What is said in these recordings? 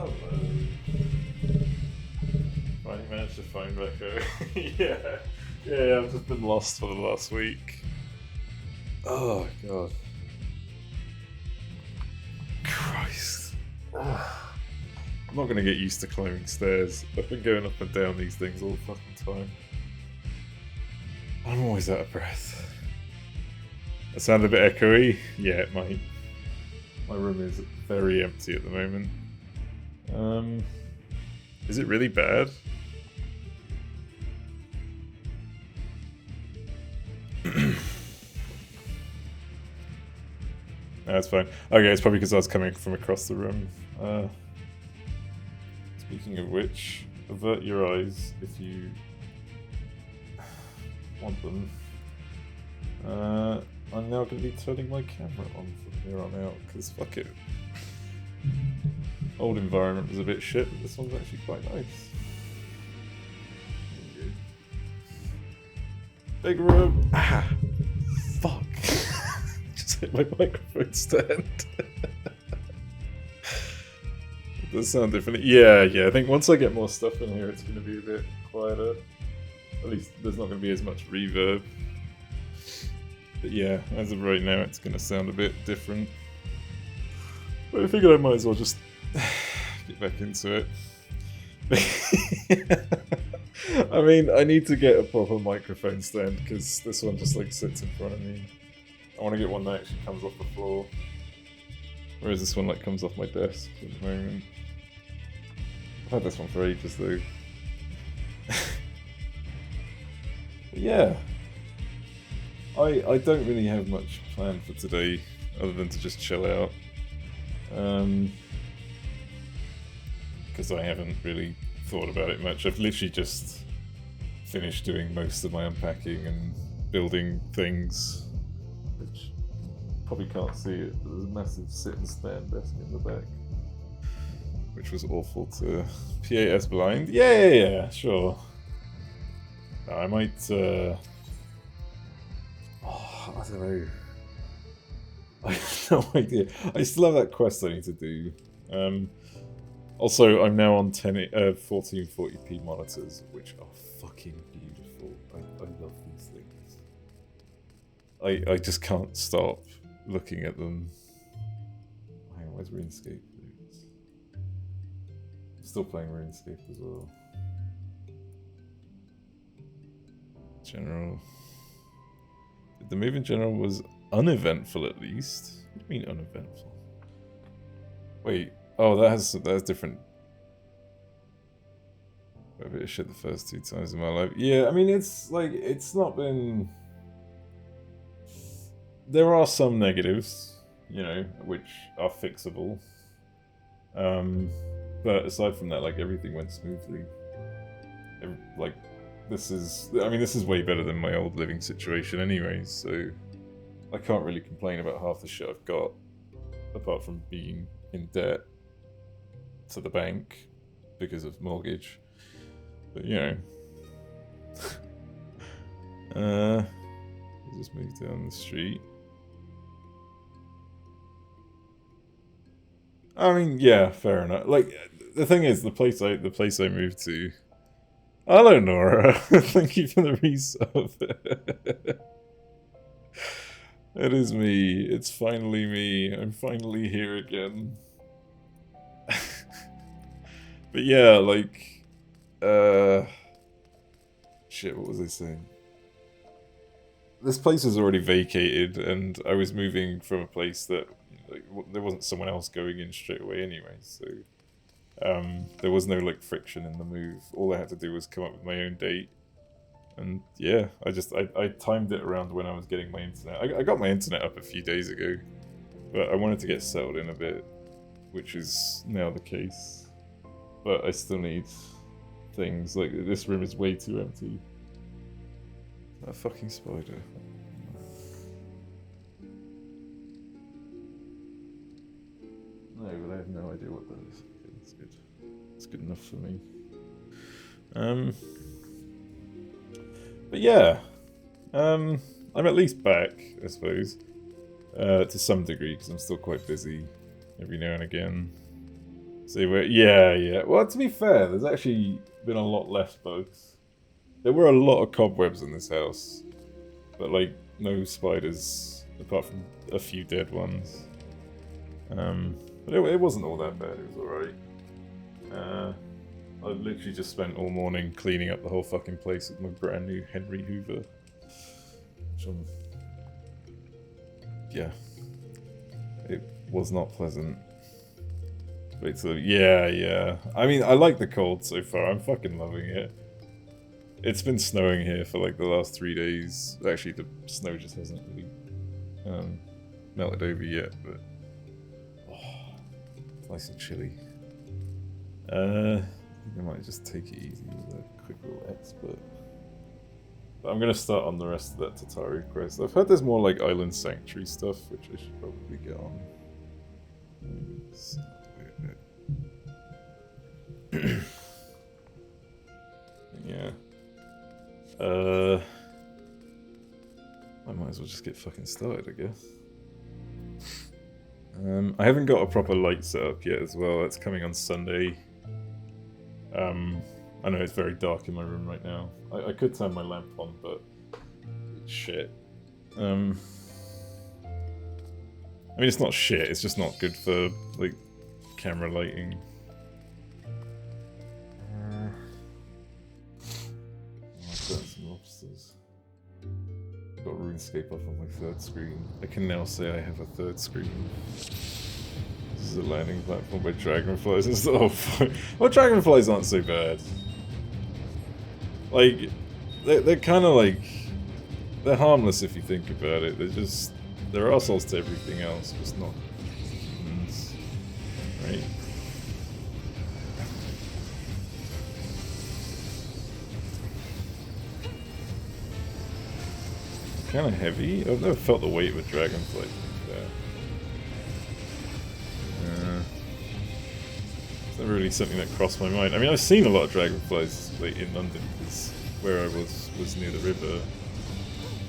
Oh, finally managed to find Echo. yeah, I've just been lost for the last week. Oh, God. Christ. I'm not gonna get used to climbing stairs. I've been going up and down these things all the fucking time. I'm always out of breath. That sound a bit echoey? Yeah, it might. My room is very empty at the moment. Is it really bad? No, it's fine. Okay, it's probably because I was coming from across the room. Speaking of which, avert your eyes if you want them. I'm now going to be turning my camera on from here on out, because fuck it. Old environment was a bit shit, but this one's actually quite nice. Big room! Ah! Fuck! Just hit my microphone stand. It does sound different. Yeah, I think once I get more stuff in here, it's going to be a bit quieter. At least there's not going to be as much reverb. But yeah, as of right now, it's going to sound a bit different. But I figured I might as well just get back into it. I mean, I need to get a proper microphone stand because this one just like sits in front of me. I want to get one that actually comes off the floor. Whereas this one like comes off my desk at the moment. I've had this one for ages though. Yeah. I don't really have much planned for today other than to just chill out. Because I haven't really thought about it much. I've literally just finished doing most of my unpacking and building things, which you probably can't see it, but there's a massive sit and stand desk in the back, which was awful to PAS blind. Yeah, sure. I might, I don't know. I have no idea. I still have that quest I need to do. Also, I'm now on 1440p monitors, which are fucking beautiful. I love these things. I just can't stop looking at them. Hang on, where's RuneScape? I'm still playing RuneScape as well. General. The move in general was uneventful at least. What do you mean uneventful? Wait, oh that has different. A bit of shit the first 2 times in my life. Yeah, I mean it's like it's not been. There are some negatives, you know, which are fixable. But aside from that, like everything went smoothly. Like this is way better than my old living situation anyway, so I can't really complain about half the shit I've got, apart from being in debt to the bank because of mortgage. But you know, just move down the street. I mean, yeah, fair enough. Like the thing is, the place I moved to. Hello, Nora. Thank you for the resub. It is me. It's finally me. I'm finally here again. But yeah, like, shit. What was I saying? This place was already vacated, and I was moving from a place that like, there wasn't someone else going in straight away anyway, so. There was no like friction in the move. All I had to do was come up with my own date, and yeah, I timed it around when I was getting my internet. I got my internet up a few days ago, but I wanted to get settled in a bit, which is now the case. But I still need things. Like this room is way too empty. That fucking spider. No, but I have no idea what that is. It's good. It's good enough for me. But yeah, I'm at least back, I suppose, to some degree, because I'm still quite busy every now and again. See where? Yeah. Well, to be fair, there's actually been a lot less bugs. There were a lot of cobwebs in this house, but like no spiders apart from a few dead ones. But it wasn't all that bad. It was alright. I literally just spent all morning cleaning up the whole fucking place with my brand new Henry Hoover. Yeah. It was not pleasant. Wait, so yeah. I mean, I like the cold so far. I'm fucking loving it. It's been snowing here for like the last 3 days. Actually, the snow just hasn't really melted over yet, but it's nice and chilly. I think I might just take it easy with a quick little expert. But I'm gonna start on the rest of that Tatari quest. I've heard there's more like Island Sanctuary stuff, which I should probably get on. Yeah. I might as well just get fucking started, I guess. I haven't got a proper light set up yet as well. That's coming on Sunday. I know it's very dark in my room right now. I could turn my lamp on, but shit. I mean, it's not shit. It's just not good for like camera lighting. I've got some lobsters. I've got RuneScape up on my third screen. I can now say I have a third screen. This is a landing platform by dragonflies and stuff. Well, dragonflies aren't so bad. Like, they're kind of like... They're harmless if you think about it. They're assholes to everything else, just not humans. Right? Kind of heavy. I've never felt the weight of a dragonfly. It's never really something that crossed my mind. I mean, I've seen a lot of dragonflies like, in London because where I was near the river.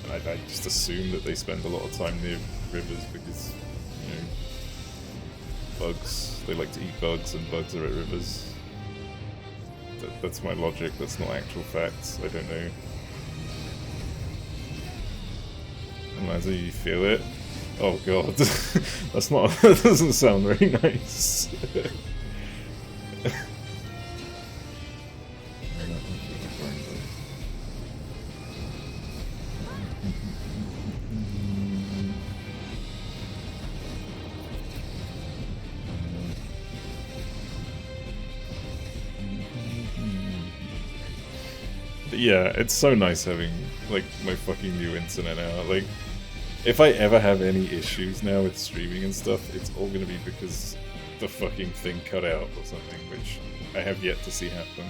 And I just assume that they spend a lot of time near rivers because, you know, bugs. They like to eat bugs, and bugs are at rivers. That's my logic. That's not actual facts. I don't know. Mazza, you feel it? Oh god, that's not. That doesn't sound very nice. But yeah, it's so nice having like my fucking new internet now. Like, if I ever have any issues now with streaming and stuff, it's all gonna be because the fucking thing cut out or something, which I have yet to see happen.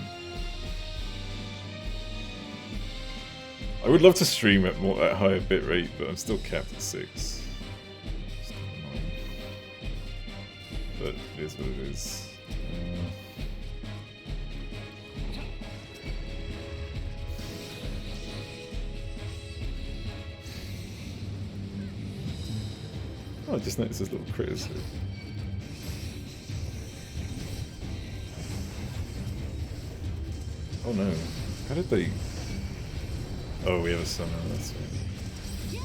I would love to stream at higher bitrate, but I'm still capped at 6. But it is what it is. Oh, I just noticed this little critters here. Oh no. How did they... Oh, we have a summoner, that's right.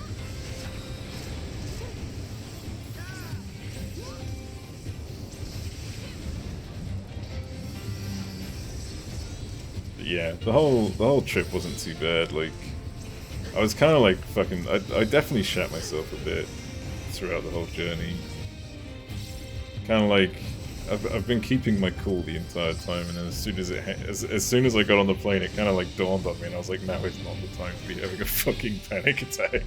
But yeah, the whole trip wasn't too bad. Like, I was kind of like fucking... I definitely shat myself a bit throughout the whole journey. Kind of like I've been keeping my cool the entire time, and then as soon as I got on the plane, it kind of like dawned on me, and I was like, now is not the time to be having a fucking panic attack.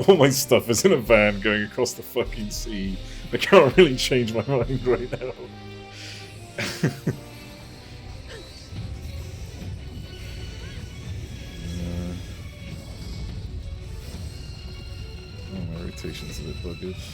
All my stuff is in a van going across the fucking sea. I can't really change my mind right now. Rotation's a bit buggish.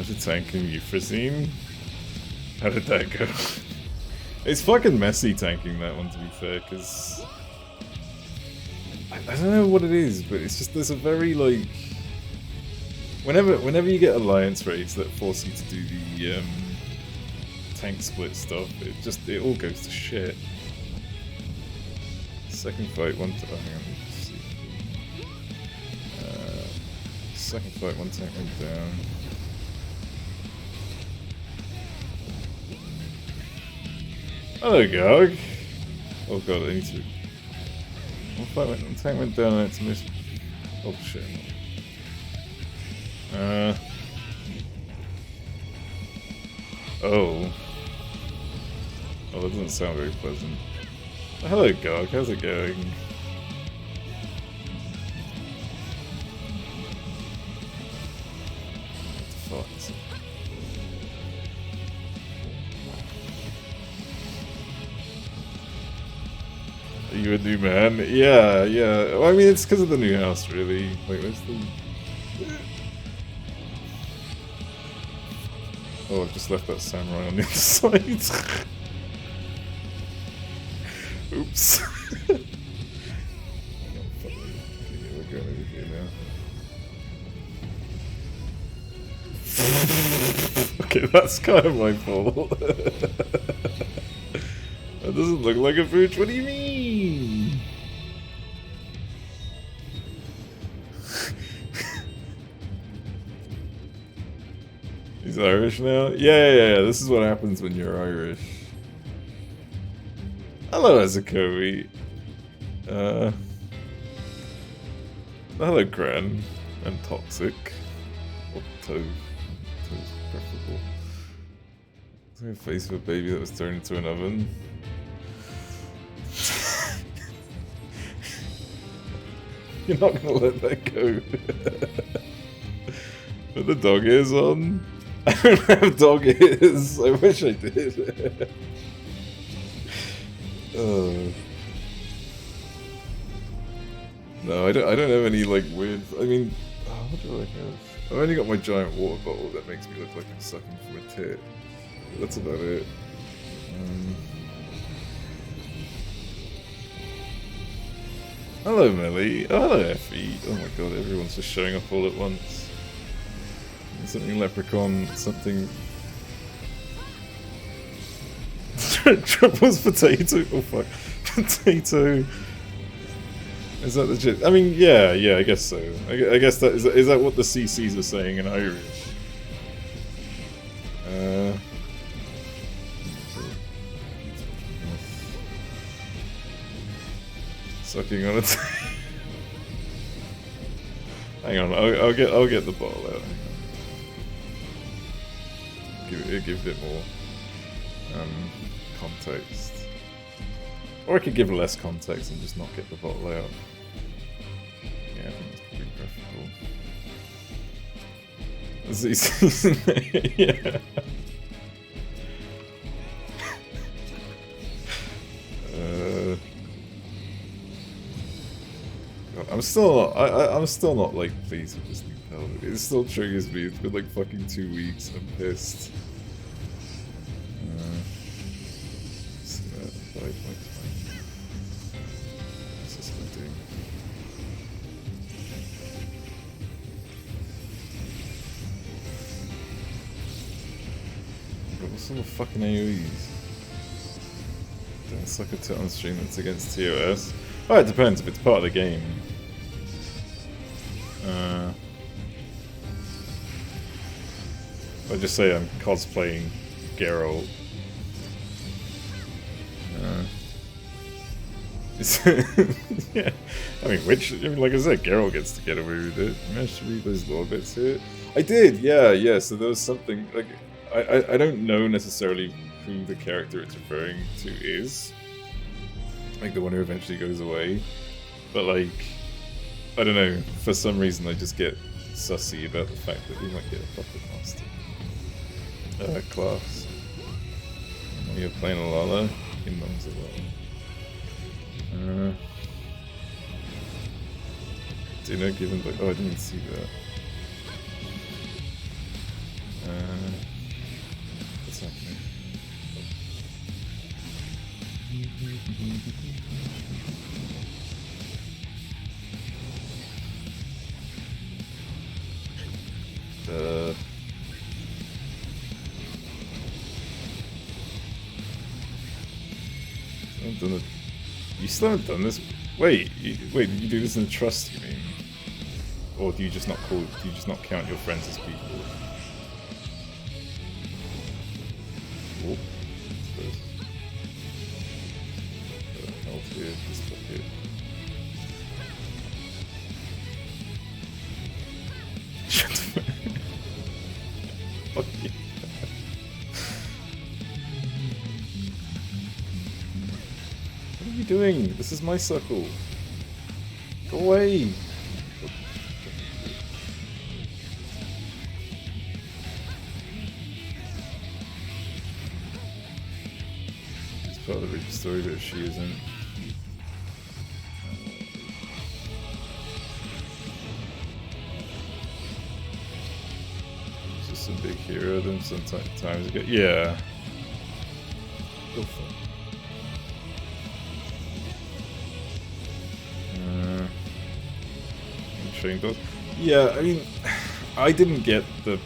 How's your tanking Euphrazine? How did that go? It's fucking messy tanking that one, to be fair, because I don't know what it is, but it's just there's a very like whenever you get alliance raids that force you to do the tank split stuff, it all goes to shit. Second fight, hang on, let's see. Second fight, one tank went down. Hello, Gog. Oh god, I need to. One tank went down and it's missed. Oh shit. Oh. Oh, that doesn't sound very pleasant. Oh, hello, Gog. How's it going? What the fuck? Are you a new man? Yeah, yeah. Well, I mean, it's because of the new house, really. Wait, where's the... Oh, I've just left that samurai on the other side. Oops. Okay, we're going over here now. Okay, that's kind of my fault. That doesn't look like a pooch. What do you mean? He's Irish now? Yeah. This is what happens when you're Irish. Hello, Azukowi. Hello, Gran. And Toxic. Or Toes preferable. Is there a face of a baby that was turned into an oven? You're not gonna let that go. Put the dog ears on. I don't have dog ears. I wish I did. No, I don't have any like weird. I mean, what do I have? I've only got my giant water bottle that makes me look like I'm sucking from a tit. That's about it. Hello, Melly. Oh, hello, Effie. Oh my god, everyone's just showing up all at once. Something leprechaun, something... Truffles potato. Oh fuck. Potato. Is that legit? I mean, yeah, I guess so. I guess that is that what the CCs are saying in Irish? Sucking on it. Hang on, I'll get the bottle out. Give it a bit more context, or I could give less context and just not get the bottle out. Yeah, I think that's probably preferable. Yeah. I'm still not like pleased with this new pellet. It still triggers me. It's been like fucking 2 weeks. I'm pissed. What's this guy doing? God, what's all the fucking AoEs? Don't suck a tit on stream that's against TOS. Oh, it depends if it's part of the game. I'll just say I'm cosplaying Geralt. Yeah, I mean, like I said, Geralt gets to get away with it. I managed to read those lore bits here. I did, yeah. So there was something like I don't know necessarily who the character it's referring to is, like the one who eventually goes away, but like I don't know. For some reason, I just get sussy about the fact that we might get a puppet master class. When you're playing a Lala, your mum's a Lala. Dinner given by... Oh, I didn't see that. What's happening? I've done it. You still haven't done this? Wait, wait, did you do this in the trust, you mean? Or do you just not call? Do you just not count your friends as people? Oh, health here, this stuff here. Shut the fuck. Fuck you. What are you doing? This is my circle. Go away. Part of the Reaper story, but she isn't. She's just a big hero than sometimes ago. Yeah. Go for it. Train dogs. Yeah, I mean, I didn't get the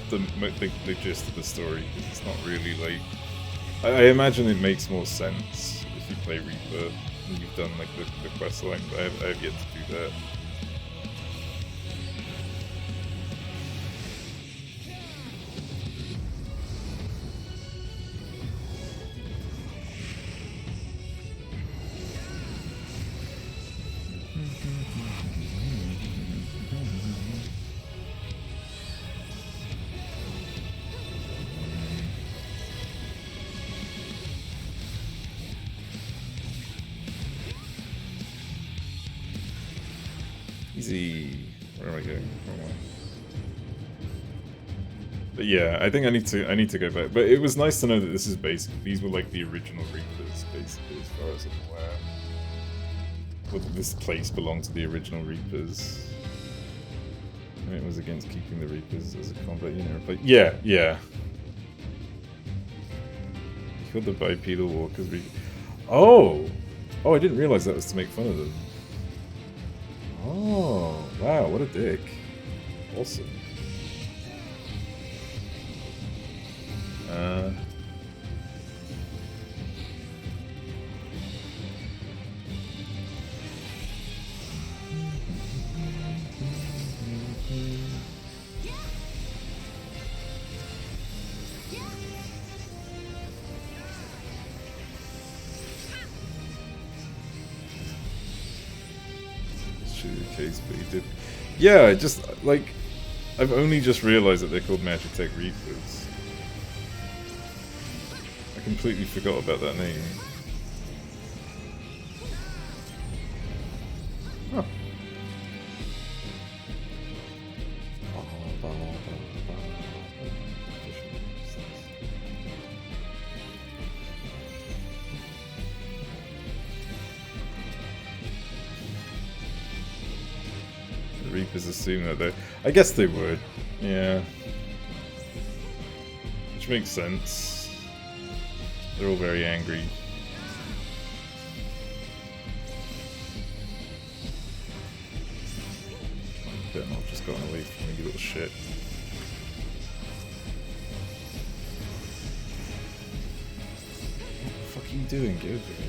gist of the story. It's not really like. I imagine it makes more sense if you play Reaper and you've done like the quest line, but I have yet to do that. Easy. Where am I going? But yeah, I think I need to go back. But it was nice to know that this is these were like the original Reapers, basically, as far as I'm aware. Well, this place belonged to the original Reapers. And it was against keeping the Reapers as a combat unit. But yeah. You killed the bipedal walkers. Oh, I didn't realize that was to make fun of them. Oh, wow, what a dick. Awesome. But he did. Yeah, just like I've only just realized that they're called Magitech Reapers. I completely forgot about that name. Huh. Reapers assume that they... I guess they would. Yeah. Which makes sense. They're all very angry. Better not have just gotten away from me, you little shit. What the fuck are you doing? Get over here.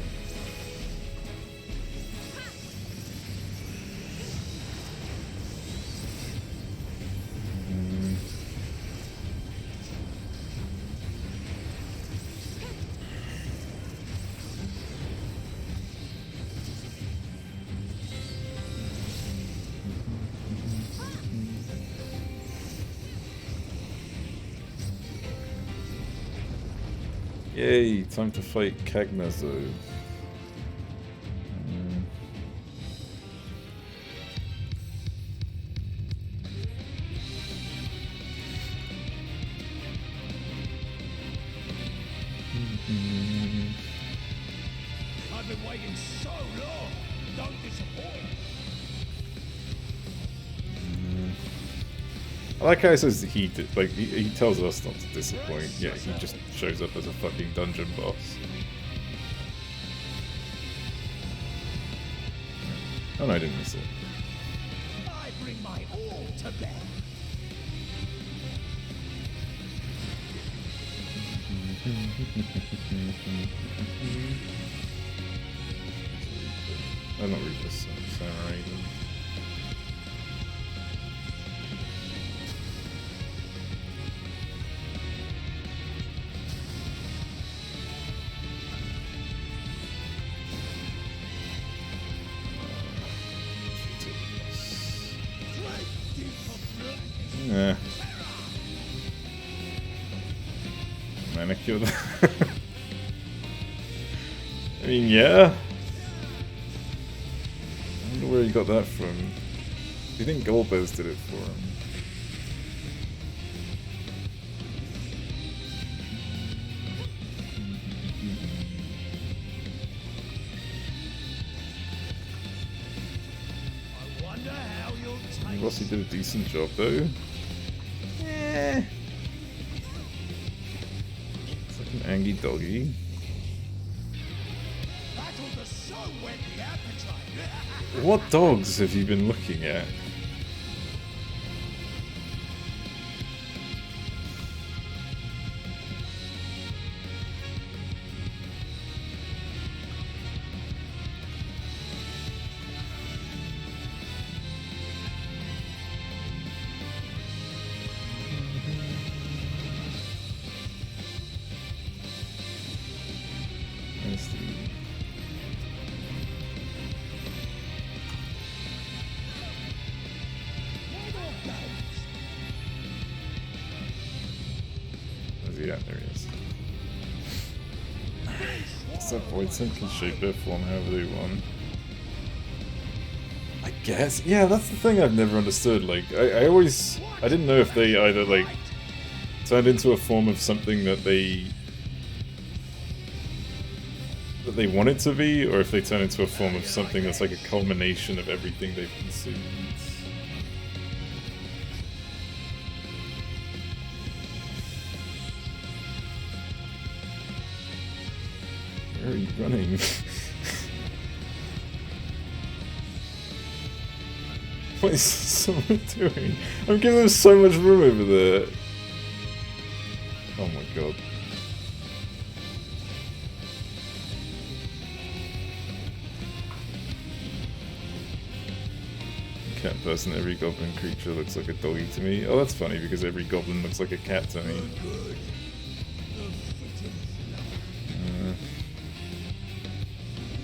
Yay, time to fight Kagnazo. I've been waiting so long. Don't disappoint. I like how he says he tells us not to disappoint, yet he just shows up as a fucking dungeon boss. Oh no, I didn't miss it. I bring my all to bear. I'm not reading this samurai even. Yeah. Manicure. I mean, yeah. I wonder where he got that from. Do you think Goldbergs did it for him? I wonder how you'll taste. Rossi did a decent job though. Eh. It's like an angry doggy. That'll just so whet the appetite. What dogs have you been looking at? Yeah, there he is. So Void Sim can shape their form however they want. I guess. Yeah, that's the thing I've never understood. Like, I didn't know if they either, like, turned into a form of something that they wanted to be, or if they turn into a form of something that's like a culmination of everything they've consumed. Where are you running? What is someone doing? I'm giving them so much room over there. Oh my god. Cat person, every goblin creature looks like a doggy to me. Oh, that's funny because every goblin looks like a cat to me.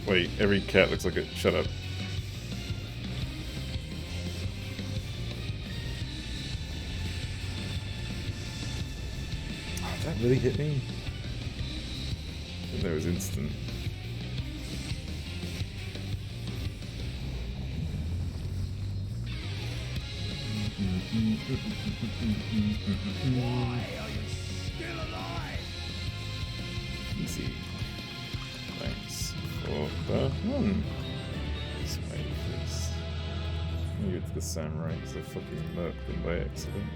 Wait, every cat looks like a... Shut up. Oh, that really hit me? I think that was instant. Why are you still alive? Easy. Thanks for the one. Let's wait for this. I'm gonna go to the samurai because I fucking murked them by accident.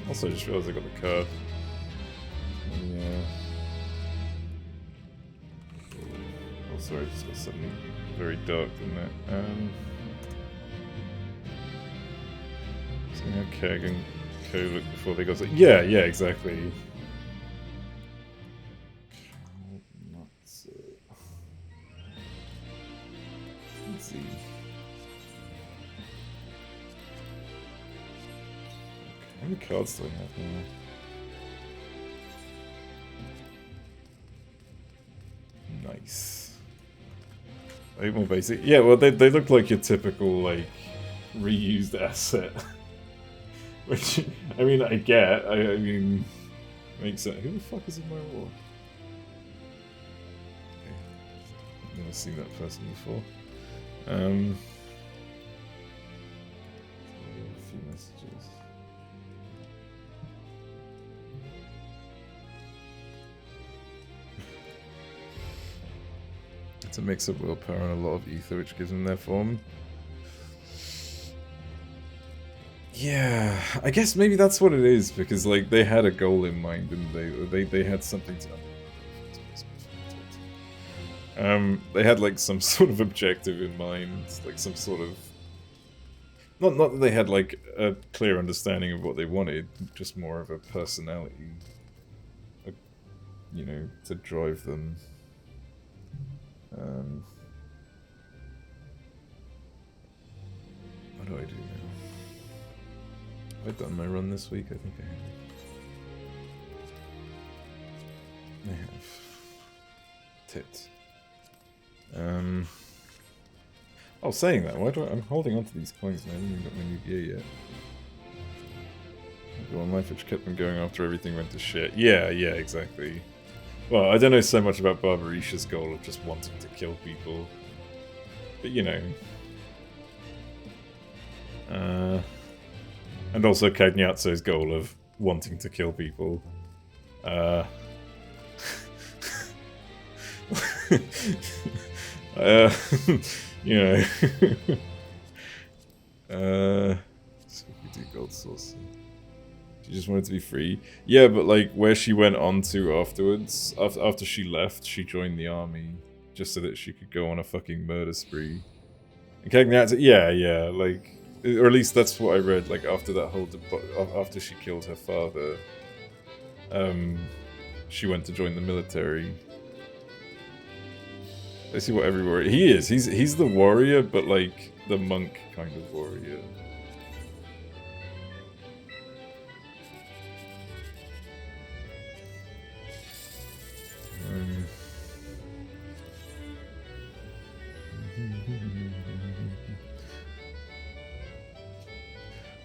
Also, I just realized I got the card. Yeah. Oh, sorry, it just got something very dark in that. So how Keg and Co look before they got. Yeah, yeah, exactly. Let's see. How many cards do I have now? Nice. 8 more basic. Yeah, well, they look like your typical, like, reused asset. Which, I mean, I get. I mean, makes sense. Who the fuck is in my war? Okay. Never seen that person before. A few messages. It's a mix of willpower and a lot of ether, which gives them their form. Yeah, I guess maybe that's what it is, because like they had a goal in mind, and they had something to. They had like some sort of objective in mind, like some sort of. Not that they had like a clear understanding of what they wanted, just more of a personality, you know, to drive them. What do I do now? Have I done my run this week? I think I have. I have. Tit. Oh, saying that, why do I'm holding on to these coins now? I haven't even got my new gear yet. The one life which kept them going after everything went to shit. Yeah, exactly. Well, I don't know so much about Barbarisha's goal of just wanting to kill people. But, you know. And also Cagnazzo's goal of wanting to kill people. You know. So we do gold source. She just wanted to be free. Yeah, but like where she went on to afterwards, after she left, she joined the army just so that she could go on a fucking murder spree. And Cagnazzo, yeah, like, or at least that's what I read. Like after that whole after she killed her father, she went to join the military. I see what every warrior he is. He's the warrior, but like the monk kind of warrior.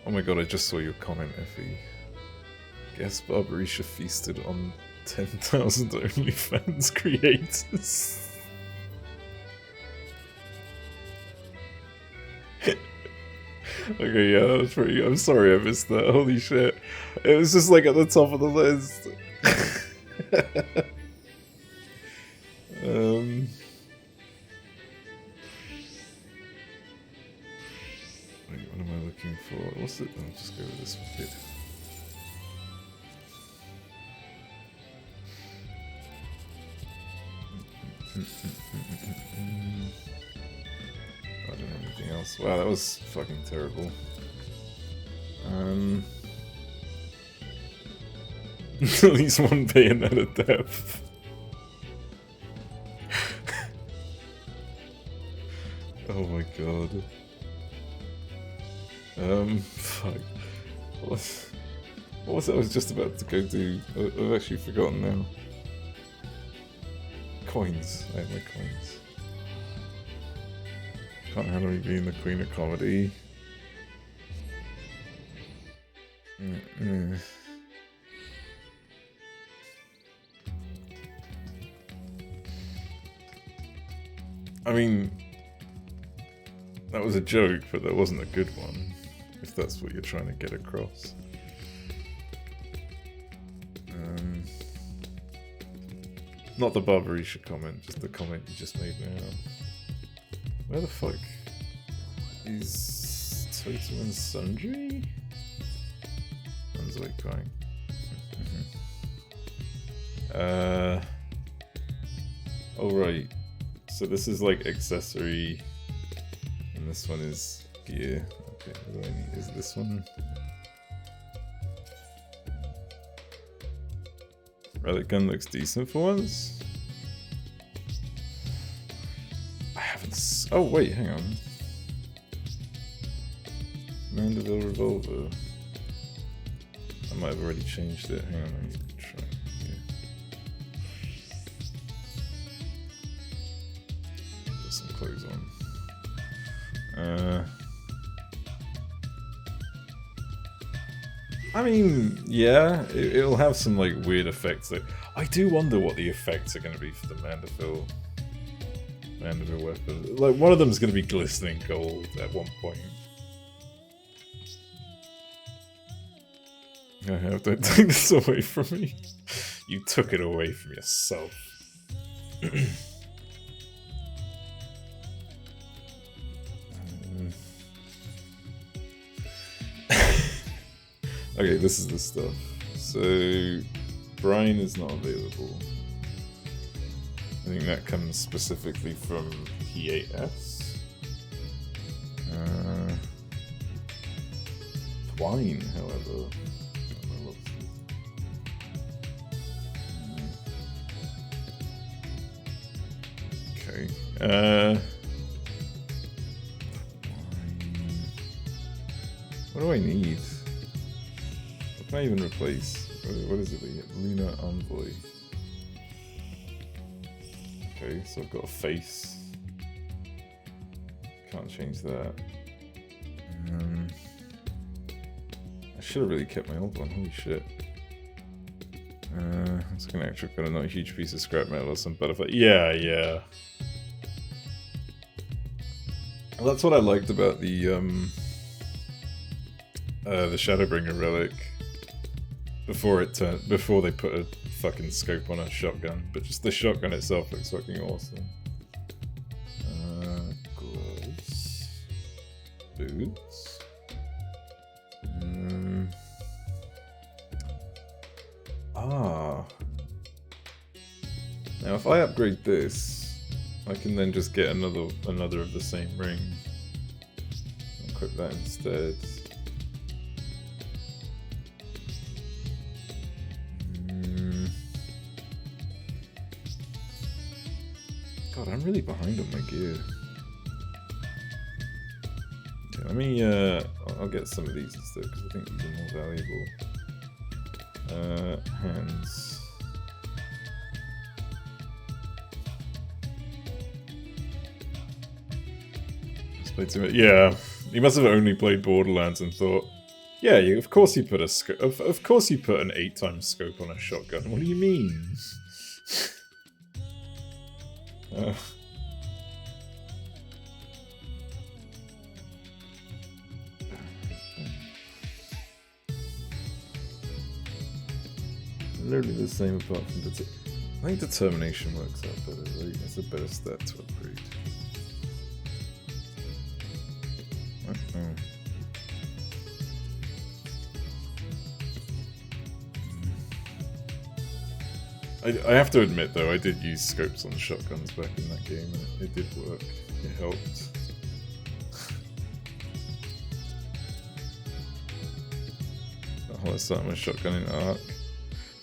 Oh my god, I just saw your comment, Effie. Guess Barbarisha feasted on 10,000 OnlyFans creators. Okay, yeah, that was pretty. I'm sorry I missed that. Holy shit. It was just like at the top of the list. Wait, what am I looking for? What's it? I'll just go with this bit. I don't know anything else. Wow, that was fucking terrible. At least one Bayonetta death. Oh my god. Fuck. What was it I was just about to go do? I've actually forgotten now. Coins. I have my coins. Can't handle me being the queen of comedy. I mean, that was a joke, but that wasn't a good one, if that's what you're trying to get across. Not the Barbarisha comment, just the comment you just made now. Where the fuck is Totem and Sundry? One's like crying. Oh right. So this is like accessory, and this one is gear. Okay, what do I need? Is this one? Relic gun looks decent for once. I haven't. Oh wait, hang on. Mandeville revolver. I might have already changed it. Hang on, I need to try. Put some clothes on. I mean, yeah, it'll have some like weird effects. That I do wonder what the effects are going to be for the Mandeville weapon. Like one of them is going to be glistening gold at one point. I have to take this away from me. You took it away from yourself. Okay, this is the stuff. So, Brian is not available. I think that comes specifically from P8S. Twine, however. Okay. What do I need? What can I even replace? What is it? Luna Envoy. Okay, so I've got a face. Can't change that. I should have really kept my old one. Holy shit. It's an actual kind of not a huge piece of scrap metal or some butterfly. Yeah. Well, that's what I liked about the Shadowbringer relic. Before they put a fucking scope on a shotgun, but just the shotgun itself looks fucking awesome. Gloves, boots. Now if I upgrade this, I can then just get another of the same ring. I'll equip that instead. God, I'm really behind on my gear. Okay, let me, I'll get some of these instead, because I think these are more valuable. Hands. Played too much. Yeah, he must have only played Borderlands and thought, yeah, of course you put a of course you put an 8x scope on a shotgun. What do you mean? Literally the same apart from I think determination works out better, right? That's a better stat to upgrade. I have to admit though, I did use scopes on shotguns back in that game and it did work. It helped. Hollow sight on a shotgun in Arc.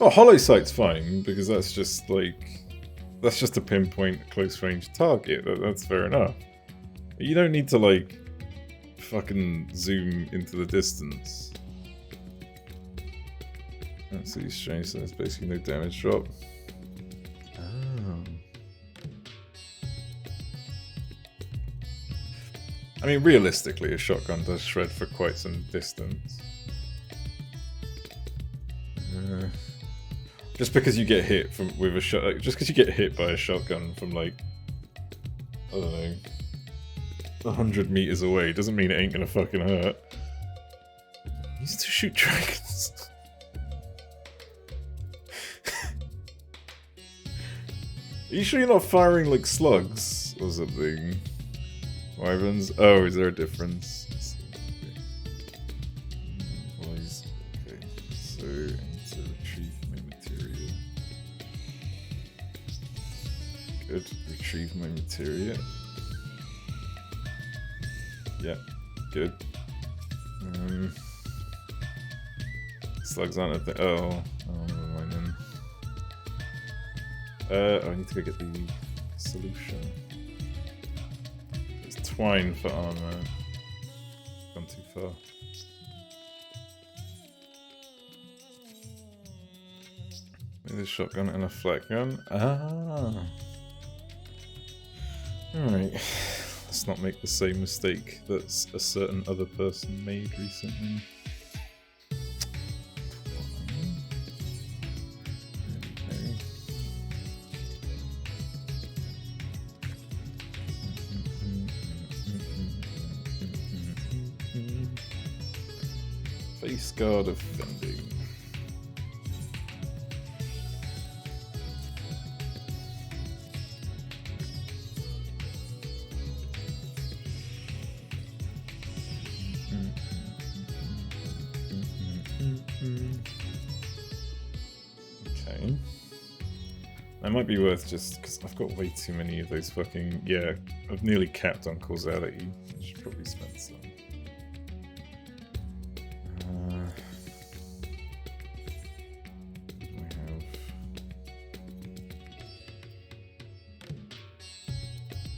Oh, hollow sight's fine because that's just a pinpoint close range target. That's fair enough. But you don't need to like fucking zoom into the distance. That's really strange, so there's basically no damage drop. Oh. I mean, realistically, a shotgun does shred for quite some distance. Just because you get hit with a shot, just because you get hit by a shotgun from like, I don't know, 100 meters away doesn't mean it ain't gonna fucking hurt. I used to shoot dragons. Are you sure you're not firing like slugs or something? Wyverns? Oh, is there a difference? Boys. Okay, so I need to retrieve my materia. Good, retrieve my materia. Yeah, good. Slugs aren't a thing. Oh, never mind then. I need to go get the solution. There's twine for armor. Gone too far. Maybe a shotgun and a flat gun. Ah. Alright. Let's not make the same mistake that a certain other person made recently. Face guard offending. It might be worth just because I've got way too many of those fucking I've nearly capped on causality. I should probably spend some.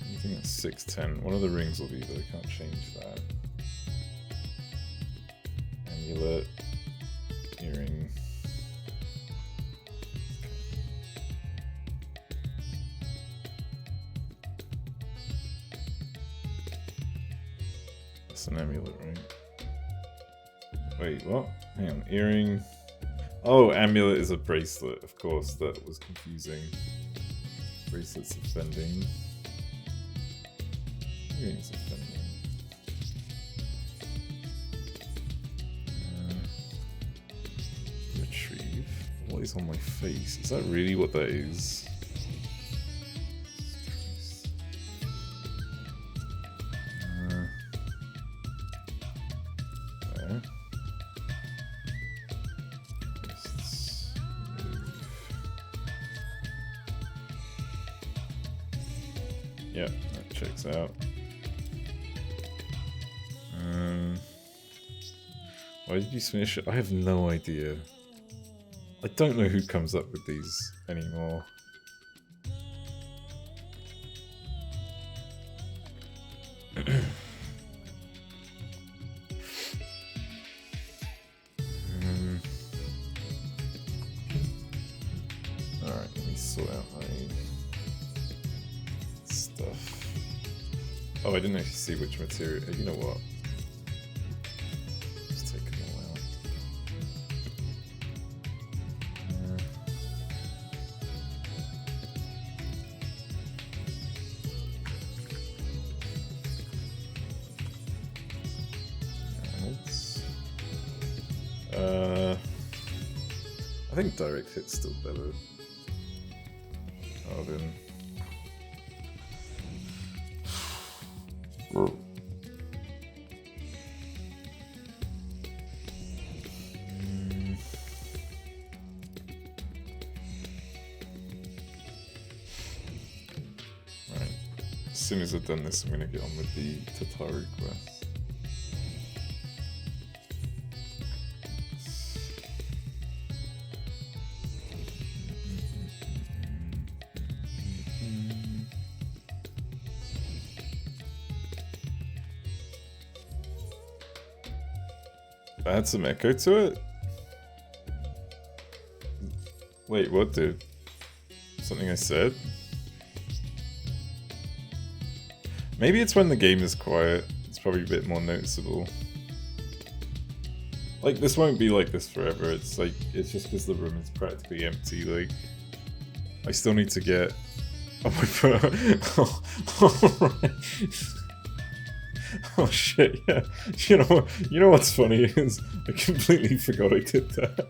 I think that's 610. One of the rings will be, but I can't change that. Amulet, earring. That's an amulet, right? Wait, what? Hang on, earring. Oh, amulet is a bracelet, of course, that was confusing. Bracelet's offending. Earring's offending. Retrieve. What is on my face? Is that really what that is? There. Just move. Yeah, that checks out. Why did you finish it? I have no idea. I don't know who comes up with these anymore. Alright, let me sort out my stuff. Oh, I didn't actually see which material. You know what? Just take them all out. I think direct hit's still better. Oh, then. Right. As soon as I've done this, I'm gonna get on with the Tataru quest. Add some echo to it? Wait, what, dude? Something I said? Maybe it's when the game is quiet. It's probably a bit more noticeable. Like, this won't be like this forever. It's like, it's just because the room is practically empty. Like, I still need to get... Oh my god. Alright. Oh shit, yeah. You know what's funny is I completely forgot I did that.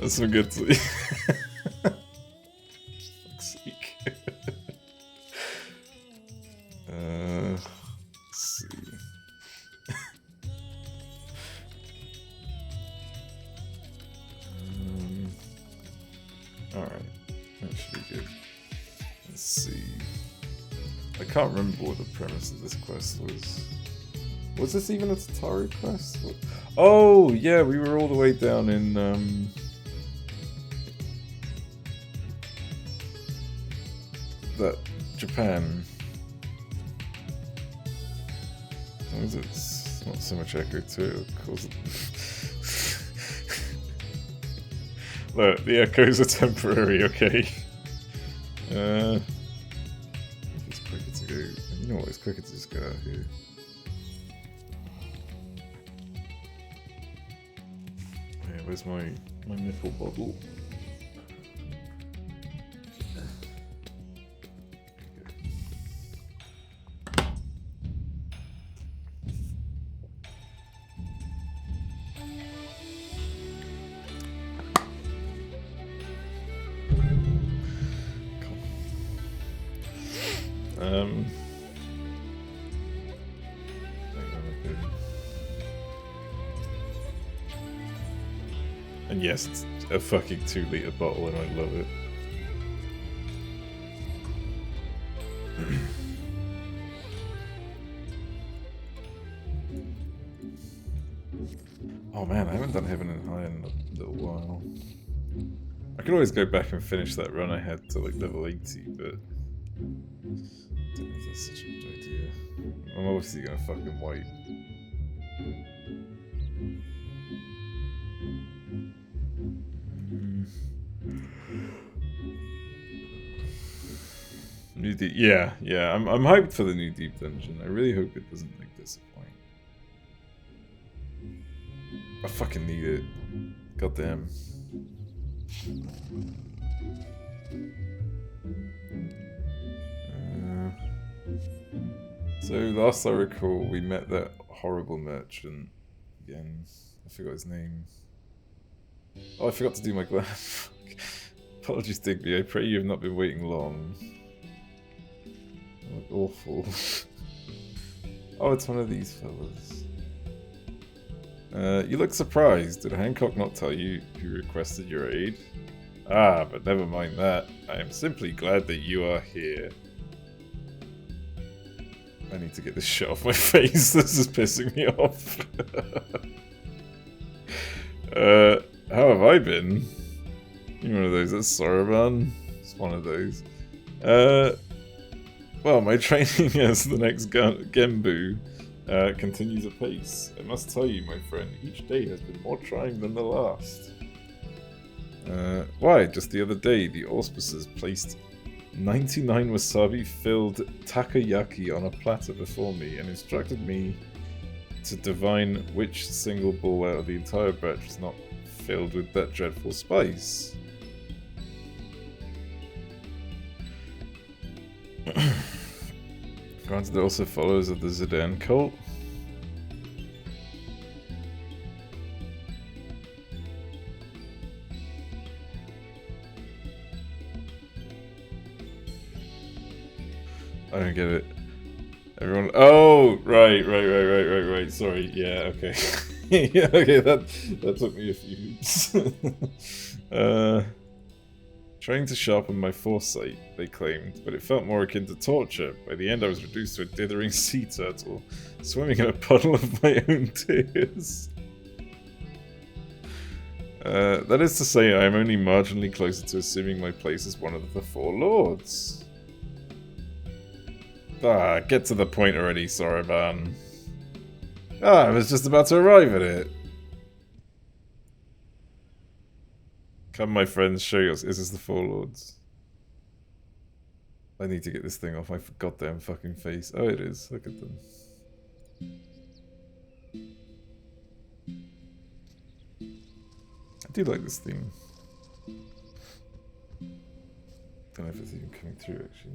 That's some good sleep. Fuck's sake. Let's see. Alright, that should be good. Let's see. I can't remember what the premise of this quest was. Was this even a Tataru quest? Oh, yeah, we were all the way down in, that Japan. As long as it's not so much echo to it, it'll cause it. Look, the echoes are temporary, okay? If it's quicker to go... You know what, it's quicker to just go out here. Yeah, where's my nipple bottle? Hang on, okay. And yes, it's a fucking 2-litre bottle and I love it. Oh man, I haven't done Heaven and High in a little while. I could always go back and finish that run I had to like level 80, but I don't know if that's such a good idea. I'm obviously gonna fucking wait. New deep, yeah. I'm hyped for the new deep dungeon. I really hope it doesn't like disappoint. I fucking need it. Goddamn. So last I recall, we met that horrible merchant again. I forgot his name. Oh, I forgot to do my glass. Apologies, Digby. I pray you have not been waiting long. Look awful. Oh, it's one of these fellas. You look surprised. Did Hancock not tell you who requested your aid? Ah, but never mind that. I am simply glad that you are here. I need to get this shit off my face. This is pissing me off. How have I been? You're one of those. That's Soroban. It's one of those. Well, my training as the next Genbu continues apace. I must tell you, my friend, each day has been more trying than the last. Why? Just the other day, the auspicers placed 99 wasabi-filled takoyaki on a platter before me and instructed me to divine which single ball out of the entire batch was not filled with that dreadful spice. Granted, they're also followers of the Zidane cult. I don't get it. Everyone. Oh, right. Sorry. Yeah. Okay. Yeah. Okay. That took me a few hoops. Trying to sharpen my foresight, they claimed, but it felt more akin to torture. By the end, I was reduced to a dithering sea turtle, swimming in a puddle of my own tears. That is to say, I am only marginally closer to assuming my place as one of the four lords. Ah, get to the point already, Soroban. Ah, I was just about to arrive at it. Come, my friends, show yours. Is this the Four Lords? I need to get this thing off my goddamn fucking face. Oh, it is. Look at them. I do like this theme. Don't know if it's even coming through, actually.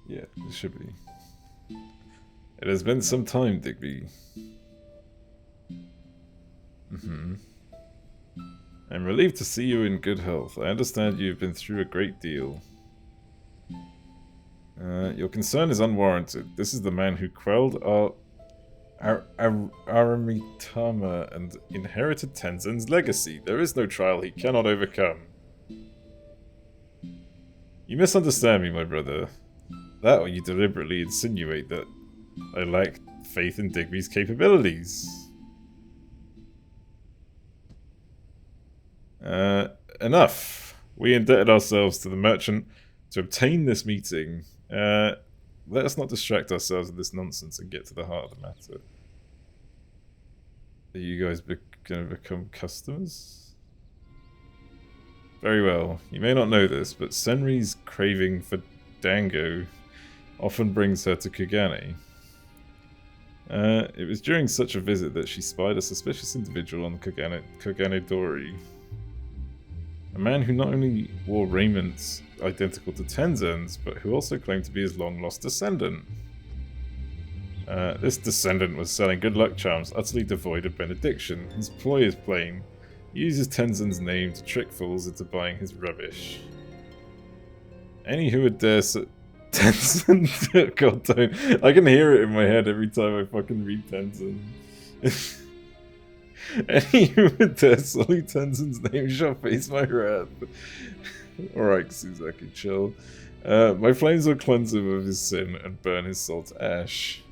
Yeah, it should be. It has been some time, Digby. I'm relieved to see you in good health. I understand you've been through a great deal. Your concern is unwarranted. This is the man who quelled Aramitama and inherited Tenzin's legacy. There is no trial he cannot overcome. You misunderstand me, my brother. That or you deliberately insinuate that I lack faith in Digby's capabilities. Enough. We indebted ourselves to the merchant to obtain this meeting. Let us not distract ourselves with this nonsense and get to the heart of the matter. Are you guys gonna become customers? Very well. You may not know this, but Senri's craving for dango often brings her to Kugane. It was during such a visit that she spied a suspicious individual on Kugane Dori. A man who not only wore raiments identical to Tenzin's, but who also claimed to be his long-lost descendant. This descendant was selling good luck charms utterly devoid of benediction. His ploy is plain. He uses Tenzin's name to trick fools into buying his rubbish. Any who would dare Tenzin... God, don't. I can hear it in my head every time I fucking read Tenzin. Any human dare Sully Tenzin's name shall face my wrath. Alright, Suzaki, chill. My flames will cleanse him of his sin and burn his soul to ash.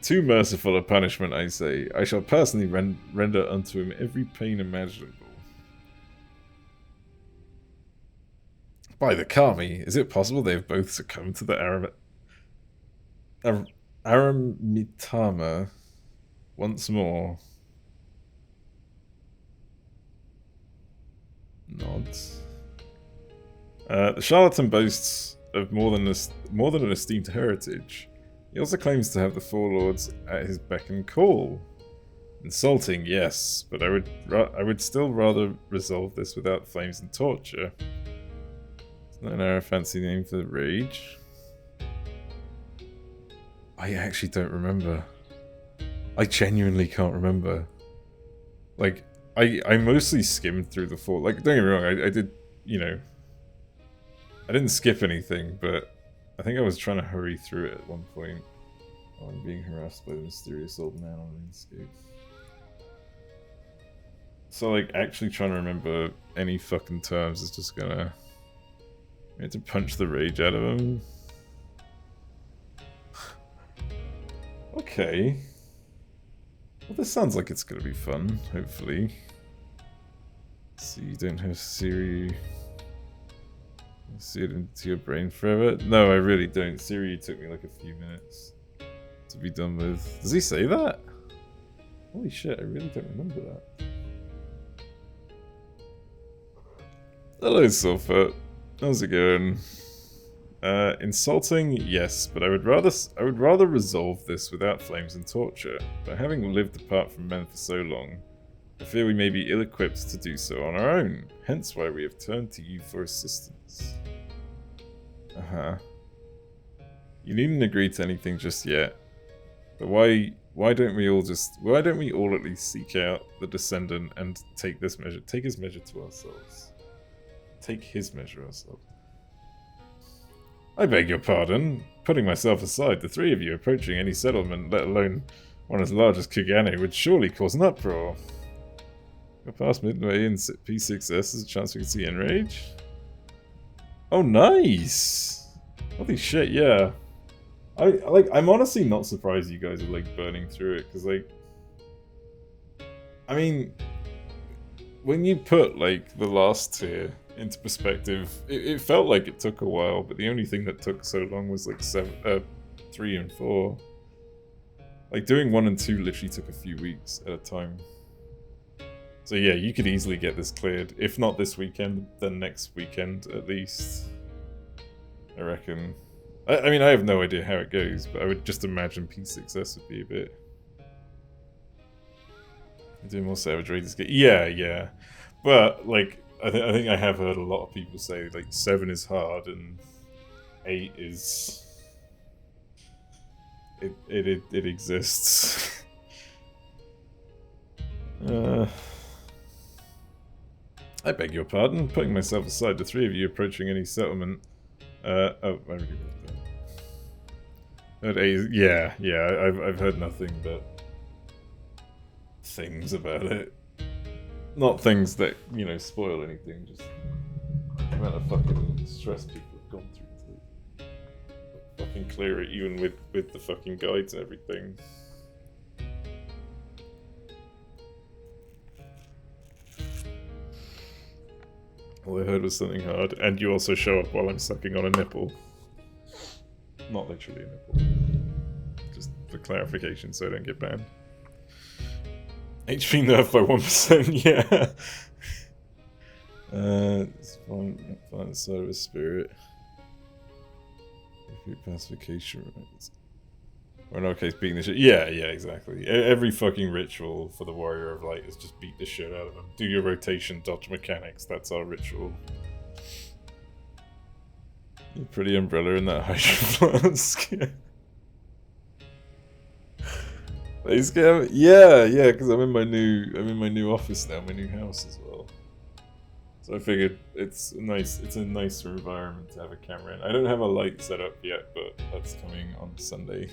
Too merciful a punishment, I say. I shall personally render unto him every pain imaginable. By the Kami, is it possible they have both succumbed to the Aramitama once more? Nods. The charlatan boasts of more than an esteemed heritage. He also claims to have the Four Lords at his beck and call. Insulting, yes, but I would still rather resolve this without flames and torture. Isn't that a fancy name for the rage? I actually don't remember. I genuinely can't remember. Like, I mostly skimmed through the four. Like, don't get me wrong, I did, you know, I didn't skip anything, but I think I was trying to hurry through it at one point while I'm being harassed by the mysterious old man on RuneScape. So, like, actually trying to remember any fucking terms is just gonna... I had to punch the rage out of him. Okay. Well, this sounds like it's gonna be fun, hopefully. So you don't have Siri... See it into your brain forever? No, I really don't. Siri took me like a few minutes to be done with. Does he say that? Holy shit, I really don't remember that. Hello, Sulfur. How's it going? Insulting, yes, but I would rather resolve this without flames and torture. But having lived apart from men for so long, I fear we may be ill-equipped to do so on our own. Hence why we have turned to you for assistance. Uh-huh. You needn't agree to anything just yet. But why don't we all at least seek out the descendant and take his measure to ourselves? Take his measure ourselves. I beg your pardon. Putting myself aside, the three of you approaching any settlement, let alone one as large as Kugane, would surely cause an uproar. Go past midway in P6S, there's a chance we can see Enrage. Oh, nice! Holy shit, yeah. I'm honestly not surprised you guys are like burning through it, because like, I mean, when you put like the last tier into perspective, it felt like it took a while, but the only thing that took so long was like 3 and 4. Like doing 1 and 2 literally took a few weeks at a time. So yeah, you could easily get this cleared. If not this weekend, then next weekend at least. I reckon. I mean, I have no idea how it goes, but I would just imagine P6S would be a bit... Do more Savage Raiders get... Yeah. But, like, I think I have heard a lot of people say, like, 7 is hard and 8 is... It exists. I beg your pardon, putting myself aside, the three of you approaching any settlement. Oh, I already read that. Yeah, I've heard nothing but things about it. Not things that, you know, spoil anything, just the amount of fucking stress people have gone through to fucking clear it, even with the fucking guides and everything. All I heard was something hard, and you also show up while I'm sucking on a nipple. Not literally a nipple. Just for clarification so I don't get banned. HP nerfed by 1%, yeah. It's fine side of a spirit. Pacification rights. Or in our case, beating the shit. Yeah, exactly. Every fucking ritual for the Warrior of Light is just beat the shit out of them. Do your rotation, dodge mechanics. That's our ritual. You're pretty umbrella in that Hydro Flask. They scare me. Yeah, because I'm in my new office now, my new house as well. So I figured it's a nicer environment to have a camera in. I don't have a light set up yet, but that's coming on Sunday.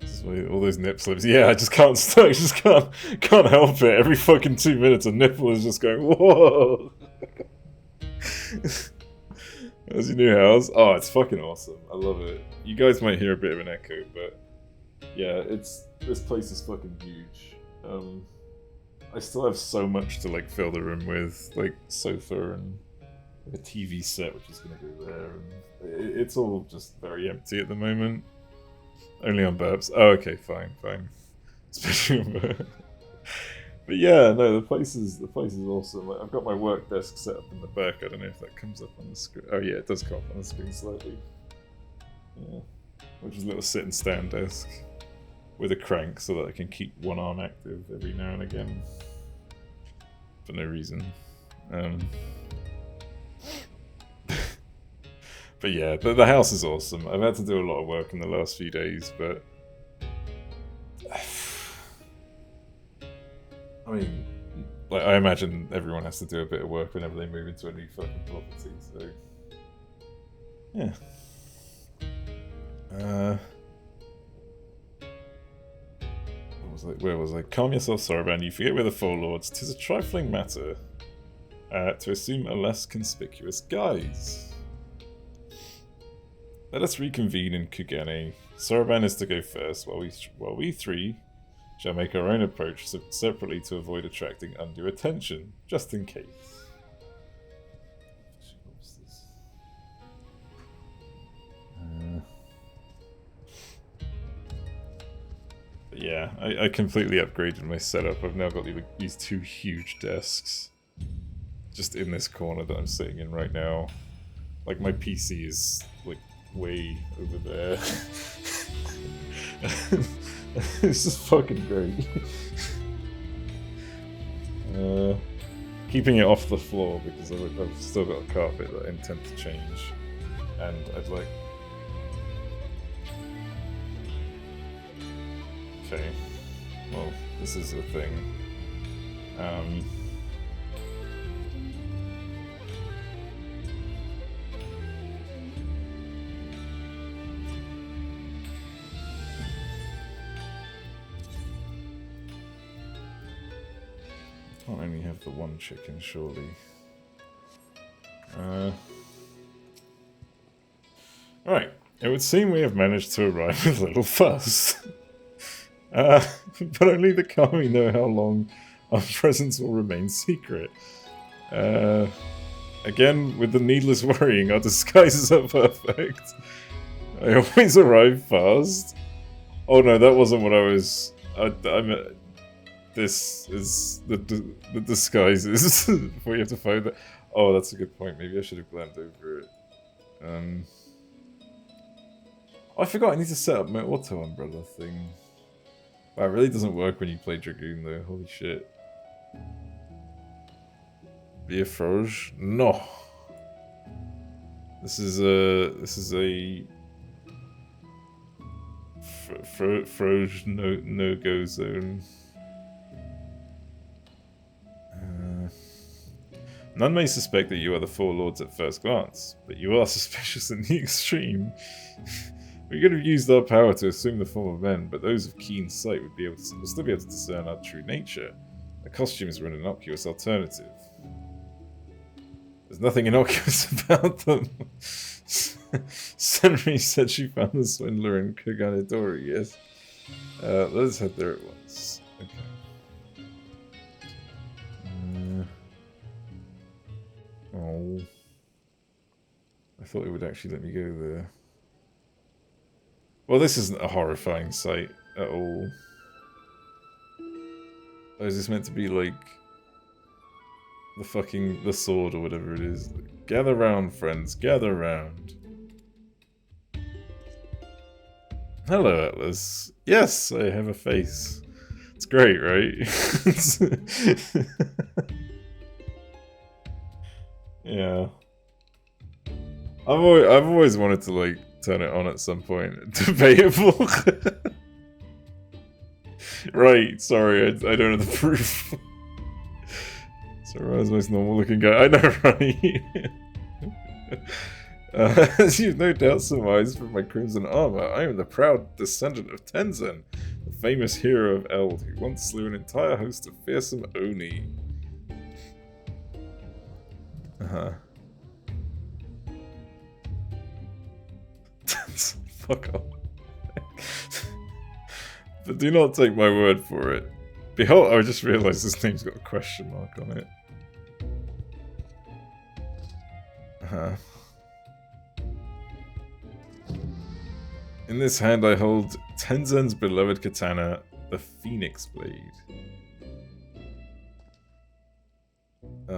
This All those nip slips. Yeah, I just can't stop. I just can't help it. Every fucking 2 minutes, a nipple is just going, whoa. As your new house. Oh, it's fucking awesome. I love it. You guys might hear a bit of an echo, but yeah, this place is fucking huge. I still have so much to like fill the room with, like sofa and a TV set, which is gonna go there. And it's all just very empty at the moment. Only on burps. Oh, okay, fine. Especially on burps. But yeah, no, the place is awesome. Like, I've got my work desk set up in the back. I don't know if that comes up on the screen. Oh yeah, it does come up on the screen slightly. Yeah, which is a little sit and stand desk with a crank so that I can keep one arm active every now and again for no reason. But yeah, the house is awesome. I've had to do a lot of work in the last few days, but I mean, like, I imagine everyone has to do a bit of work whenever they move into a new fucking property, so yeah. Where was I? Calm yourself, Soroban. You forget we're the Four Lords. 'Tis a trifling matter to assume a less conspicuous guise. Let us reconvene in Kugane. Soroban is to go first, while we three shall make our own approach separately to avoid attracting undue attention, just in case. Yeah, I completely upgraded my setup. I've now got these two huge desks just in this corner that I'm sitting in right now. Like, my PC is like way over there. This is fucking great. Keeping it off the floor because I've still got a carpet that I intend to change, and I'd like. Okay, well, this is a thing. Can't only have the one chicken, surely. Right, it would seem we have managed to arrive with little fuss. But only the Kami know how long our presence will remain secret. Again, with the needless worrying, our disguises are perfect. I always arrive fast. Oh no, that wasn't what I was... This is the disguises. Before you have to find that. Oh, that's a good point. Maybe I should have glanced over it. Oh, I forgot. I need to set up my auto umbrella thing. Wow, it really doesn't work when you play Dragoon, though. Holy shit. Be a Froge? No. This is a Froge no-go zone. None may suspect that you are the Four Lords at first glance, but you are suspicious in the extreme. We could have used our power to assume the form of men, but those of keen sight would still be able to discern our true nature. The costumes were an innocuous alternative. There's nothing innocuous about them. Senri said she found the swindler in Kaganedori, yes. Let's head there at once. Okay. Oh. I thought it would actually let me go there. Well, this isn't a horrifying sight at all. Or is this meant to be like the sword or whatever it is? Gather round, friends, gather round. Hello, Atlas. Yes, I have a face. It's great, right? Yeah. I've always wanted to like turn it on at some point. Debatable. Right, sorry, I don't have the proof. Sorry, I was the most normal looking guy. I know, right? As you've no doubt surmised from my crimson armor, I am the proud descendant of Tenzin, the famous hero of Eld, who once slew an entire host of fearsome Oni. Fuck off. But do not take my word for it. Behold, I just realised this name's got a question mark on it. In this hand I hold Tenzin's beloved katana, the Phoenix Blade. I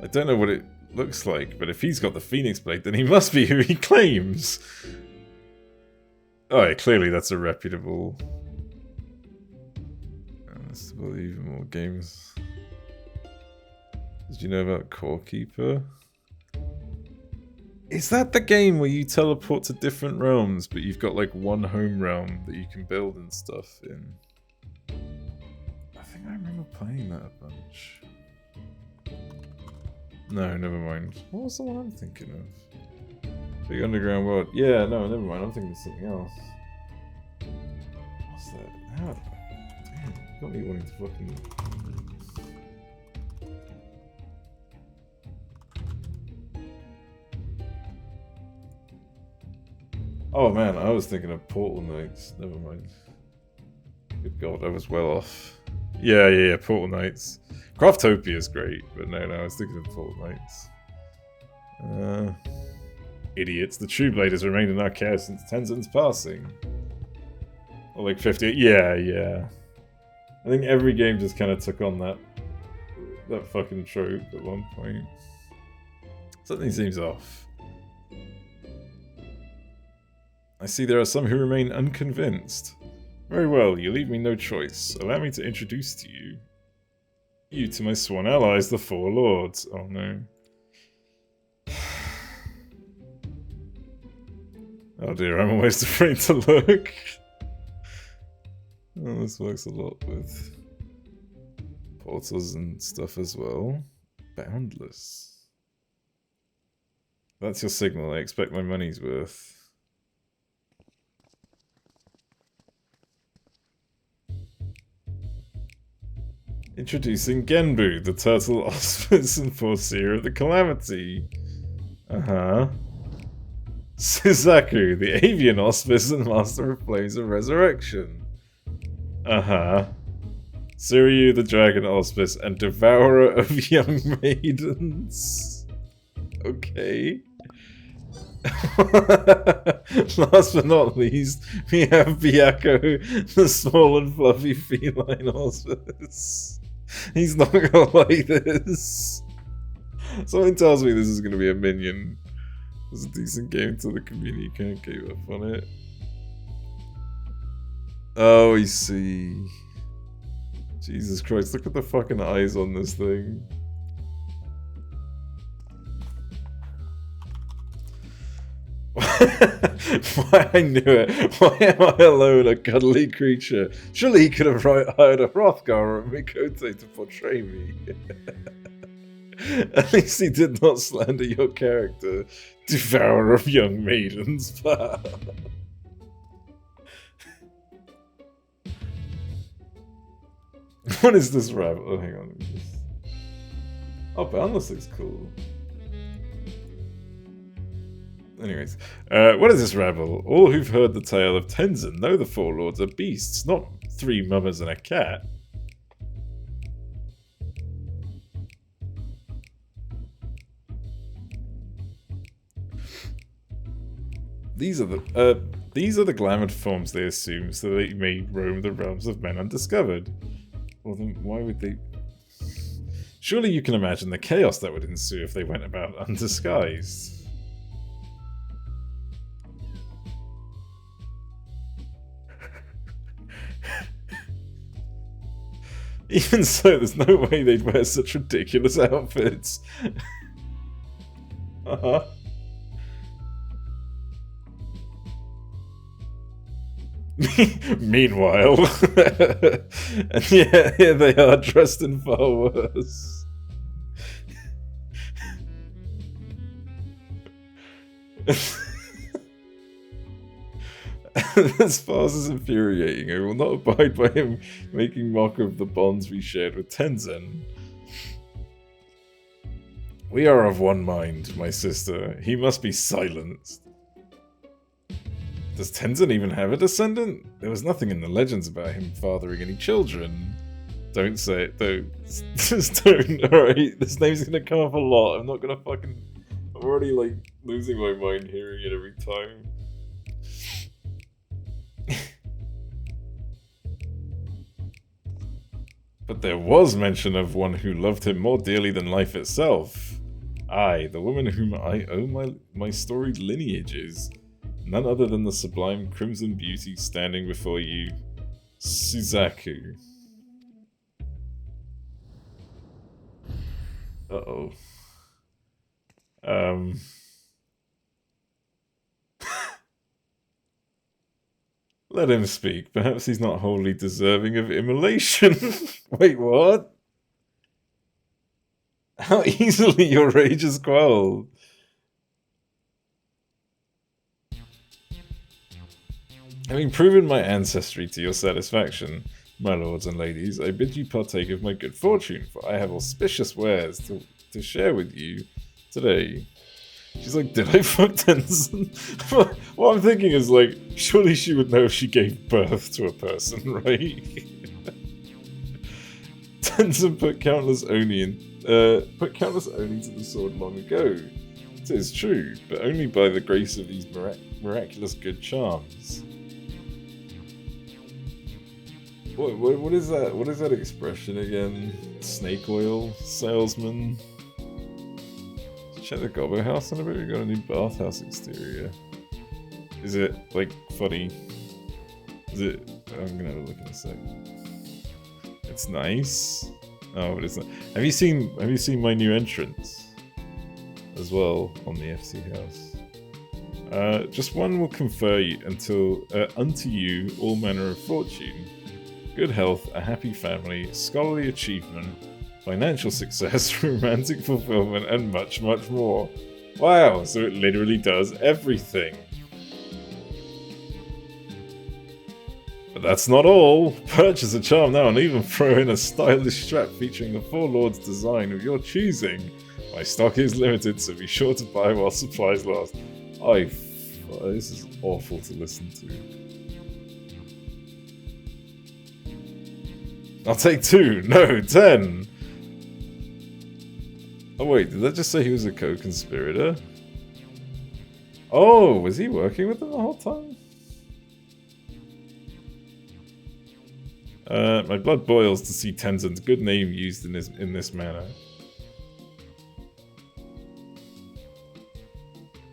don't know what it looks like, but if he's got the Phoenix Blade, then he must be who he claims! Oh, yeah, clearly that's a reputable... Let's believe in more games. Did you know about Core Keeper? Is that the game where you teleport to different realms, but you've got like one home realm that you can build and stuff in? I think I remember playing that a bunch. No, never mind. What was the one I'm thinking of? Big Underground World. Yeah, no, never mind. I'm thinking of something else. What's that? How? Damn, got me wanting to fucking... Oh man, I was thinking of Portal Knights. Never mind. Good God, I was well off. Yeah, Portal Knights. Craftopia is great, but no, I was thinking of Portal Knights. Idiots. The True Blade has remained in our care since Tenzin's passing. Or like 50. Yeah. I think every game just kind of took on that fucking trope at one point. Something seems off. I see there are some who remain unconvinced. Very well, you leave me no choice. Allow me to introduce to you to my sworn allies, the Four Lords. Oh no. Oh dear, I'm almost afraid to look. Oh, this works a lot with portals and stuff as well. Boundless. That's your signal, I expect my money's worth. Introducing Genbu, the turtle auspice and foreseer of the calamity. Suzaku, the avian auspice and master of flames of resurrection. Suryu, the dragon auspice and devourer of young maidens. Okay. Last but not least, we have Byakko, the small and fluffy feline auspice. He's not gonna like this. Something tells me this is gonna be a minion. It's a decent game until the community can't give up on it. Oh, I see. Jesus Christ, look at the fucking eyes on this thing. Why, I knew it. Why am I alone, a cuddly creature? Surely he could have hired a Hrothgar or a Mikote to portray me. At least he did not slander your character, devourer of young maidens. What is this rabbit? Oh, hang on. Let me just... Oh, Boundless looks cool. Anyways, what is this rabble? All who've heard the tale of Tenzin know the Four Lords are beasts, not three mummers and a cat. These are the glamoured forms they assume, so they may roam the realms of men undiscovered. Well then, why would they... Surely you can imagine the chaos that would ensue if they went about undisguised. Even so, there's no way they'd wear such ridiculous outfits. Meanwhile, and yeah, here they are dressed in far worse. As far as is infuriating, I will not abide by him making mock of the bonds we shared with Tenzin. We are of one mind, my sister. He must be silenced. Does Tenzin even have a descendant? There was nothing in the legends about him fathering any children. Don't say it, though. Just don't, alright? This name's gonna come up a lot. I'm not gonna fucking... I'm already, like, losing my mind hearing it every time. But there was mention of one who loved him more dearly than life itself. I, the woman whom I owe my storied lineages. None other than the sublime crimson beauty standing before you, Suzaku. Uh-oh. Let him speak. Perhaps he's not wholly deserving of immolation. Wait, what? How easily your rage is quelled. Having proven my ancestry to your satisfaction, my lords and ladies, I bid you partake of my good fortune, for I have auspicious wares to share with you today. She's like, did I fuck Tenzin? What I'm thinking is like, surely she would know if she gave birth to a person, right? Tenzin put countless oni to the sword long ago. It is true, but only by the grace of these miraculous good charms. What is that? What is that expression again? Snake oil salesman. Check the Gobbo house in a bit. We got a new bathhouse exterior. Is it like funny? Is it? I'm gonna have a look in a sec. It's nice. Oh, but it's not. Have you seen my new entrance as well on the FC house? Just one will confer you unto you all manner of fortune, good health, a happy family, scholarly achievement, financial success, romantic fulfillment, and much, much more. Wow, so it literally does everything. But that's not all. Purchase a charm now and even throw in a stylish strap featuring the Four Lords design of your choosing. My stock is limited, so be sure to buy while supplies last. This is awful to listen to. I'll take 2. No, 10. Oh wait, did that just say he was a co-conspirator? Oh, was he working with them the whole time? My blood boils to see Tenzin's good name used in this manner.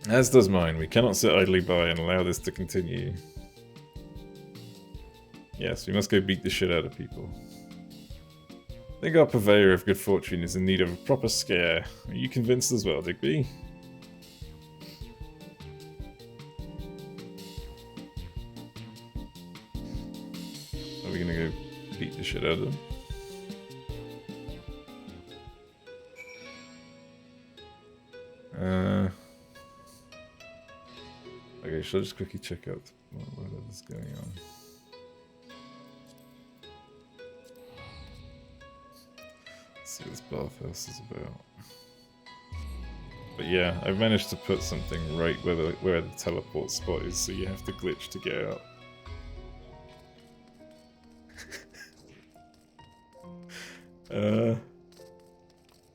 As does mine. We cannot sit idly by and allow this to continue. Yes, we must go beat the shit out of people. I think our purveyor of good fortune is in need of a proper scare. Are you convinced as well, Digby? Are we gonna go beat the shit out of them? Okay, should I just quickly check out whatever's going on? See what this bathhouse is about. But yeah, I've managed to put something right where the teleport spot is, so you have to glitch to get out.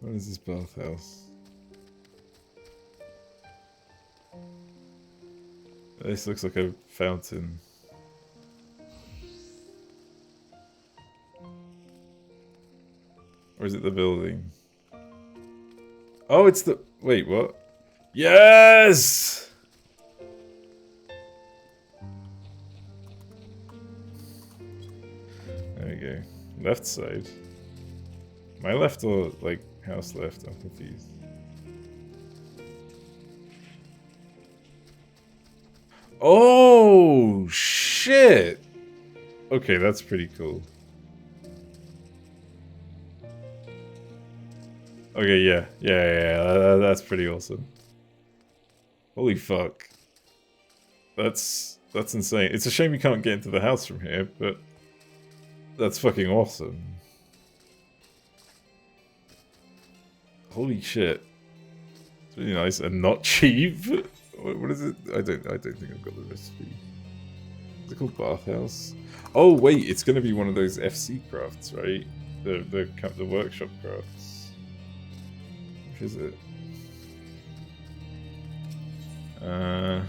What is this bathhouse? This looks like a fountain. Or is it the building? Oh, it's the... Wait, what? Yes! There we go. Left side. My left or, like, house left? I'm confused. Oh, shit! Okay, that's pretty cool. Okay, yeah, that's pretty awesome. Holy fuck. That's insane. It's a shame you can't get into the house from here, but that's fucking awesome. Holy shit. It's really nice and not cheap. What is it? I don't think I've got the recipe. Is it called bathhouse? Oh wait, it's gonna be one of those FC crafts, right? The workshop crafts. Which is it? I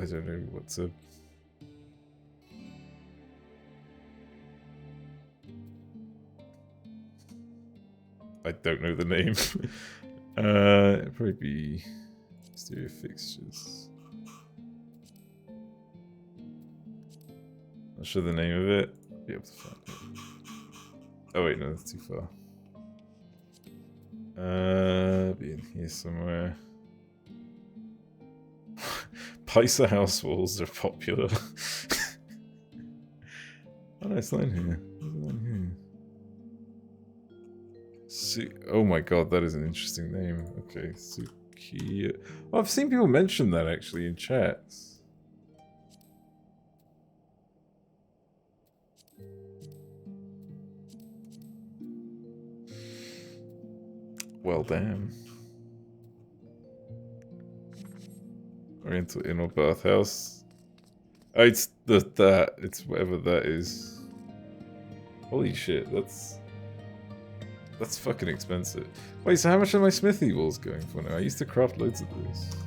don't know what's a. I don't know the name. It'd probably be exterior fixtures. Not sure the name of it. I'll be able to find it. Oh wait, no, that's too far. Be in here somewhere. Paisa house walls are popular. Oh, nice line here. There's a line here. Oh my god, that is an interesting name. Okay, Suki. Oh, I've seen people mention that actually in chats. Well, damn. Oriental Inn or Bathhouse. Oh, it's that. It's whatever that is. Holy shit, that's fucking expensive. Wait, so how much are my smithy walls going for now? I used to craft loads of those.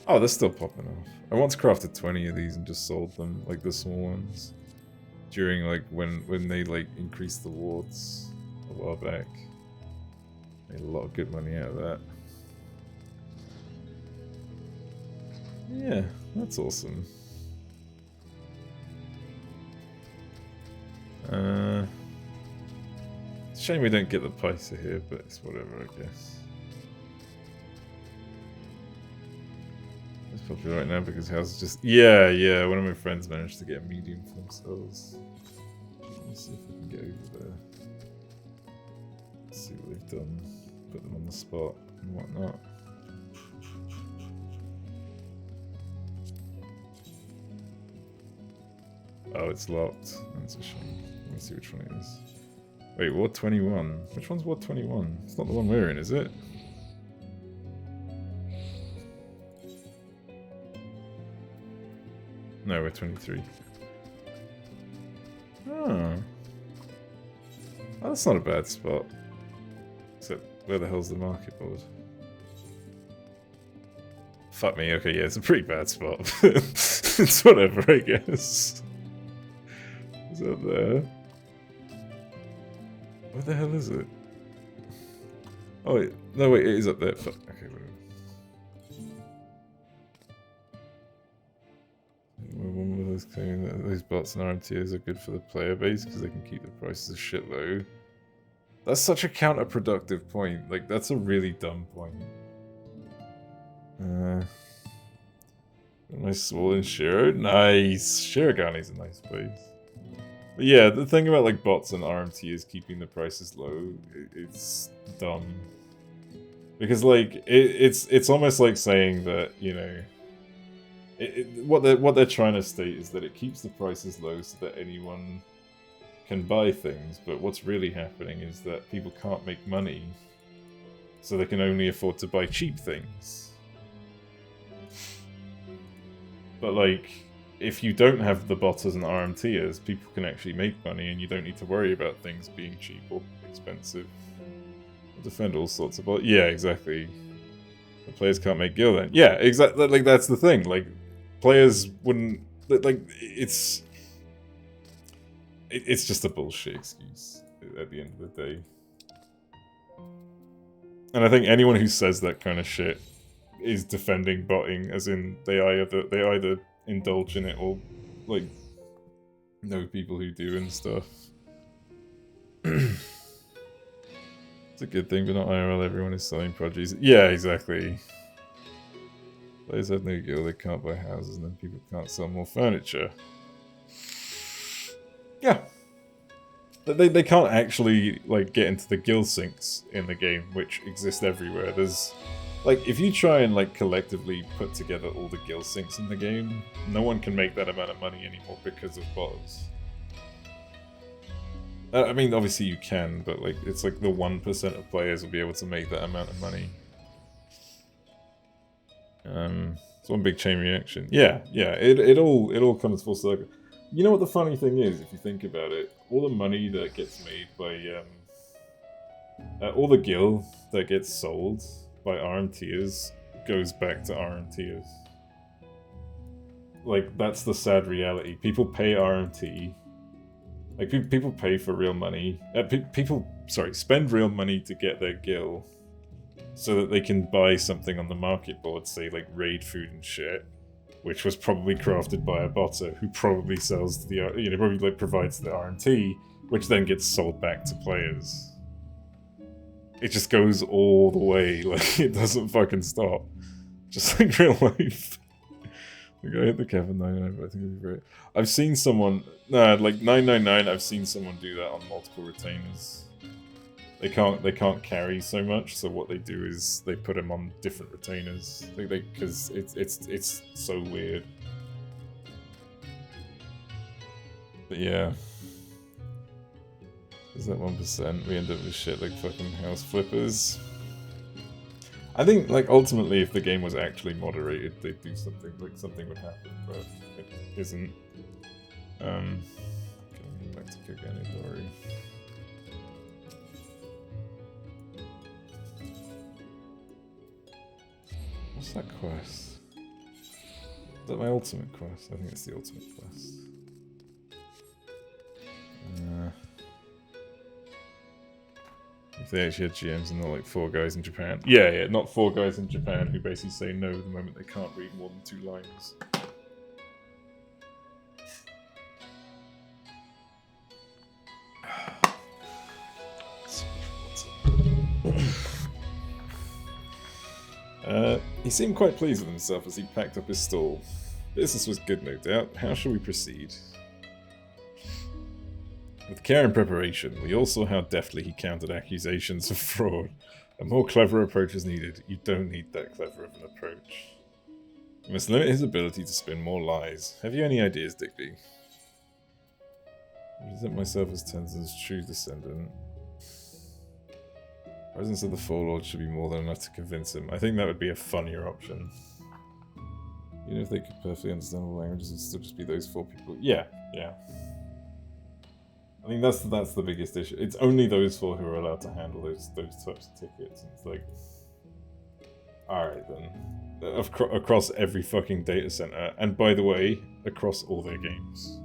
Oh, they're still popping off. I once crafted 20 of these and just sold them, like the small ones. During like when they like increased the wards a while back. Made a lot of good money out of that. Yeah, that's awesome. Shame we don't get the Paisa here, but it's whatever, I guess. It's popular right now because houses just... Yeah, one of my friends managed to get a medium for themselves. Let's see if we can get over there. Let's see what they've done. Put them on the spot and whatnot. Oh, it's locked. That's a shame. Let me see which one it is. Wait, Ward 21. Which one's Ward 21? It's not the one we're in, is it? No, we're 23. Oh. Oh, that's not a bad spot. Except, where the hell's the market board? Fuck me, okay, yeah, it's a pretty bad spot. It's whatever, I guess. Is that there? Where the hell is it? Oh wait, no wait, it is up there. Fuck. Okay, whatever. One of those claiming that those bots and RMTs are good for the player base because they can keep the prices of shit low. That's such a counterproductive point. Like, that's a really dumb point. Nice small in Shiro. Nice. Shiragani's a nice place. But yeah, the thing about like bots and RMT is keeping the prices low. It's dumb. Because like it's almost like saying that, you know, what they're trying to state is that it keeps the prices low so that anyone can buy things, but what's really happening is that people can't make money, so they can only afford to buy cheap things. But like, if you don't have the botters and RMTers, people can actually make money and you don't need to worry about things being cheap or expensive. Defend all sorts of bots. Yeah, exactly. The players can't make gil then. Yeah, exactly. Like, that's the thing. Like, players wouldn't... Like, it's just a bullshit excuse at the end of the day. And I think anyone who says that kind of shit is defending botting, as in they either indulge in it or like know people who do and stuff. It's a good thing, but not IRL. Everyone is selling produce. Yeah, exactly. Players have no gil, they can't buy houses, and then people can't sell more furniture. Yeah. They can't actually like get into the guild syncs in the game, which exist everywhere. There's like if you try and like collectively put together all the guild syncs in the game, no one can make that amount of money anymore because of bots. I mean, obviously you can, but like it's like the 1% of players will be able to make that amount of money. It's one big chain reaction. Yeah, it all comes full circle. You know what the funny thing is, if you think about it, all the money that gets made by all the gil that gets sold by RMTers goes back to RMTers. Like that's the sad reality. People pay RMT. Like people pay for real money. People spend real money to get their gil, so that they can buy something on the market board, say like raid food and shit, which was probably crafted by a botter who probably sells to the probably like provides the RMT, which then gets sold back to players. It just goes all the way, like it doesn't fucking stop, just like real life. Like I hit the Kevin 99, but I think it'd be great. I've seen someone, like 999. I've seen someone do that on multiple retainers. They can't carry so much, so what they do is they put them on different retainers. Because it's so weird. But yeah, is that 1%? We end up with shit like fucking house flippers. I think like ultimately, if the game was actually moderated, they'd do something like something would happen, but it isn't. Okay, back to Koganidori. What's that quest? Is that my ultimate quest? I think it's the ultimate quest. If they actually had GMs and not like 4 guys in Japan. Yeah, not 4 guys in Japan who basically say no the moment they can't read more than 2 lines. He seemed quite pleased with himself as he packed up his stall. Business was good, no doubt. How shall we proceed? With care and preparation, we all saw how deftly he countered accusations of fraud. A more clever approach is needed. You don't need that clever of an approach. You must limit his ability to spin more lies. Have you any ideas, Digby? I present myself as Tenzin's true descendant. Presence of the Four should be more than enough to convince him. I think that would be a funnier option. Even if they could perfectly understand all languages, it'd still just be those 4 people. Yeah. I think that's the biggest issue. It's only those 4 who are allowed to handle those types of tickets. And it's like, alright then. Across every fucking data center, and by the way, across all their games.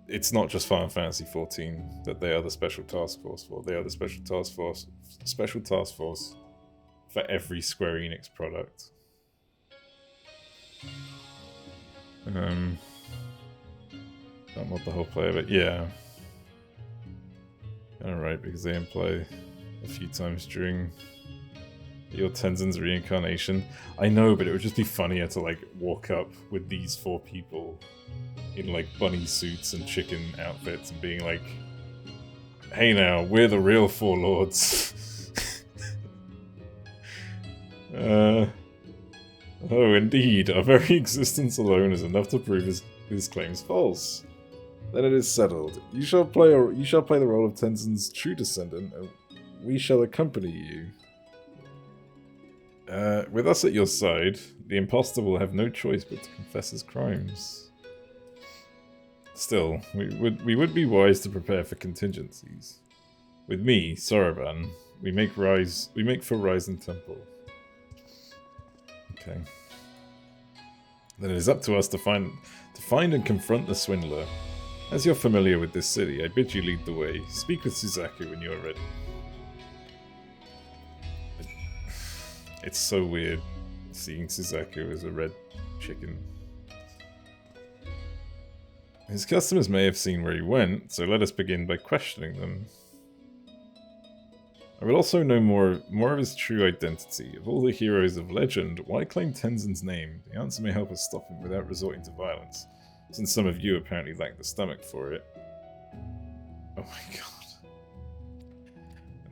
It's not just Final Fantasy XIV that they are the special task force for. They are the special task force for every Square Enix product. Not mod the whole player, but yeah. Alright, because they imply a few times during your Tenzin's reincarnation. I know, but it would just be funnier to like walk up with these 4 people in like bunny suits and chicken outfits and being like, hey now, we're the real 4 lords. Oh indeed, our very existence alone is enough to prove his claims false. Then it is settled. You shall play the role of Tenzin's true descendant, and we shall accompany you. With us at your side, the impostor will have no choice but to confess his crimes. Still, we would be wise to prepare for contingencies. With me, Soroban, we make for Ryzen Temple. Okay. Then it is up to us to find and confront the swindler. As you're familiar with this city, I bid you lead the way. Speak with Suzaku when you are ready. It's so weird seeing Suzaku as a red chicken. His customers may have seen where he went, so let us begin by questioning them. I would also know more of his true identity. Of all the heroes of legend, why claim Tenzin's name? The answer may help us stop him without resorting to violence, since some of you apparently lack the stomach for it. Oh my god.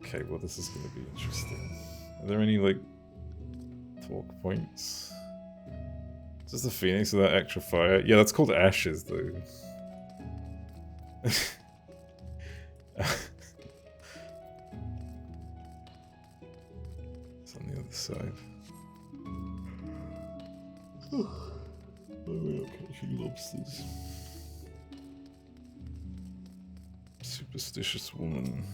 Okay, well this is gonna be interesting. Are there any, like, talk points? Does the Phoenix with that extra fire? Yeah, that's called ashes, though. It's on the other side. Oh, we're not catching lobsters. Superstitious woman.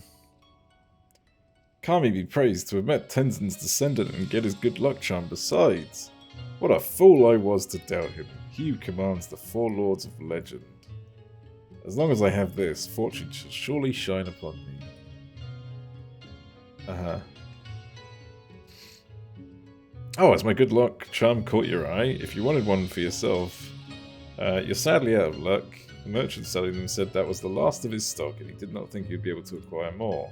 Kami be praised to have met Tenzin's descendant and get his good luck charm besides. What a fool I was to doubt him. He who commands the four lords of legend. As long as I have this, fortune shall surely shine upon me. Oh, has my good luck charm caught your eye? If you wanted one for yourself, you're sadly out of luck. The merchant selling them said that was the last of his stock and he did not think he'd be able to acquire more.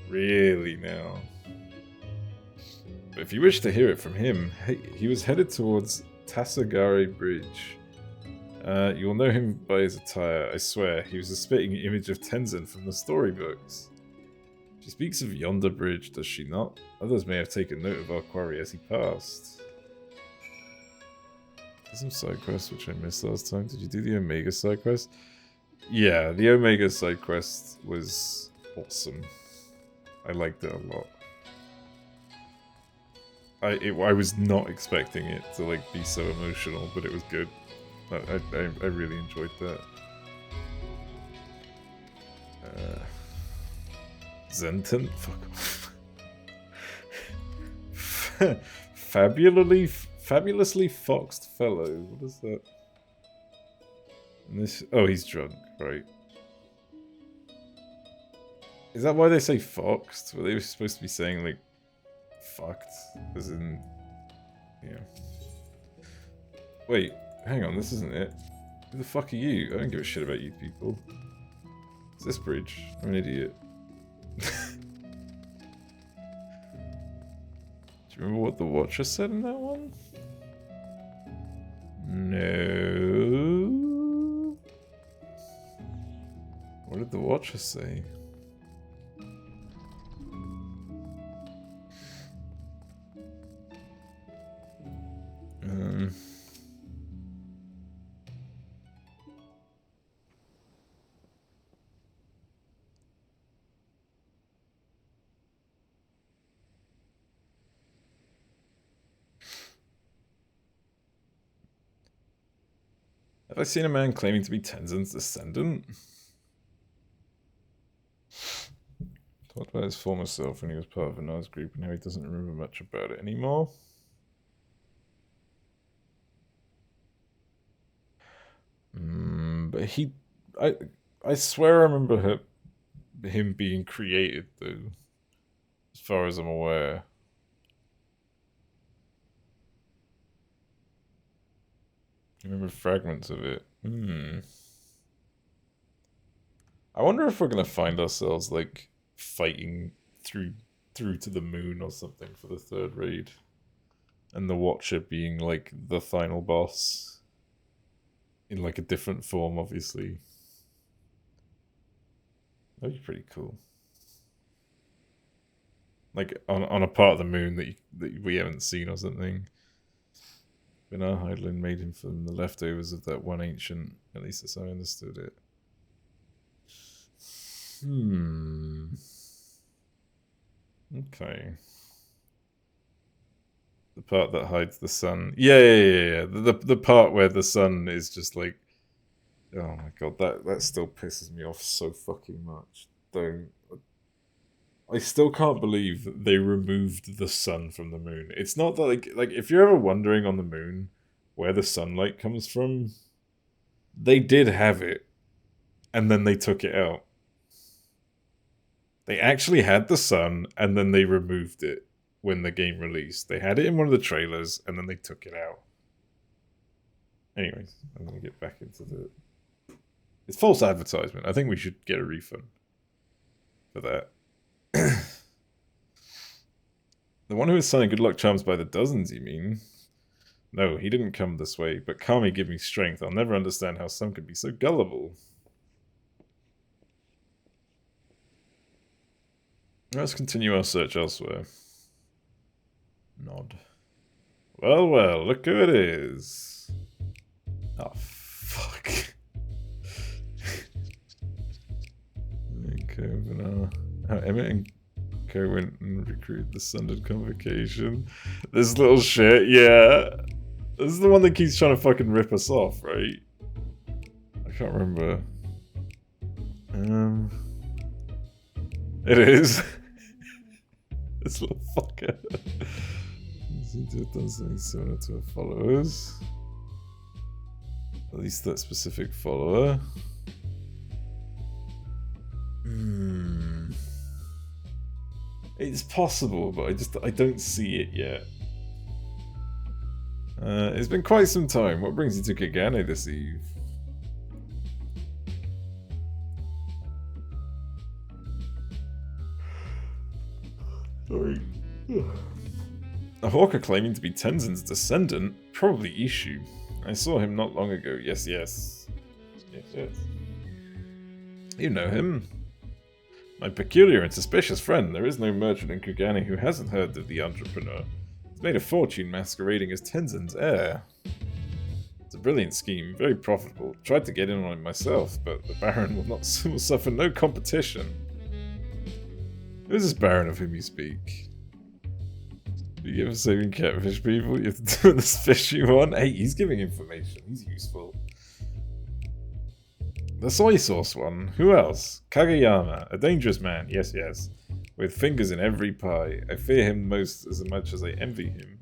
Really now? But if you wish to hear it from him, he was headed towards Tasagare Bridge. You will know him by his attire, I swear. He was a spitting image of Tenzin from the storybooks. She speaks of yonder bridge, does she not? Others may have taken note of our quarry as he passed. There's some side quests which I missed last time. Did you do the Omega side quest? Yeah, the Omega side quest was awesome. I liked it a lot. I was not expecting it to like be so emotional, but it was good. I really enjoyed that. Zenton? Fuck off. Fabulously foxed fellow. What is that? And this, oh, he's drunk, right. Is that why they say foxed? Were they supposed to be saying, like, fucked? As in, yeah. Wait, hang on, this isn't it. Who the fuck are you? I don't give a shit about you people. It's this bridge. I'm an idiot. Do you remember what the Watcher said in that one? No. What did the Watcher say? Have I seen a man claiming to be Tenzin's descendant? Talked about his former self when he was part of a Nars group and how he doesn't remember much about it anymore. But I swear I remember him being created though, as far as I'm aware. I remember fragments of it. I wonder if we're gonna find ourselves like fighting through to the moon or something for the third raid, and the Watcher being like the final boss in like a different form, obviously. That'd be pretty cool. Like on a part of the moon that we haven't seen or something. Benar Heidlin made him from the leftovers of that one ancient. At least that's how I understood it. Okay. The part that hides the sun. Yeah. The part where the sun is just like, oh my god, that still pisses me off so fucking much. Don't. I still can't believe that they removed the sun from the moon. It's not that like if you're ever wondering on the moon where the sunlight comes from, they did have it, and then they took it out. They actually had the sun, and then they removed it when the game released. They had it in one of the trailers, and then they took it out. Anyways, I'm gonna get back into the. It's false advertisement. I think we should get a refund for that. The one who is selling good luck charms by the dozens, you mean? No, he didn't come this way, but Kami give me strength. I'll never understand how some could be so gullible. Let's continue our search elsewhere. Nod. Well, well, look who it is. Oh, fuck. Emmett and Co went and recruited the Sundered Convocation. This little shit, yeah. This is the one that keeps trying to fucking rip us off, right? I can't remember. It is. This little fucker. Seems to have done something similar to her followers. At least that specific follower. It's possible, but I don't see it yet. It's been quite some time. What brings you to Kagane this eve? Sorry. A hawker claiming to be Tenzin's descendant? Probably Ishu. I saw him not long ago. Yes, yes. Yes, yes. You know him. My peculiar and suspicious friend. There is no merchant in Kugane who hasn't heard of the entrepreneur. He's made a fortune masquerading as Tenzin's heir. It's a brilliant scheme, very profitable. Tried to get in on it myself, but the Baron will suffer no competition. Who is this Baron of whom you speak? Do you give saving catfish people? You have to do this fishy one? Hey, he's giving information. He's useful. The soy sauce one. Who else? Kageyama. A dangerous man. Yes, yes. With fingers in every pie. I fear him most as much as I envy him.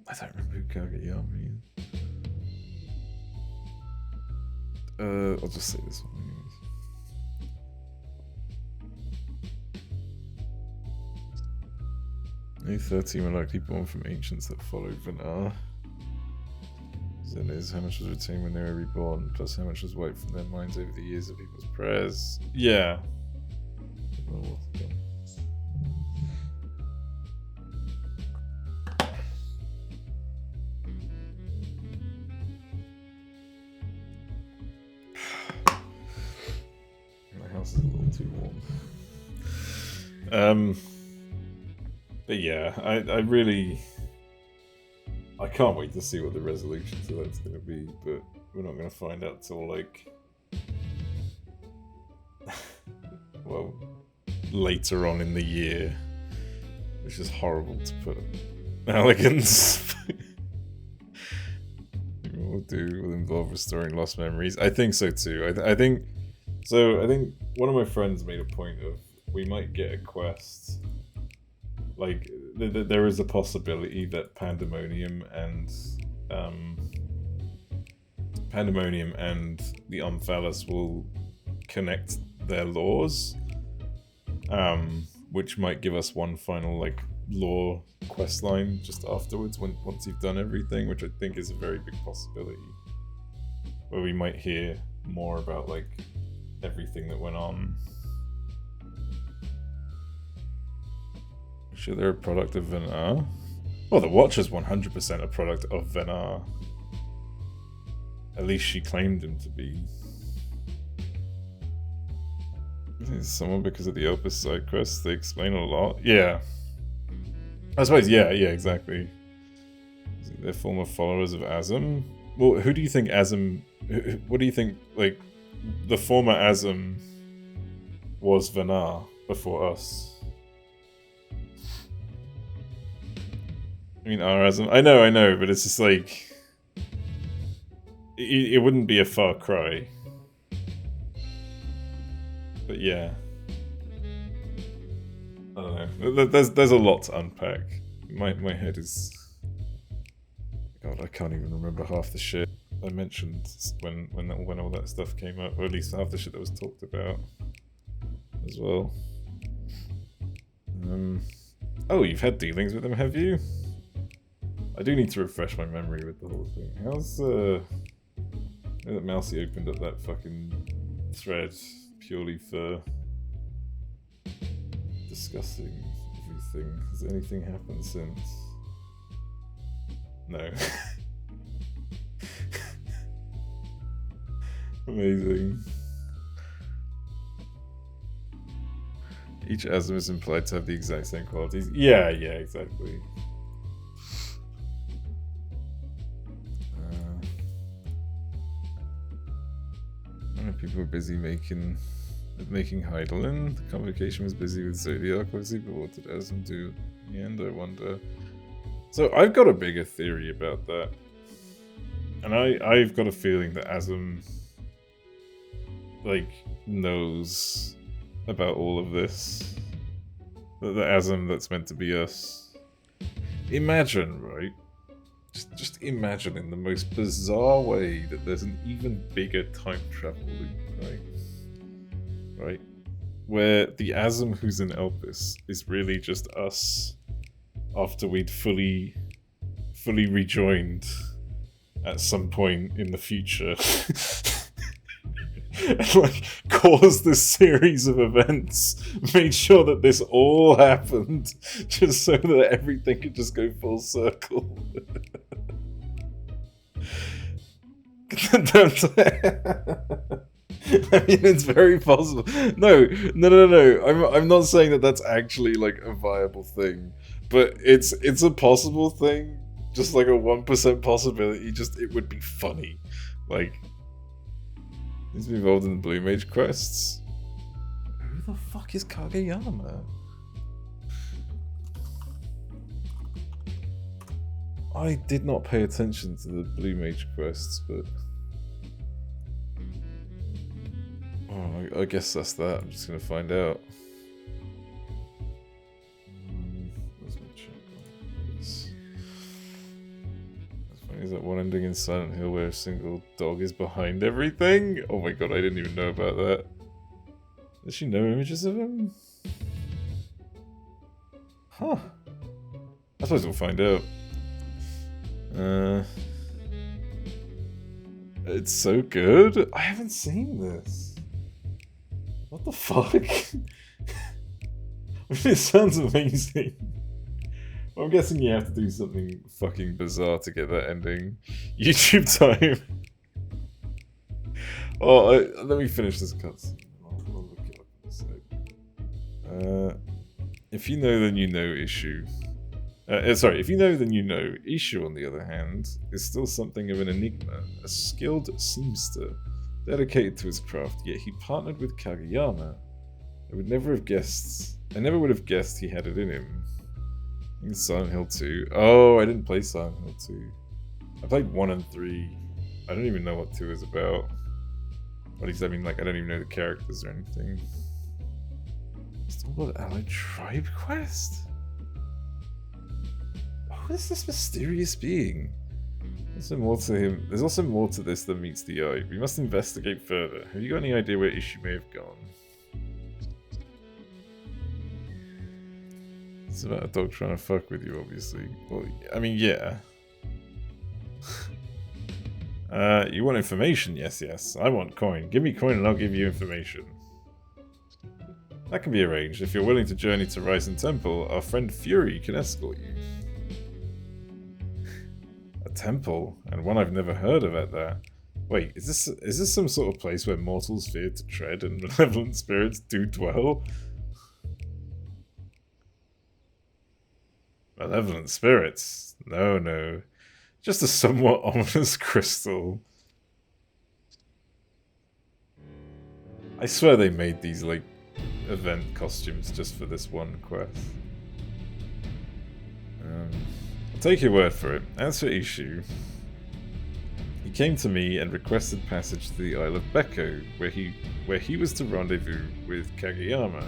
I don't remember who Kageyama is. I'll just say this one anyways. Only 13 were likely born from ancients that followed Vinar. Then is how much was retained when they were reborn, plus how much was wiped from their minds over the years of people's prayers. Yeah. My house is a little too warm. But yeah, I can't wait to see what the resolution to that's going to be, but we're not going to find out till like, well, later on in the year, which is horrible to put elegance. We'll do will involve restoring lost memories. I think so too. I think one of my friends made a point of we might get a quest. Like, there is a possibility that Pandemonium and the Umphalis will connect their laws, which might give us one final like lore quest line just afterwards once you've done everything, which I think is a very big possibility, where we might hear more about like everything that went on. Sure, they're a product of Venar. Well, the Watch is 100% a product of Venar. At least she claimed him to be. Is someone because of the Opus side quests? They explain a lot. Yeah. I suppose, yeah, exactly. They're former followers of Azam. Well, who do you think Azam... What do you think, like, the former Azam was Venar before us? I mean, our Azam... I know, but it's just like... It wouldn't be a far cry. But yeah. I don't know. There's a lot to unpack. My head is... God, I can't even remember half the shit I mentioned when all that stuff came up, or at least half the shit that was talked about as well. Oh, you've had dealings with them, have you? I do need to refresh my memory with the whole thing. How's I know that Mousy opened up that fucking thread purely for discussing everything. Has anything happened since? No. Amazing. Each asm is implied to have the exact same qualities. Yeah, exactly. People were busy making Heidelin. The convocation was busy with Zodiac, obviously, but what did Asm do in the end, I wonder? So I've got a bigger theory about that. And I've got a feeling that Asm, like, knows about all of this. The Asm that's meant to be us. Imagine, right? Just imagine in the most bizarre way that there's an even bigger time travel loop, right? Where the Asm who's in Elpis is really just us after we'd fully rejoined at some point in the future. And like caused this series of events, made sure that this all happened, just so that everything could just go full circle. I mean, it's very possible. No. I'm not saying that that's actually like a viable thing, but it's a possible thing. Just like a 1% possibility. Just it would be funny, like. He's involved in the Blue Mage quests. Who the fuck is Kageyama? I did not pay attention to the Blue Mage quests, but... Oh, I guess that's that. I'm just gonna find out. Where's my check on this? Is that one ending in Silent Hill where a single dog is behind everything? Oh my god, I didn't even know about that. Does she know images of him? Huh. I suppose we'll find out. It's so good. I haven't seen this. What the fuck? I mean, it sounds amazing. I'm guessing you have to do something fucking bizarre to get that ending. YouTube time. Oh, let me finish this cutscene. I'll look it up in a sec. If you know, then you know issue. Sorry, if you know, then you know. Issue, on the other hand, is still something of an enigma. A skilled seamster, dedicated to his craft, yet he partnered with Kageyama. I never would have guessed he had it in him. In Silent Hill 2. Oh, I didn't play Silent Hill 2. I played 1 and 3. I don't even know what 2 is about. At least, I mean, like, I don't even know the characters or anything. Stormblood Allied Tribe quest? Who is this mysterious being? There's also more to him. There's also more to this than meets the eye. We must investigate further. Have you got any idea where Issue may have gone? It's about a dog trying to fuck with you, obviously. Well, I mean, yeah. You want information? Yes. I want coin. Give me coin and I'll give you information. That can be arranged. If you're willing to journey to Ryzen Temple, our friend Fury can escort you. A temple? And one I've never heard of at that. Wait, is this some sort of place where mortals fear to tread and malevolent spirits do dwell? Malevolent spirits? No. Just a somewhat ominous crystal. I swear they made these, like, event costumes just for this one quest. I'll take your word for it. As for Ishu, he came to me and requested passage to the Isle of Beko, where he was to rendezvous with Kageyama.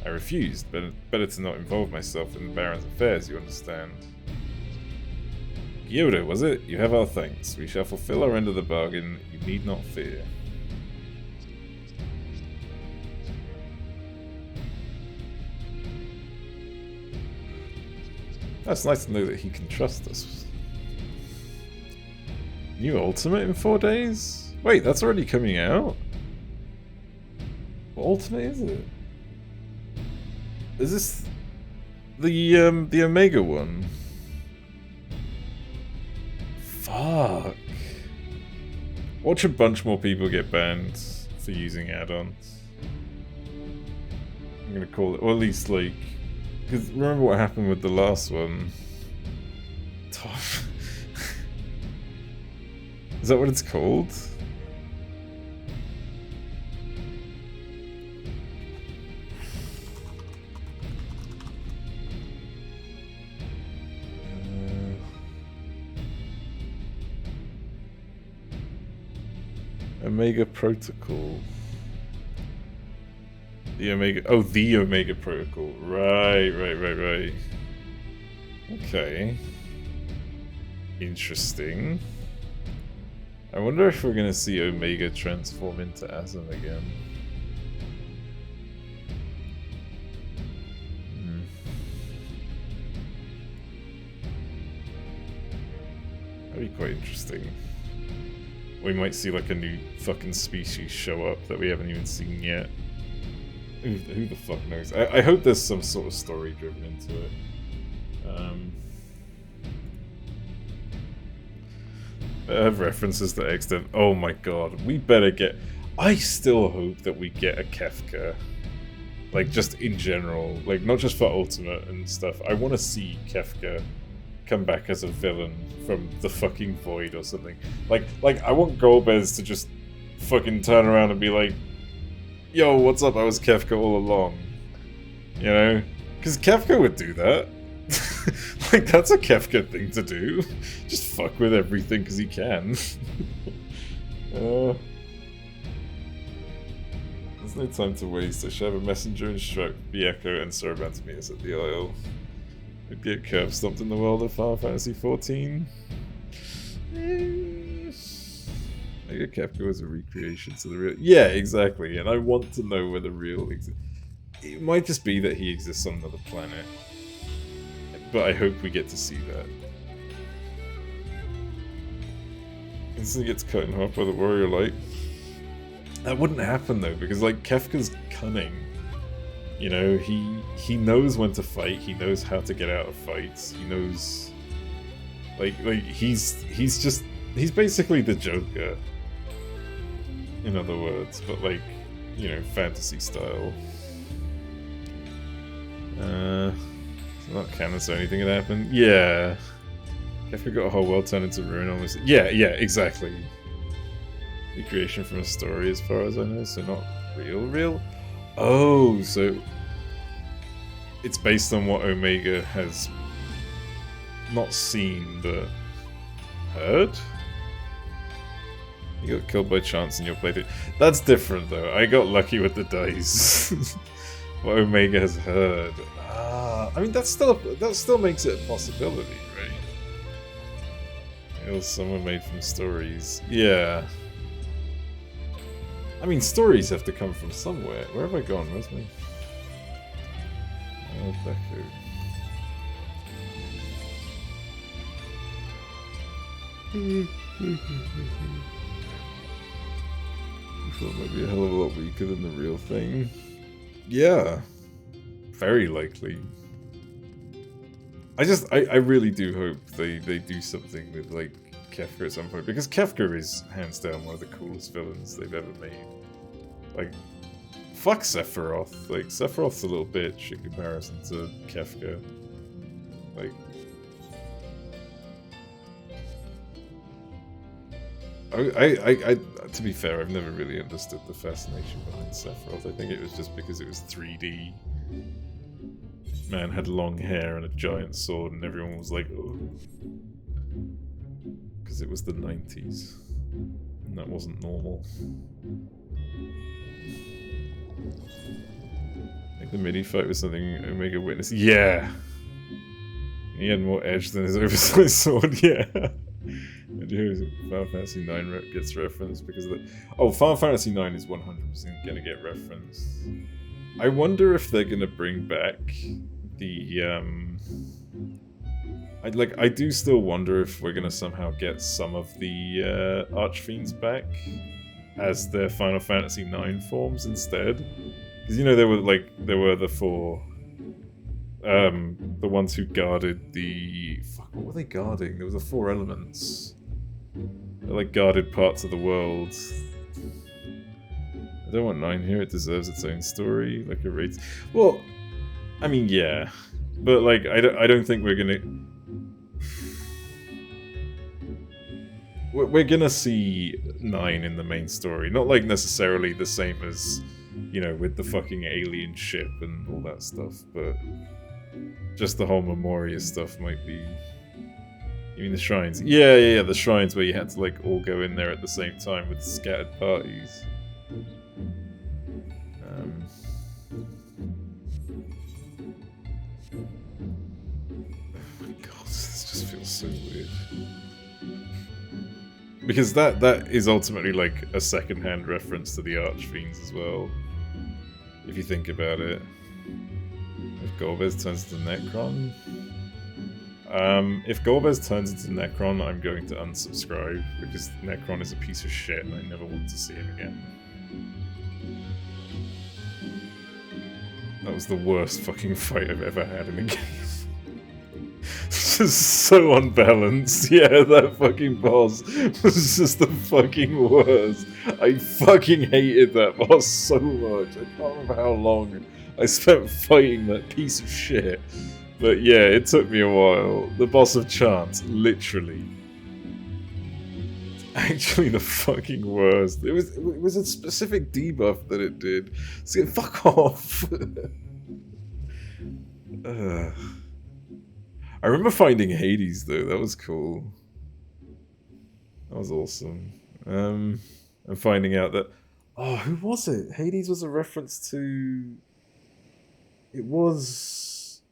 I refused, but better to not involve myself in the Baron's affairs, you understand. Kyoto, was it? You have our thanks. We shall fulfill our end of the bargain. You need not fear. That's nice to know that he can trust us. New Ultimate in 4 days? Wait, that's already coming out? What Ultimate is it? Is this the Omega one? Fuck. Watch a bunch more people get banned for using add-ons. I'm gonna call it, or at least like, because remember what happened with the last one? Is that what it's called? Omega Protocol. The Omega Protocol. Right. Okay. Interesting. I wonder if we're gonna see Omega transform into Asm again. That'd be quite interesting. We might see like a new fucking species show up that we haven't even seen yet. Who the fuck knows? I hope there's some sort of story driven into it. I have references to extent. Oh my god, we better get... I still hope that we get a Kefka. Like, just in general. Like, not just for Ultimate and stuff. I want to see Kefka come back as a villain from the fucking void or something. Like I want Golbez to just fucking turn around and be like, yo, what's up? I was Kefka all along. You know? Because Kefka would do that. Like, that's a Kefka thing to do. Just fuck with everything because he can. There's no time to waste. I should have a messenger instruct the Echo and Soroban to meet us at the Isle. We'd get curb stomped in the world of Final Fantasy XIV. Mega Kefka was a recreation to the real... Yeah, exactly, and I want to know where the real exists. It might just be that he exists on another planet. But I hope we get to see that. Instantly gets cut in half by the Warrior Light. That wouldn't happen though, because like Kefka's cunning. You know, he knows when to fight, he knows how to get out of fights, he knows... Like he's basically the Joker. In other words, but like, you know, fantasy style. It's not canon, so anything had happened. Yeah. Kefka got a whole world turned into ruin almost. Yeah, exactly. Recreation from a story as far as I know, so not real? Oh, so it's based on what Omega has not seen, but heard? You got killed by chance in your playthrough. That's different though. I got lucky with the dice. What Omega has heard. I mean, that still makes it a possibility, right? It was someone made from stories. Yeah. I mean, stories have to come from somewhere. Where have I gone? Where's my... Oh, Becker. I thought it might be a hell of a lot weaker than the real thing. Yeah. Very likely. I really do hope they do something with, like, Kefka at some point, because Kefka is, hands down, one of the coolest villains they've ever made. Like, fuck Sephiroth. Like, Sephiroth's a little bitch in comparison to Kefka. Like... I to be fair, I've never really understood the fascination behind Sephiroth. I think it was just because it was 3D. Man had long hair and a giant sword, and everyone was like, oh. Because it was the 90s. And that wasn't normal. I think the mini fight was something Omega witnessed. Yeah! He had more edge than his oversized sword, yeah. I do. Final Fantasy IX gets referenced because of the... Oh, Final Fantasy IX is 100% gonna get referenced. I wonder if they're gonna bring back the, I do still wonder if we're gonna somehow get some of the, Archfiends back as their Final Fantasy IX forms instead. Because, you know, there were the four... the ones who guarded the... Fuck, what were they guarding? There was the four elements. like guarded parts of the world. I don't want 9 here, it deserves its own story, like a raid. Well, I mean, yeah. But, like, I don't think we're gonna... We're gonna see 9 in the main story. Not, like, necessarily the same as, you know, with the fucking alien ship and all that stuff, but... Just the whole Memoria stuff might be... You mean the shrines? Yeah, the shrines where you had to, like, all go in there at the same time with scattered parties. Oh my god, this just feels so weird. Because that is ultimately like a second-hand reference to the Archfiends as well. If you think about it. If Golbez turns into Necron... if Golbez turns into Necron, I'm going to unsubscribe, because Necron is a piece of shit and I never want to see him again. That was the worst fucking fight I've ever had in a game. It's just so unbalanced. Yeah, that fucking boss was just the fucking worst. I fucking hated that boss so much. I can't remember how long I spent fighting that piece of shit. But yeah, it took me a while. The boss of Chance, literally. Actually the fucking worst. It was a specific debuff that it did. So fuck off. I remember finding Hades though, that was cool. That was awesome. And finding out that... Oh, who was it? Hades was a reference to... It was...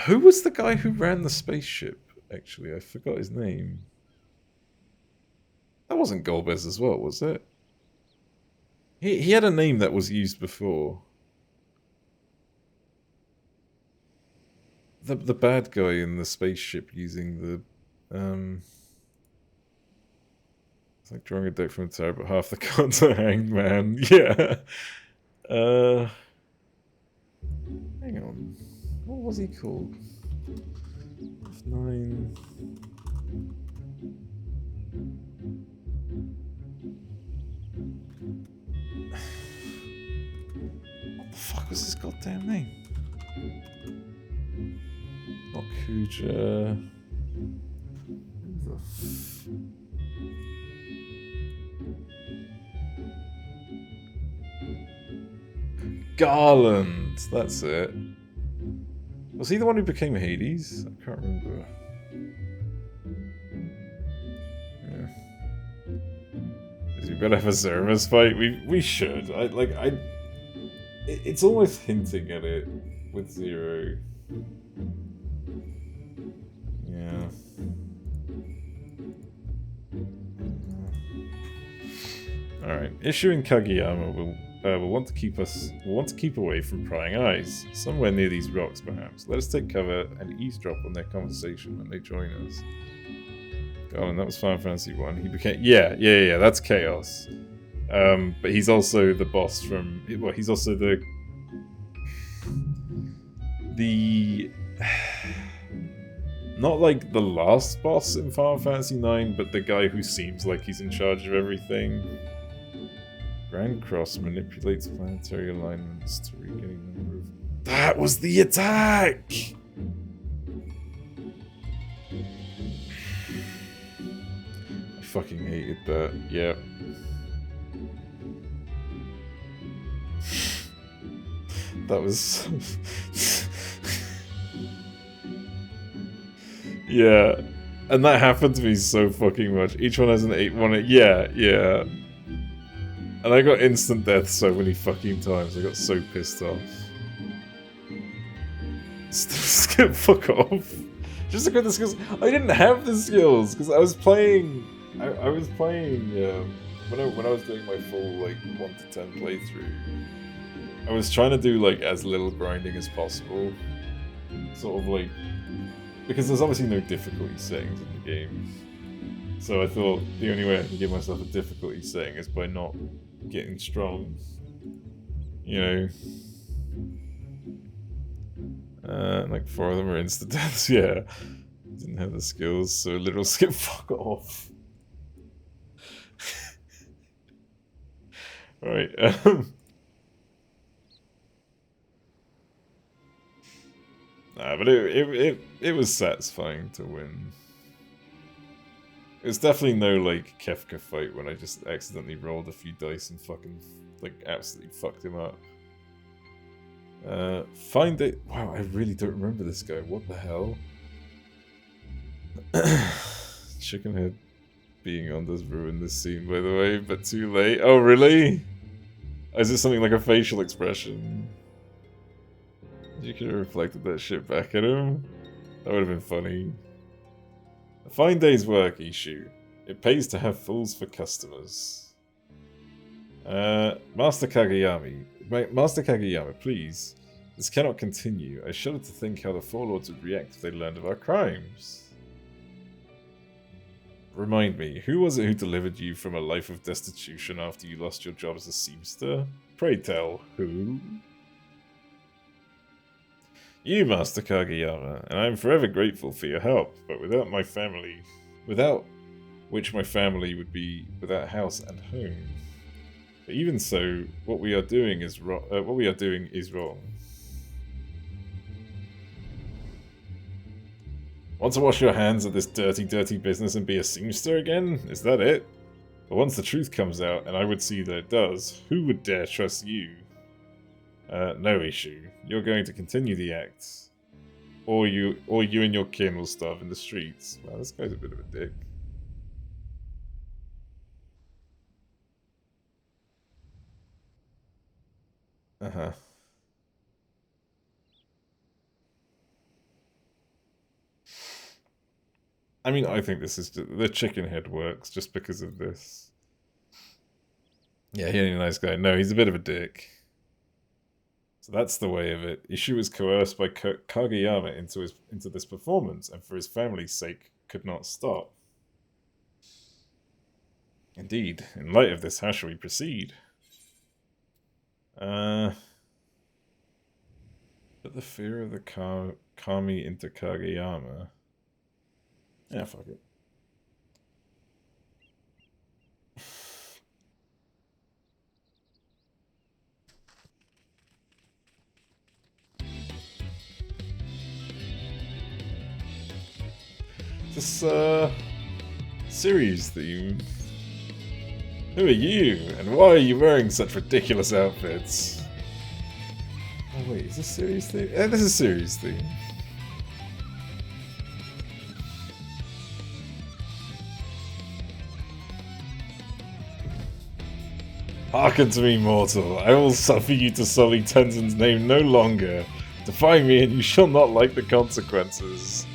Who was the guy who ran the spaceship, actually? I forgot his name. That wasn't Golbez as well, was it? He had a name that was used before. The bad guy in the spaceship using the... It's like drawing a deck from a tower, but half the cards are hanged, man. Yeah. Hang on. What was he called? F9... What the fuck was his goddamn name? Not Kuja. Garland! That's it. Was he the one who became Hades? I can't remember. Yeah. We better have a Zeramus fight. We should. It's almost hinting at it with Zero. Yeah. Alright. Issuing Kageyama will want to keep away from prying eyes. Somewhere near these rocks, perhaps. Let us take cover and eavesdrop on their conversation when they join us. Oh, and that was Final Fantasy 1. He became... Yeah, that's Chaos. But he's also the boss from... Well, he's also the... Not like the last boss in Final Fantasy 9, but the guy who seems like he's in charge of everything. Grand Cross manipulates planetary alignments to regain number of... That was the attack! I fucking hated that. Yeah. That was... Yeah. And that happened to me so fucking much. Each one has an 8-1. Yeah. And I got instant death so many fucking times. I got so pissed off. Skip, fuck off. Just look at the skills. I didn't have the skills because I was playing. I was playing when I was doing my full like 1 to 10 playthrough. I was trying to do like as little grinding as possible. Sort of like because there's obviously no difficulty settings in the game. So I thought the only way I can give myself a difficulty setting is by not getting strong. You know. Like 4 of them are insta deaths, yeah. didn't have the skills, so literal skip fuck off. Right, nah, but it was satisfying to win. It was definitely no, like, Kefka fight when I just accidentally rolled a few dice and fucking, like, absolutely fucked him up. Find it. Wow, I really don't remember this guy. What the hell? Chickenhead being on does ruin this scene, by the way, but too late. Oh, really? Is this something like a facial expression? You could have reflected that shit back at him. That would have been funny. A fine day's work, Ishu. It pays to have fools for customers. Master Kageyama, please. This cannot continue. I shudder to think how the Four Lords would react if they learned of our crimes. Remind me, who was it who delivered you from a life of destitution after you lost your job as a seamster? Pray tell, who? You, Master Kageyama, and I am forever grateful for your help, but without my family, without which my family would be without house and home. But even so, what we are doing is wrong. Want to wash your hands of this dirty, dirty business and be a seamster again? Is that it? But once the truth comes out, and I would see that it does, who would dare trust you? No issue. You're going to continue the act. Or you and your kin will starve in the streets. Wow, this guy's a bit of a dick. Uh-huh. I mean, I think this is just, the chicken head works just because of this. Yeah, he ain't a nice guy. No, he's a bit of a dick. So that's the way of it. Ishu was coerced by Kageyama into this performance, and for his family's sake, could not stop. Indeed, in light of this, how shall we proceed? Put the fear of the Kami into Kageyama. Yeah, fuck it. This, series theme. Who are you, and why are you wearing such ridiculous outfits? Oh wait, is this series theme? Yeah, this is series theme. Hearken to me, mortal. I will suffer you to sully Tenzin's name no longer. Defy me and you shall not like the consequences.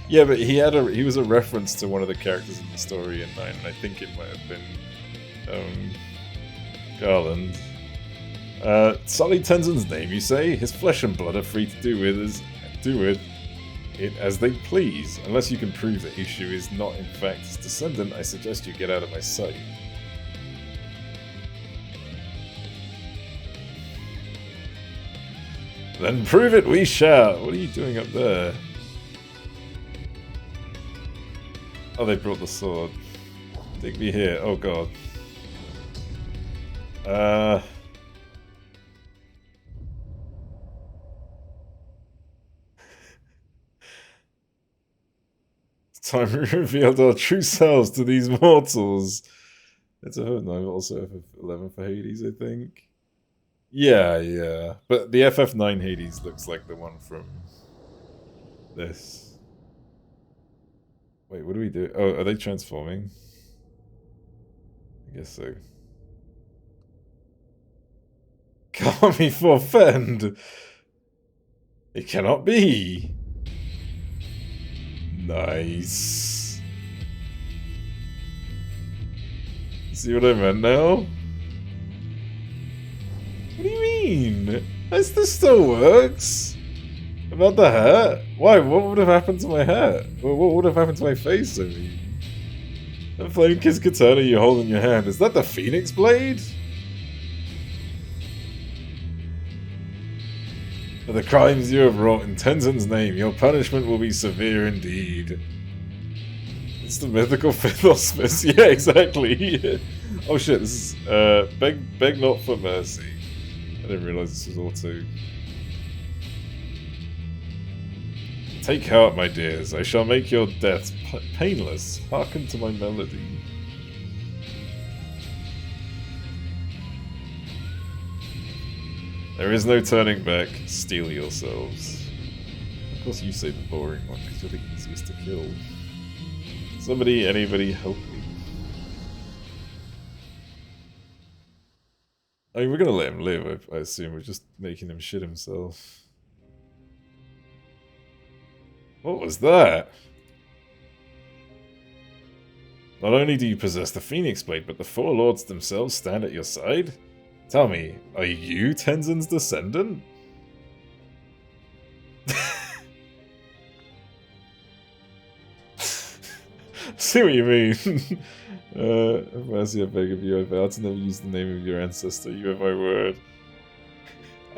Yeah, but he was a reference to one of the characters in the story in 9, and I think it might have been Garland. Sully Tenzin's name, you say? His flesh and blood are free to do with it as they please. Unless you can prove that Ishu is not in fact his descendant, I suggest you get out of my sight. Then prove it we shall! What are you doing up there? Oh, they brought the sword. Dig me here. Oh god. It's time we revealed our true selves to these mortals. It's a hood knife, also FF11 for Hades, I think. Yeah. But the FF9 Hades looks like the one from this. Wait, what do we do? Oh, are they transforming? I guess so. Kami forfend! It cannot be! Nice. See what I meant now? What do you mean? This still works! About the hat? Why? What would have happened to my hat? What would have happened to my face, I mean? That flame kiss katana you hold in your hand, is that the Phoenix Blade? For the crimes you have wrought in Tenzin's name, your punishment will be severe indeed. It's the mythical fifth auspice. Yeah, exactly. Oh shit, this is, beg not for mercy. I didn't realise this was auto. Take heart, my dears. I shall make your deaths painless. Hearken to my melody. There is no turning back. Steel yourselves. Of course you say the boring one, because you're the easiest to kill. Somebody, anybody, help me. I mean, we're gonna let him live, I assume. We're just making him shit himself. What was that? Not only do you possess the Phoenix Blade, but the four lords themselves stand at your side? Tell me, are you Tenzin's descendant? See what you mean. Mercy, I beg of you, I vow to never use the name of your ancestor. You have my word.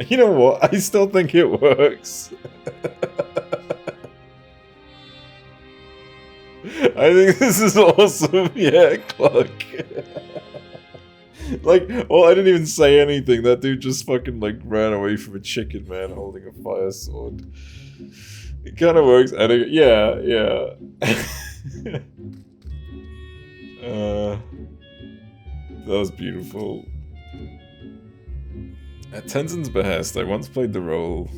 You know what? I still think it works. I think this is awesome. Yeah, Clark. Like, well, I didn't even say anything. That dude just fucking, like, ran away from a chicken man holding a fire sword. It kind of works. And yeah. That was beautiful. At Tenzin's behest, I once played the role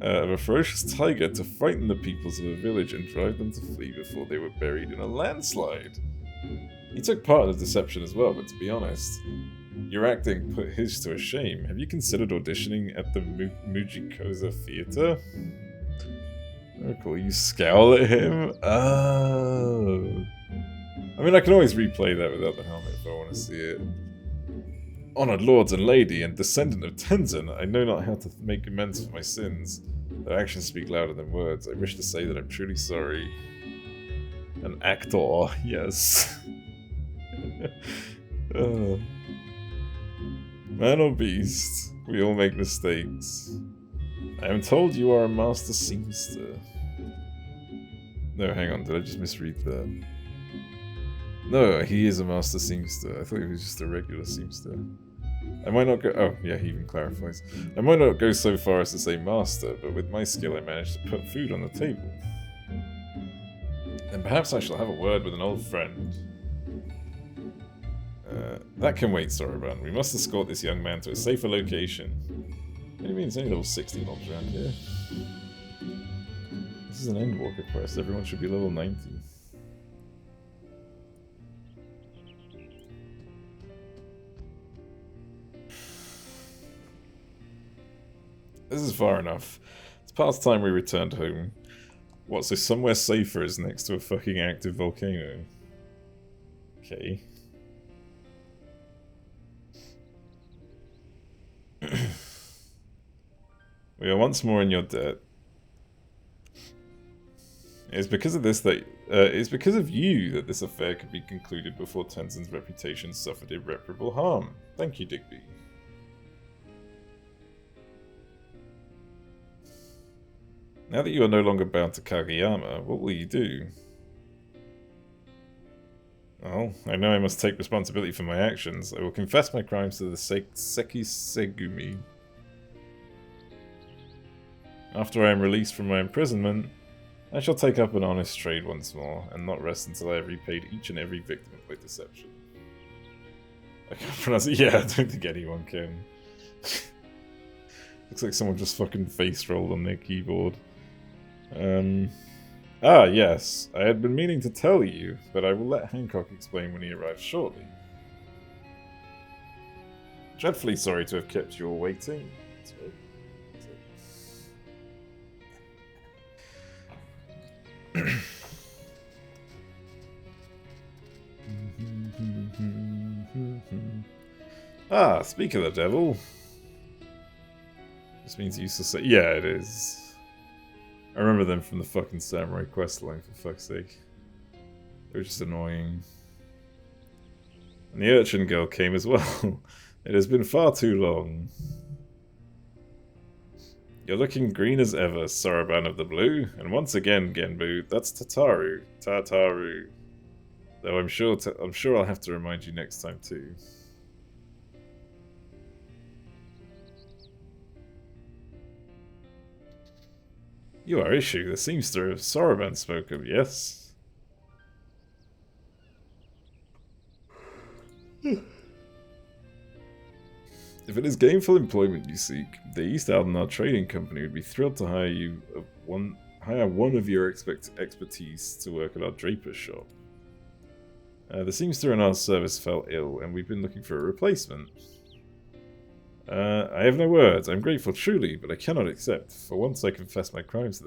of a ferocious tiger to frighten the peoples of a village and drive them to flee before they were buried in a landslide. He took part in the deception as well, but to be honest, your acting put his to a shame. Have you considered auditioning at the Mujikoza Theatre? Oh, cool. You scowl at him? Oh. I mean, I can always replay that without the helmet if I want to see it. Honoured lords and lady, and descendant of Tenzin, I know not how to make amends for my sins. Their actions speak louder than words. I wish to say that I'm truly sorry. An actor, yes. Man or beast, we all make mistakes. I am told you are a master seamster. No, hang on, did I just misread that? No, he is a master seamster. I thought he was just a regular seamster. I might not go— oh, yeah, he even clarifies. I might not go so far as to say master, but with my skill I managed to put food on the table. And perhaps I shall have a word with an old friend. That can wait, Soroban. We must escort this young man to a safer location. What do you mean? It's only level 60 mobs around here. This is an Endwalker quest. Everyone should be level 90. This is far enough. It's past time we returned home. What, so somewhere safer is next to a fucking active volcano? Okay. We are once more in your debt. It's because of this that— it's because of you that this affair could be concluded before Tenzin's reputation suffered irreparable harm. Thank you, Digby. Now that you are no longer bound to Kageyama, what will you do? Well, I know I must take responsibility for my actions. I will confess my crimes to the Sekisegumi. After I am released from my imprisonment, I shall take up an honest trade once more, and not rest until I have repaid each and every victim of my deception. I can't pronounce it. Yeah, I don't think anyone can. Looks like someone just fucking face rolled on their keyboard. Ah, yes. I had been meaning to tell you, but I will let Hancock explain when he arrives shortly. Dreadfully sorry to have kept you all waiting. Ah, speak of the devil. This means useless. Yeah, it is. I remember them from the fucking Samurai questline, for fuck's sake. They were just annoying. And the urchin girl came as well. It has been far too long. You're looking green as ever, Saraban of the Blue. And once again, Genbu, that's Tataru. Tataru. Though I'm sure I'll have to remind you next time too. You are Issue, the seamster of Saraban spoke of, yes? If it is gainful employment you seek, the East Aldenar Trading Company would be thrilled to hire one of your expertise to work at our draper's shop. The seamster in our service fell ill, and we've been looking for a replacement. I have no words. I'm grateful truly, but I cannot accept. For once I confess my crimes to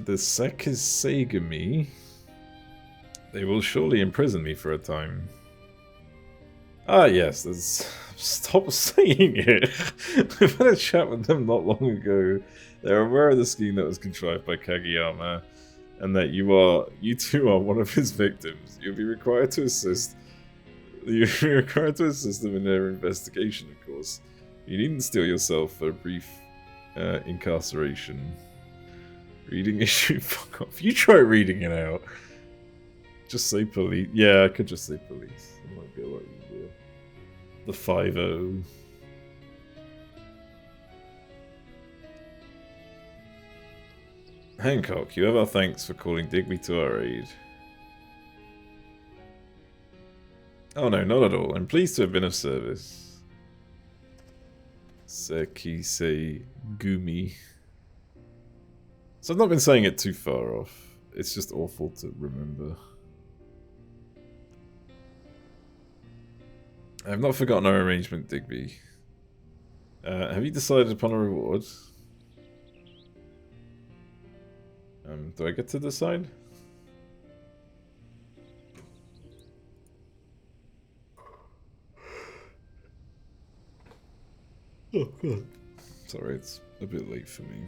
the Sekisegami. They will surely imprison me for a time. Ah, yes, stop saying it! I've had a chat with them not long ago. They're aware of the scheme that was contrived by Kageyama, and that you two are one of his victims. You'll be required to assist them in their investigation, of course. You needn't steel yourself for a brief incarceration. Reading issue, fuck off. You try reading it out. Just say police. Yeah, I could just say police. It might be a lot easier. The 5-0. Hancock, you have our thanks for calling Digby to our aid. Oh no, not at all. I'm pleased to have been of service. Sekisei Gumi. So I've not been saying it too far off. It's just awful to remember. I have not forgotten our arrangement, Digby. Have you decided upon a reward? Do I get to decide? Oh god. Sorry, it's a bit late for me.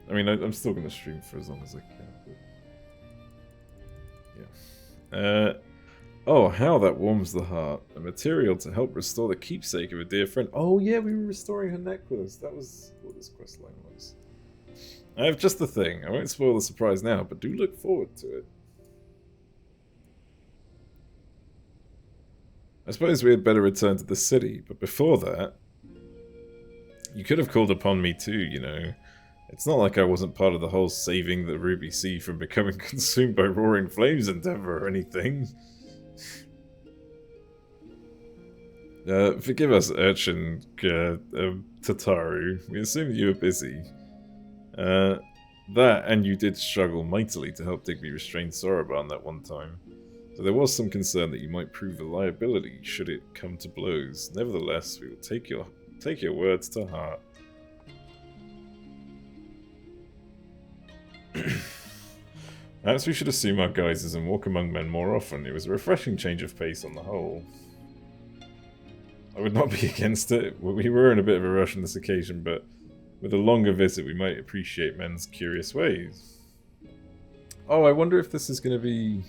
I mean, I'm still going to stream for as long as I can, but... yeah. Oh, how that warms the heart. A material to help restore the keepsake of a dear friend. Oh yeah, we were restoring her necklace. That was what this questline was. I have just the thing. I won't spoil the surprise now, but do look forward to it. I suppose we had better return to the city, but before that... you could have called upon me too, you know. It's not like I wasn't part of the whole saving the Ruby Sea from becoming consumed by roaring flames endeavor or anything. Forgive us, Urchin Tataru. We assumed you were busy. That, and you did struggle mightily to help Digby restrain Soroban that one time. So there was some concern that you might prove a liability should it come to blows. Nevertheless, we will take your words to heart. Perhaps we should assume our guises and walk among men more often. It was a refreshing change of pace on the whole. I would not be against it. We were in a bit of a rush on this occasion, but with a longer visit we might appreciate men's curious ways. Oh, I wonder if this is going to be...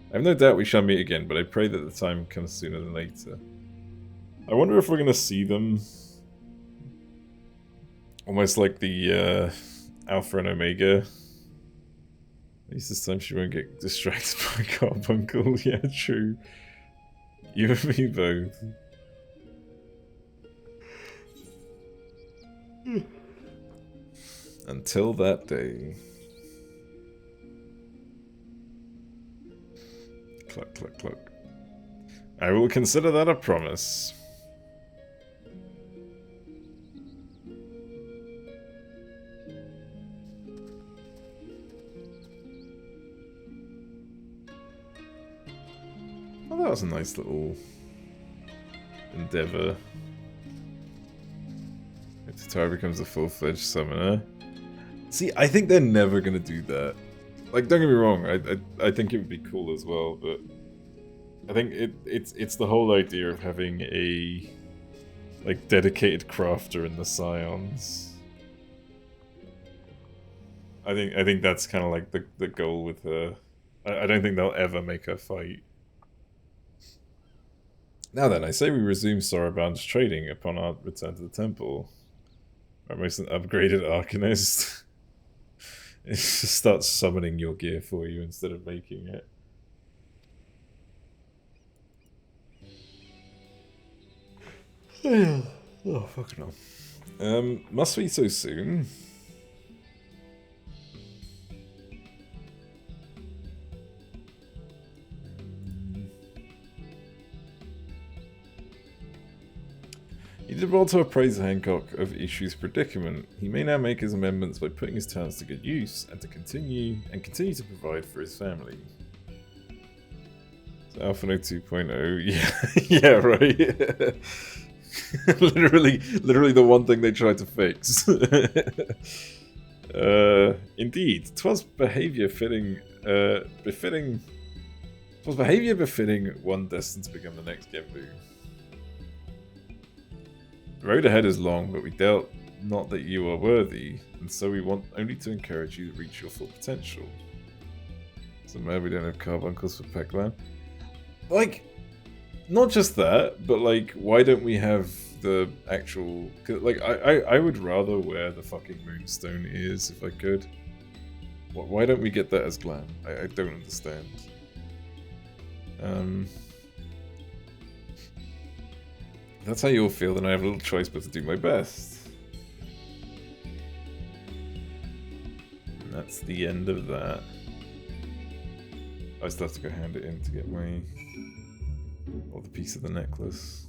I have no doubt we shall meet again, but I pray that the time comes sooner than later. I wonder if we're going to see them... almost like the Alpha and Omega. At least this time she won't get distracted by Carbuncle. Yeah, true. You and me both. Until that day. Cluck, cluck, cluck. I will consider that a promise. Oh, that was a nice little endeavor. Tataru becomes a full-fledged summoner. See, I think they're never gonna do that. Like, don't get me wrong, I think it would be cool as well, but I think it's the whole idea of having a like dedicated crafter in the Scions. I think that's kind of like the goal with her. I don't think they'll ever make her fight. Now then, I say we resume Soroban's trading upon our return to the temple. Our most upgraded Arcanist. It just starts summoning your gear for you instead of making it. Oh, fucking hell. Must we so soon? He did well to appraise Hancock of Issue's predicament. He may now make his amendments by putting his talents to good use and continue to provide for his family. So Alphano 2.0, yeah, yeah, right. literally the one thing they tried to fix. Indeed, 'twas behaviour befitting one destined to become the next Genbu. The road ahead is long, but we doubt not that you are worthy, and so we want only to encourage you to reach your full potential. So mad we don't have carbuncles for Peklan. Like, not just that, but like, why don't we have the actual... Like, I would rather wear the fucking moonstone ears if I could. Why don't we get that as glam? I don't understand. If that's how you all feel, then I have little choice but to do my best. And that's the end of that. I still have to go hand it in to get my... or the piece of the necklace.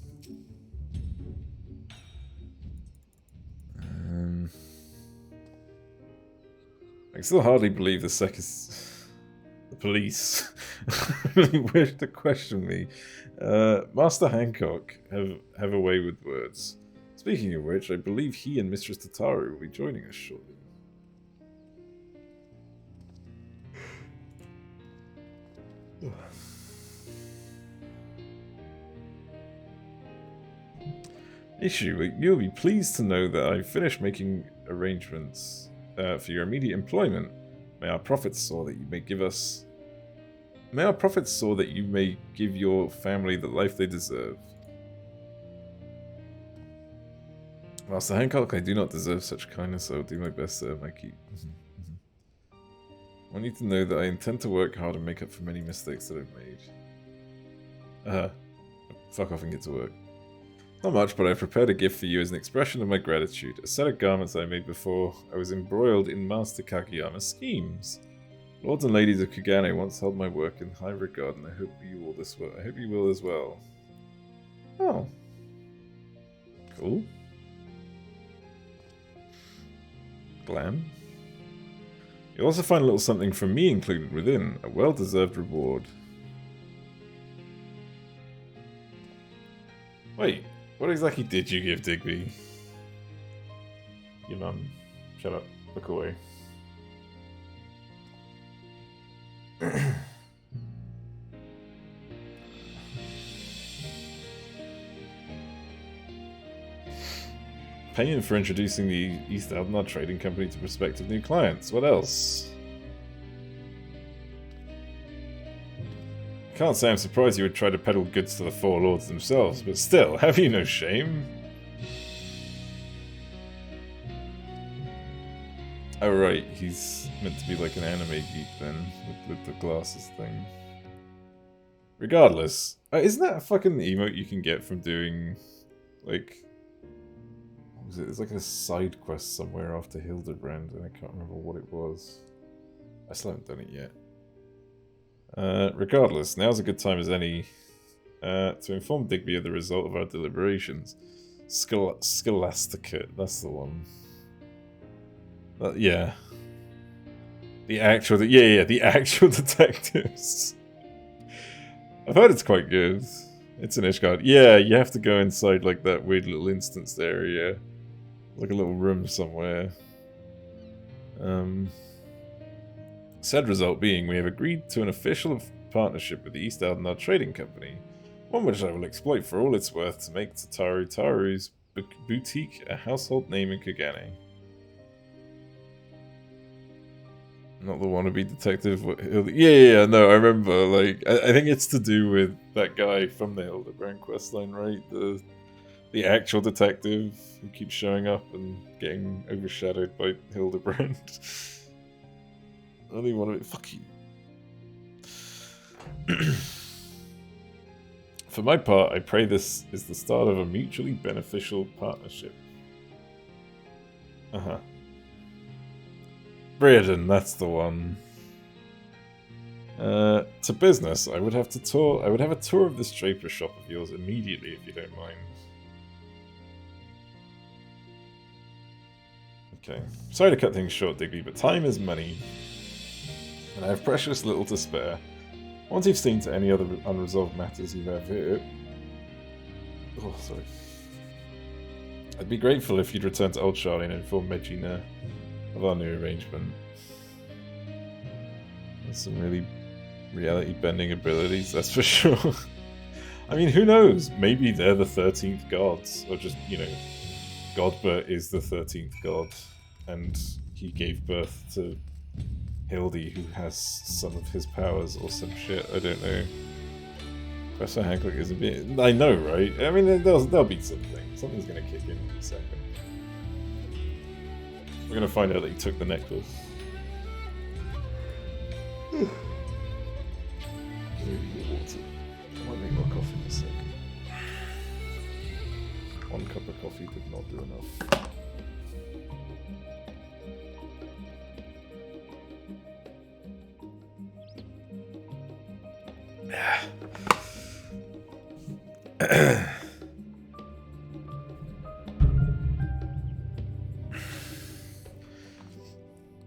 I can still hardly believe the police really wish to question me. Master Hancock have a way with words. Speaking of which, I believe he and Mistress Tataru will be joining us shortly. Issue, you'll be pleased to know that I've finished making arrangements for your immediate employment. May our prophets soar that you may give us... May our prophets soar that you may give your family the life they deserve. Master Hancock, I do not deserve such kindness, so I will do my best to earn my keep. I want you to know that I intend to work hard and make up for many mistakes that I've made. Fuck off and get to work. Not much, but I've prepared a gift for you as an expression of my gratitude. A set of garments I made before I was embroiled in Master Kageyama's schemes. Lords and ladies of Kugane once held my work in high regard, and I hope you will as well. Oh. Cool. Glam. You'll also find a little something from me included within, a well-deserved reward. Wait, what exactly did you give Digby? Your mum. Shut up. Look away. Payment for introducing the East Aldenar Trading Company to prospective new clients. What else? Can't say I'm surprised you would try to peddle goods to the Four Lords themselves, but still, have you no shame? Oh right, he's meant to be like an anime geek then, with the glasses thing. Regardless, isn't that a fucking emote you can get from doing, like... What was it? There's like a side quest somewhere after Hildebrand, and I can't remember what it was. I still haven't done it yet. Regardless, now's a good time as any to inform Digby of the result of our deliberations. Scholasticate, that's the one. Yeah. The actual detectives. I've heard it's quite good. It's an Ishgard. Yeah, you have to go inside like that weird little instanced area. Like a little room somewhere. Said result being, we have agreed to an official partnership with the East Aldenar Trading Company, one which I will exploit for all it's worth to make Taru's boutique a household name in Kugane. Not the wannabe detective. Yeah, no, I remember. Like, I think it's to do with that guy from the Hildebrand questline, right? The actual detective who keeps showing up and getting overshadowed by Hildebrand. Only one of it. Fuck you. For my part, I pray this is the start of a mutually beneficial partnership. Uh-huh. Reardon, that's the one. To business, I would have a tour of this draper shop of yours immediately, if you don't mind. Okay. Sorry to cut things short, Digby, but time is money. And I have precious little to spare. Once you've seen to any other unresolved matters you have here... Oh, sorry. I'd be grateful if you'd return to Old Charlie and inform Megina of our new arrangement. There's some really reality-bending abilities, that's for sure. I mean, who knows? Maybe they're the 13th gods, or just, you know, Godbert is the 13th god, and he gave birth to Hildy, who has some of his powers or some shit. I don't know. Professor Hancock is a bit... I know, right? I mean, there'll be something. Something's gonna kick in a second. We're gonna find out that he took the necklace. Water. I might make more coffee in a second. One cup of coffee did not do enough.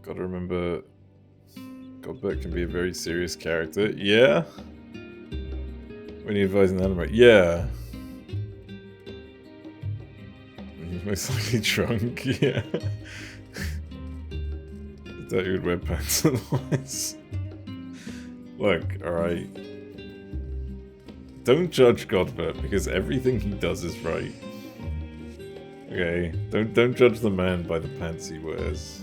Gotta remember, Godbert can be a very serious character. Yeah? When you advise an anime. Yeah. He's most likely drunk, yeah. I thought you would wear pants otherwise. Look, alright. Don't judge Godbert, because everything he does is right. Okay? Don't judge the man by the pants he wears.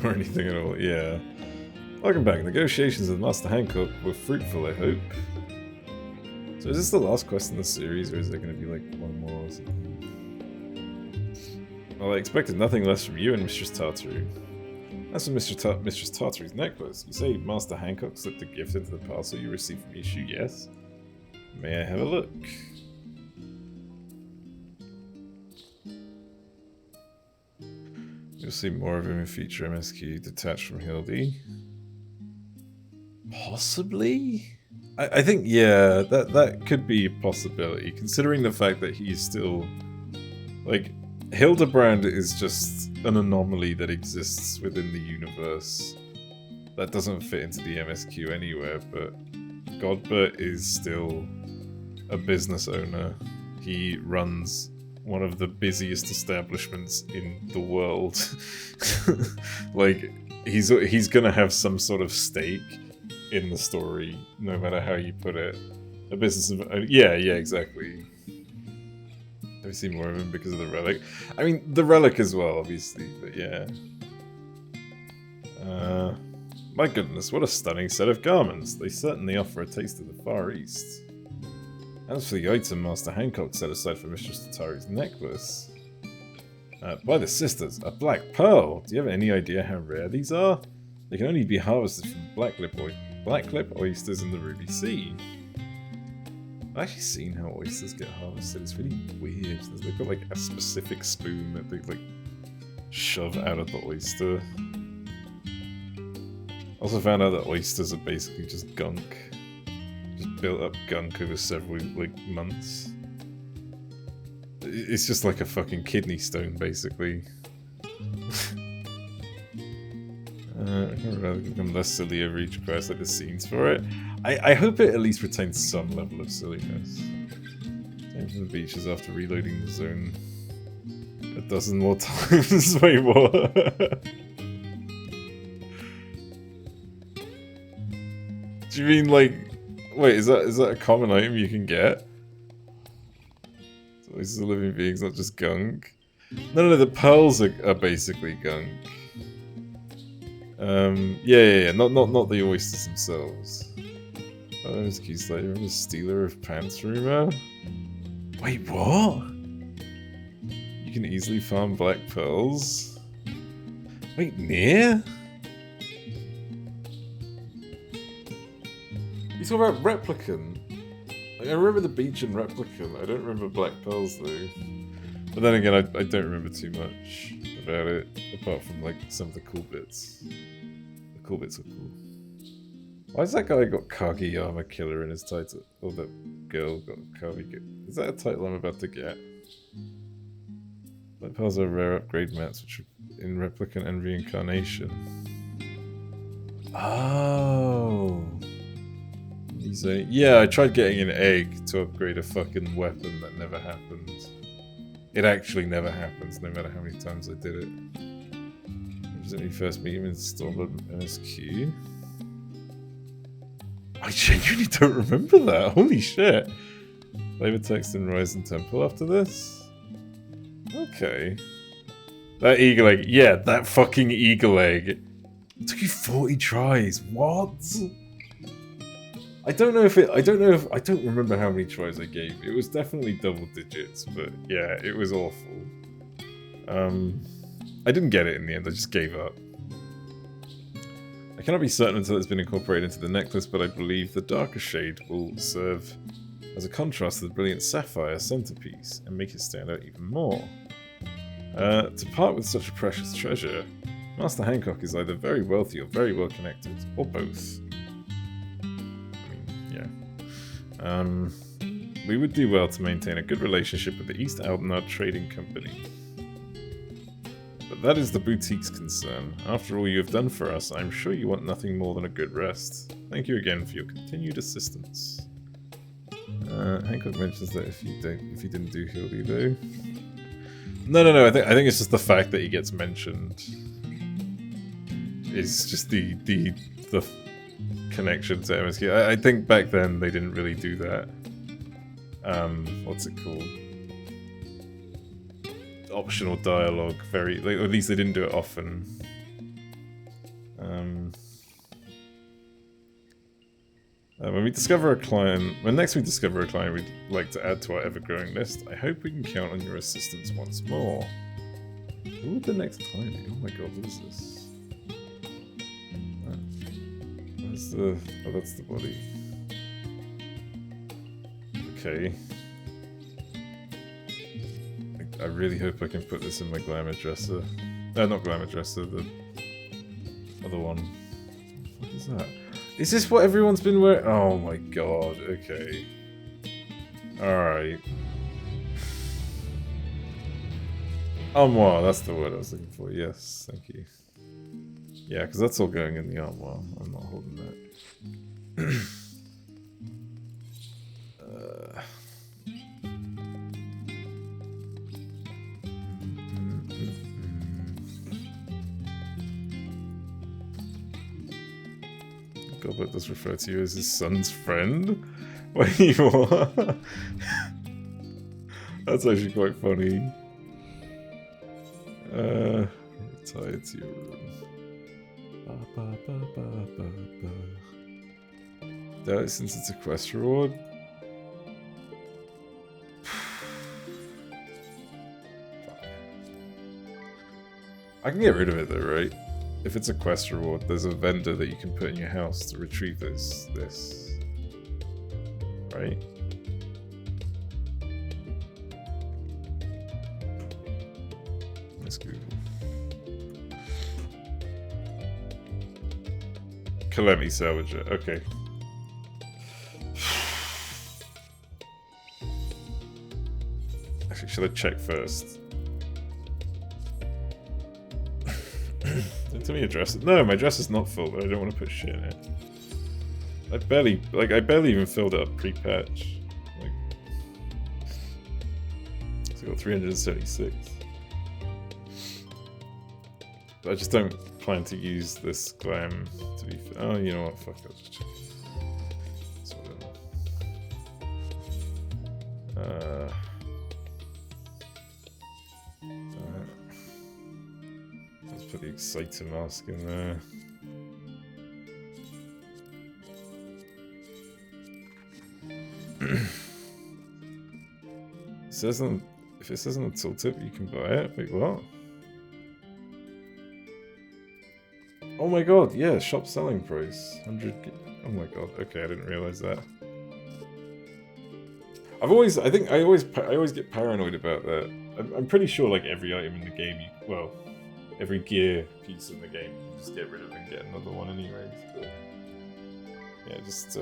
Or anything at all, yeah. Welcome back. Negotiations with Master Hancock were fruitful, I hope. So is this the last quest in the series, or is there going to be like one more or something? Well, I expected nothing less from you and Mistress Tartaru. As for Mistress Tartaru's necklace, you say Master Hancock slipped a gift into the parcel you received from Ishu, yes? May I have a look? You'll see more of him in future MSQ detached from Hildy. Possibly? I think, yeah, that could be a possibility, considering the fact that he's still... Like, Hildebrand is just an anomaly that exists within the universe. That doesn't fit into the MSQ anywhere, but Godbert is still a business owner. He runs one of the busiest establishments in the world. Like, he's gonna have some sort of stake in the story, no matter how you put it. A business of... yeah, exactly. Have you seen more of him because of the relic? I mean, the relic as well, obviously, but yeah. My goodness, what a stunning set of garments. They certainly offer a taste of the Far East. As for the item Master Hancock set aside for Mistress Tataru's necklace... by the sisters, a black pearl! Do you have any idea how rare these are? They can only be harvested from black-lip oysters in the Ruby Sea. I've actually seen how oysters get harvested. It's really weird. They've got like a specific spoon that they like shove out of the oyster. Also found out that oysters are basically just gunk. Just built up gunk over several like months. It's just like a fucking kidney stone, basically. I can rather become less silly over each quest, like the scenes for it. I hope it at least retains some level of silliness. Came from the beaches after reloading the zone a dozen more times. Wait, what? Do you mean like... Wait, is that a common item you can get? So this is a living beings, not just gunk? No, the pearls are basically gunk. Yeah. Not the oysters themselves. Oh, excuse me, remember Stealer of Pants rumor? Wait, what? You can easily farm black pearls? Wait, near? You talking about Replicant? Like, I remember the beach in Replicant. I don't remember black pearls though. But then again, I don't remember too much about it, apart from like some of the cool bits. The cool bits are cool. Why has that guy got Kagi Armor Killer in his title? Or that girl got Kagi. Is that a title I'm about to get? Black pearls are rare upgrade mats, which are in Replicant and Reincarnation. Oh. Yeah, I tried getting an egg to upgrade a fucking weapon that never happened. It actually never happens, no matter how many times I did it. Was it when you first meet him in Stormblood MSQ? I genuinely don't remember that, holy shit. Flavor text in Ryzen Temple after this? Okay. That eagle egg, yeah, that fucking eagle egg. It took you 40 tries, what? I don't remember how many tries I gave. It was definitely double digits, but yeah, it was awful. I didn't get it in the end, I just gave up. I cannot be certain until it's been incorporated into the necklace, but I believe the darker shade will serve as a contrast to the brilliant sapphire centerpiece and make it stand out even more. To part with such a precious treasure, Master Hancock is either very wealthy or very well connected, or both. We would do well to maintain a good relationship with the East Aldenard Trading Company. But that is the boutique's concern. After all you have done for us, I am sure you want nothing more than a good rest. Thank you again for your continued assistance. Hancock mentions that if you didn't do Hildy though. No. I think it's just the fact that he gets mentioned. It's just the connection to MSQ. I think back then they didn't really do that. What's it called? Optional dialogue. Or at least they didn't do it often. When next we discover a client we'd like to add to our ever-growing list, I hope we can count on your assistance once more. Who would the next client be? Oh my god, what is this? Oh, that's the body. Okay. I really hope I can put this in my glamour dresser. Not glamour dresser, the other one. What is that? Is this what everyone's been wearing? Oh my god, okay. Alright. Armoire, that's the word I was looking for, yes, thank you. Yeah, because that's all going in the armoire. I'm not holding that. Goblet does refer to you as his son's friend? Wait, what? That's actually quite funny. Retire to your room. Doubt it since it's a quest reward. I can get rid of it though, right? If it's a quest reward, there's a vendor that you can put in your house to retrieve this. Right? Let's Google. Let me salvage it. Okay. Actually, should I check first? Don't tell me your dress. No, my dress is not full, but I don't want to put shit in it. I barely even filled it up pre-patch. Like, so I got 376. But I just don't plan to use this glam to be. Oh, you know what? Fuck, I'll just check. put the Exciter mask in there. It says on, if it says on the tooltip you can buy it. Wait, what? Oh my god, yeah, shop selling price. 100. Oh my god, okay, I didn't realize that. I always get paranoid about that. I'm pretty sure like every item in the game, well, every gear piece in the game, you can just get rid of and get another one anyways. But yeah, just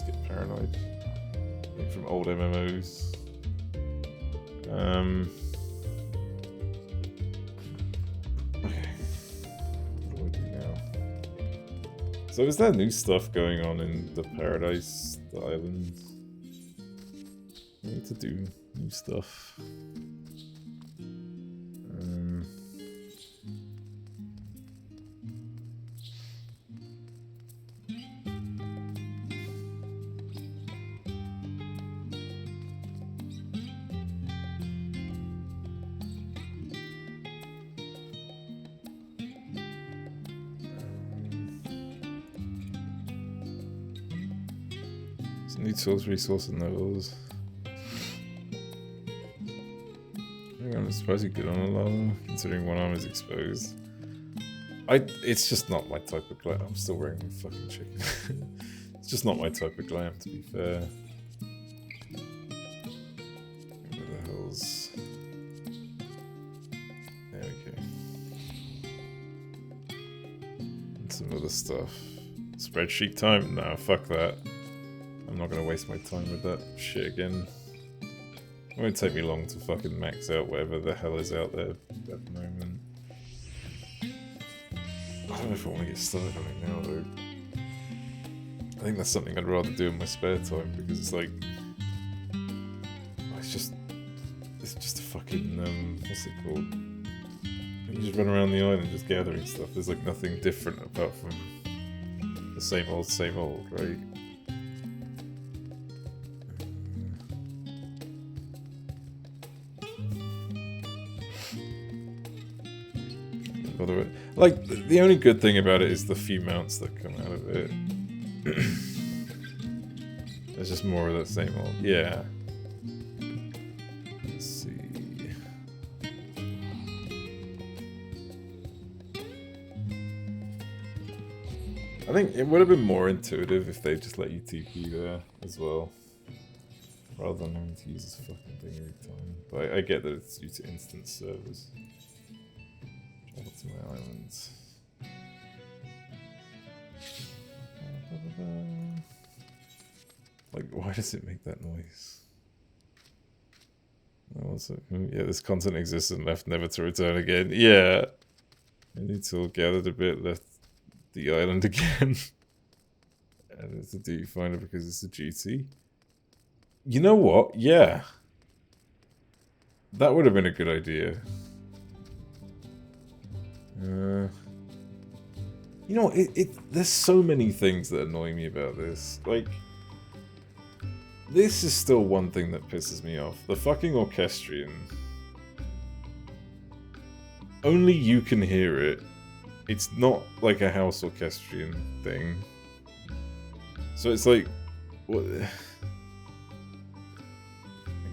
get paranoid. I think from old MMOs. Okay. What do I do now? So is there new stuff going on in the Paradise Island? I need to do new stuff. Some new tools, resource, and levels. I'm surprised you good on a lava, considering one arm is exposed. It's just not my type of glam. I'm still wearing my fucking chicken. It's just not my type of glam, to be fair. Where the hell's... There we go. And some other stuff. Spreadsheet time? Nah, fuck that. I'm not gonna waste my time with that shit again. It won't take me long to fucking max out whatever the hell is out there at the moment. I don't know if I want to get started on it now though. I think that's something I'd rather do in my spare time because it's like... It's just a fucking... what's it called? You just run around the island just gathering stuff. There's like nothing different apart from the same old, right? Like, the only good thing about it is the few mounts that come out of it. There's just more of that same old. Yeah. Let's see. I think it would have been more intuitive if they just let you TP there as well. Rather than having to use this fucking thing every time. But I get that it's due to instance servers. Travel to my islands. Like, why does it make that noise? Oh, yeah, this content exists and left never to return again. Yeah. I need to gathered a bit, left the island again. And it's a duty finder because it's a duty. You know what? Yeah. That would have been a good idea. You know, there's so many things that annoy me about this. Like, this is still one thing that pisses me off. The fucking orchestrion. Only you can hear it. It's not like a house orchestrion thing. So it's like, what? I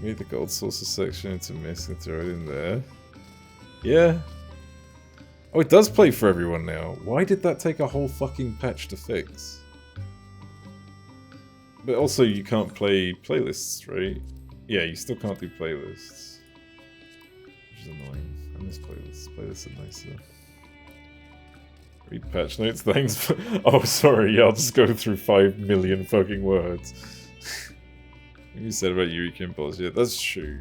made the gold sources section into mist and throw it in there. Yeah. Oh, it does play for everyone now. Why did that take a whole fucking patch to fix? But also, you can't play playlists, right? Yeah, you still can't do playlists. Which is annoying. I miss playlists. Playlists are nicer. Read patch notes, thanks. Oh, sorry, yeah, I'll just go through 5 million fucking words. What you said about Eureka and Bosnia, that's true.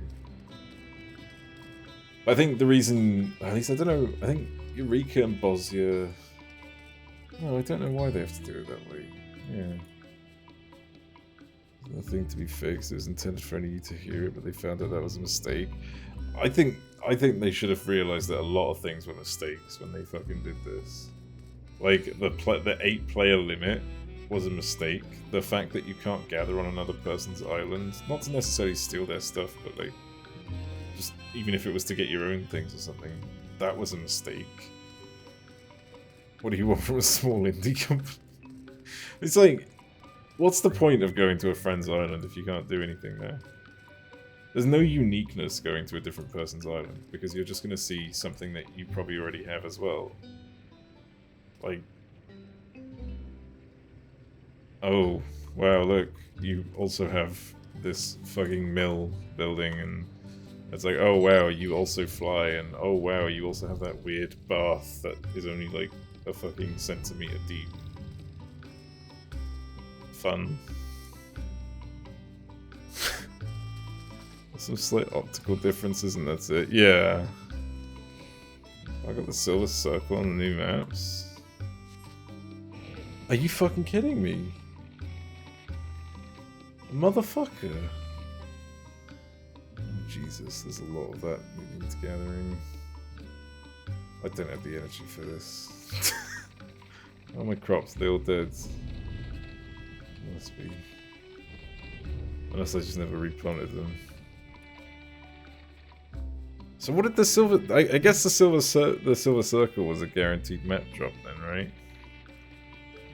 I think the reason, at least I don't know, I think Eureka and Bosnia... No, I don't know why they have to do it that way. Yeah. Nothing to be fixed. It was intended for any of you to hear it, but they found out that was a mistake. I think they should have realized that a lot of things were mistakes when they fucking did this. Like, the 8-player limit was a mistake. The fact that you can't gather on another person's island, not to necessarily steal their stuff, but like, just even if it was to get your own things or something, that was a mistake. What do you want from a small indie company? It's like, what's the point of going to a friend's island if you can't do anything there? There's no uniqueness going to a different person's island, because you're just going to see something that you probably already have as well. Like... Oh, wow, look, you also have this fucking mill building, and it's like, oh wow, you also fly, and oh wow, you also have that weird bath that is only like a fucking centimeter deep. Fun. Some slight optical differences, and that's it. Yeah. I got the silver circle on the new maps. Are you fucking kidding me? Motherfucker. Oh, Jesus, there's a lot of that moving to gathering. I don't have the energy for this. Oh, my crops, they all dead. Must be. Unless I just never replanted them. So what did the silver... I guess the silver circle was a guaranteed map drop then, right?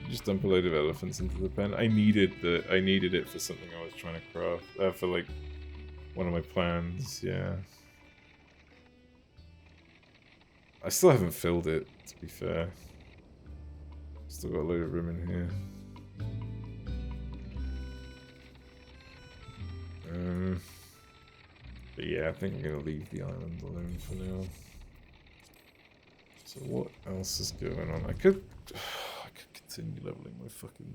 You just dump a load of elephants into the pen. I needed it for something I was trying to craft. For like one of my plans, yeah. I still haven't filled it, to be fair. Still got a load of room in here. But yeah, I think I'm gonna leave the island alone for now. So what else is going on? I could continue leveling my fucking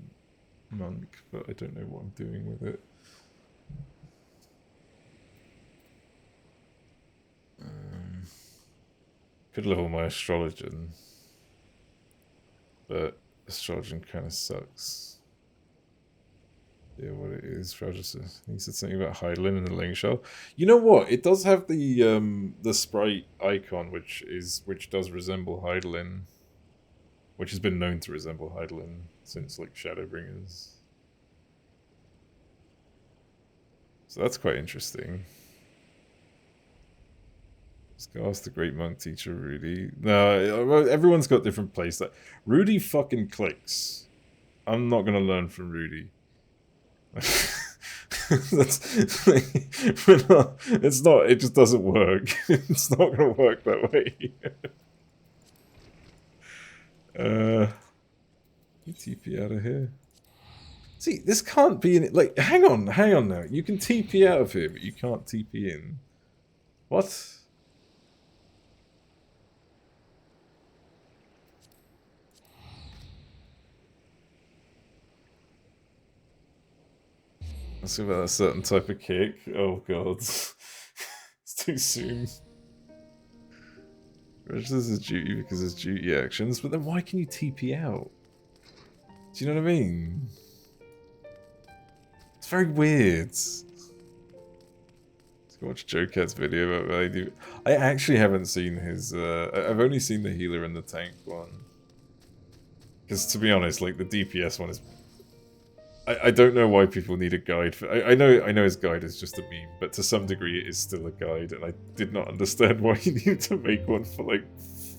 monk, but I don't know what I'm doing with it. Could level my astrologian, but astrologian kind of sucks. Yeah, what it is, Fragus. He said something about Heidelin and the Ling Shell. You know what? It does have the sprite icon, which does resemble Heidelin, which has been known to resemble Heidelin since like Shadowbringers. So that's quite interesting. Let's go ask the great monk teacher Rudy. No, everyone's got different plays. That Rudy fucking clicks. I'm not gonna learn from Rudy. That's like, it's not. It just doesn't work. It's not gonna work that way. You TP out of here. See, this can't be in it. Like, hang on now. You can TP out of here, but you can't TP in. What? Let's see about a certain type of kick. Oh god. It's too soon. Registers his duty because it's duty actions, but then why can you TP out? Do you know what I mean? It's very weird. Let's go watch Joe Cat's video about what I do. I actually haven't seen his, I've only seen the healer and the tank one. Because to be honest, like the DPS one is... I don't know why people need a guide for... I know his guide is just a meme, but to some degree it is still a guide, and I did not understand why you needed to make one for, like,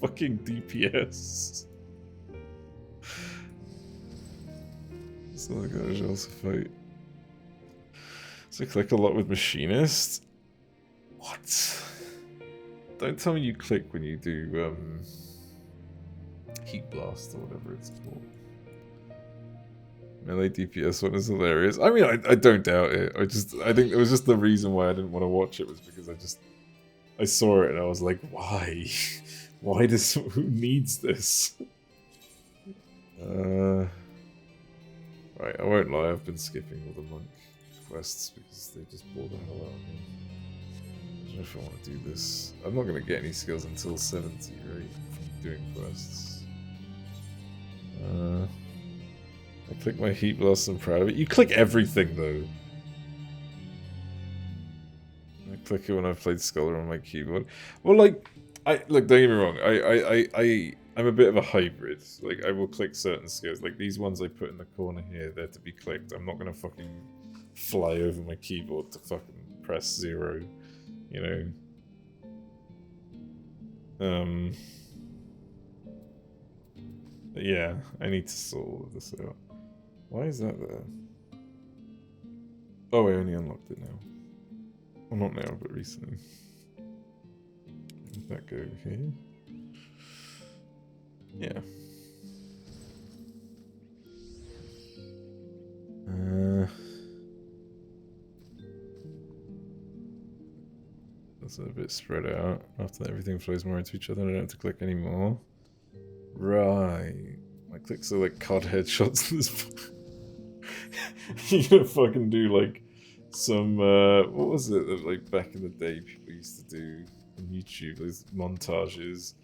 fucking DPS. It's not like I should also fight. So I click a lot with Machinist? What? Don't tell me you click when you do, Heat Blast or whatever it's called. Melee DPS one is hilarious. I mean, I don't doubt it. I think it was just the reason why I didn't want to watch it was because I saw it and I was like, why? Why who needs this? Right, I won't lie, I've been skipping all the monk quests because they just bore the hell out of me. I don't know if I want to do this. I'm not going to get any skills until 70, right? From doing quests. I click my Heat Blast, I'm proud of it. You click everything, though. I click it when I've played Scholar on my keyboard. Well, like, look, don't get me wrong. I'm a bit of a hybrid. Like, I will click certain skills. Like, these ones I put in the corner here, they're to be clicked. I'm not going to fucking fly over my keyboard to fucking press 0, you know? But yeah, I need to sort all of this out. Why is that there? Oh, I only unlocked it now. Well, not now, but recently. Did that go here? Yeah. That's a bit spread out. After everything flows more into each other, I don't have to click anymore. Right. My clicks are like card headshots in this point. You're gonna fucking do like some what was it that like back in the day people used to do on YouTube, those montages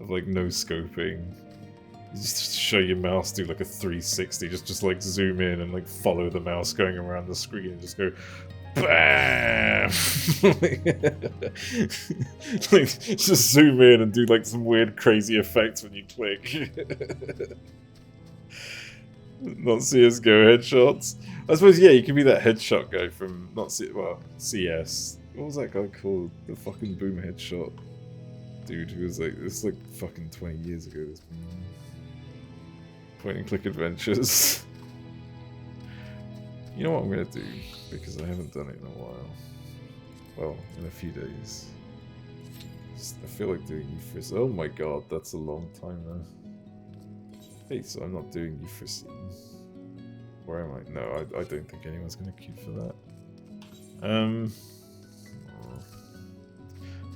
of like no scoping. You just show your mouse do like a 360, just like zoom in and like follow the mouse going around the screen and just go BAM! Like, just zoom in and do like some weird crazy effects when you click. Not CSGO headshots. I suppose, yeah, you can be that headshot guy from CS. What was that guy called? The fucking boom headshot dude who was like, it's like fucking 20 years ago. This point and click adventures. You know what I'm gonna do? Because I haven't done it in a while. Well, in a few days. I feel like doing eeeez. Oh my god, that's a long time now. Hey, so I'm not doing eeeez. Where am I? No, I don't think anyone's gonna queue for that.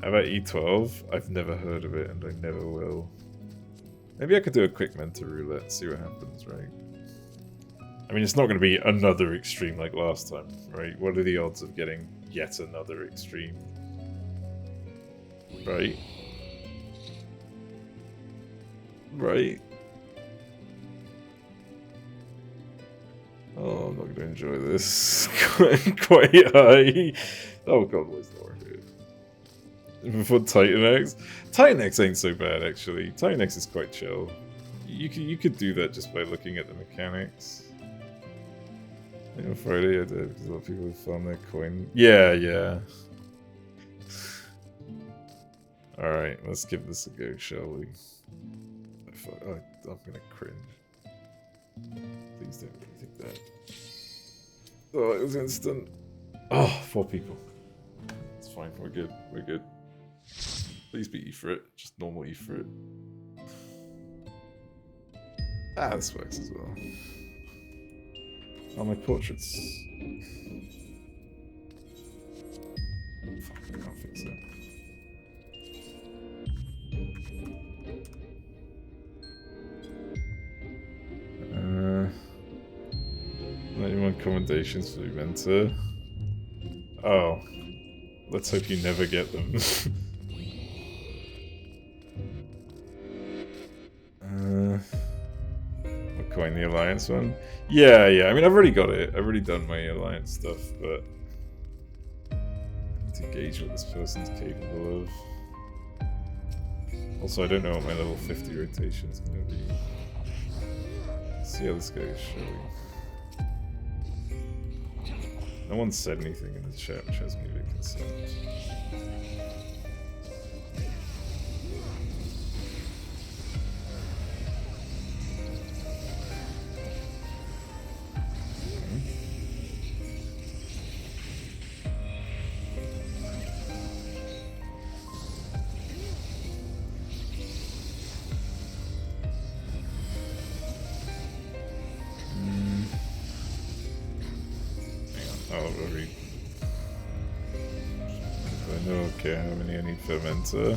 How about E12? I've never heard of it and I never will. Maybe I could do a quick mentor roulette, see what happens, right? I mean, it's not going to be another extreme like last time, right? What are the odds of getting yet another extreme? Right? Right? Oh, I'm not going to enjoy this. Quite high. Oh god, where's the worth it? Before Titan X? Titan X ain't so bad, actually. Titan X is quite chill. You could do that just by looking at the mechanics. On Friday I did, because a lot of people have found their coin. Yeah. Alright, let's give this a go, shall we? I'm gonna cringe. Please don't really think that. Oh, it was instant. Oh, 4 people. It's fine, we're good. Please be eeeez, just normal eeeez. Ah, this works as well. Oh, my portraits. Fuck, I can't fix it. Anyone commendations for the mentor? Oh. Let's hope you never get them. What coin, the Alliance one? Yeah. I mean, I've already got it. I've already done my Alliance stuff, but I need to gauge what this person's capable of. Also, I don't know what my level 50 rotation is going to be. Let's see how this goes, shall we? No one said anything in the chat, which has me a bit concerned. Okay, how many I need for a mentor?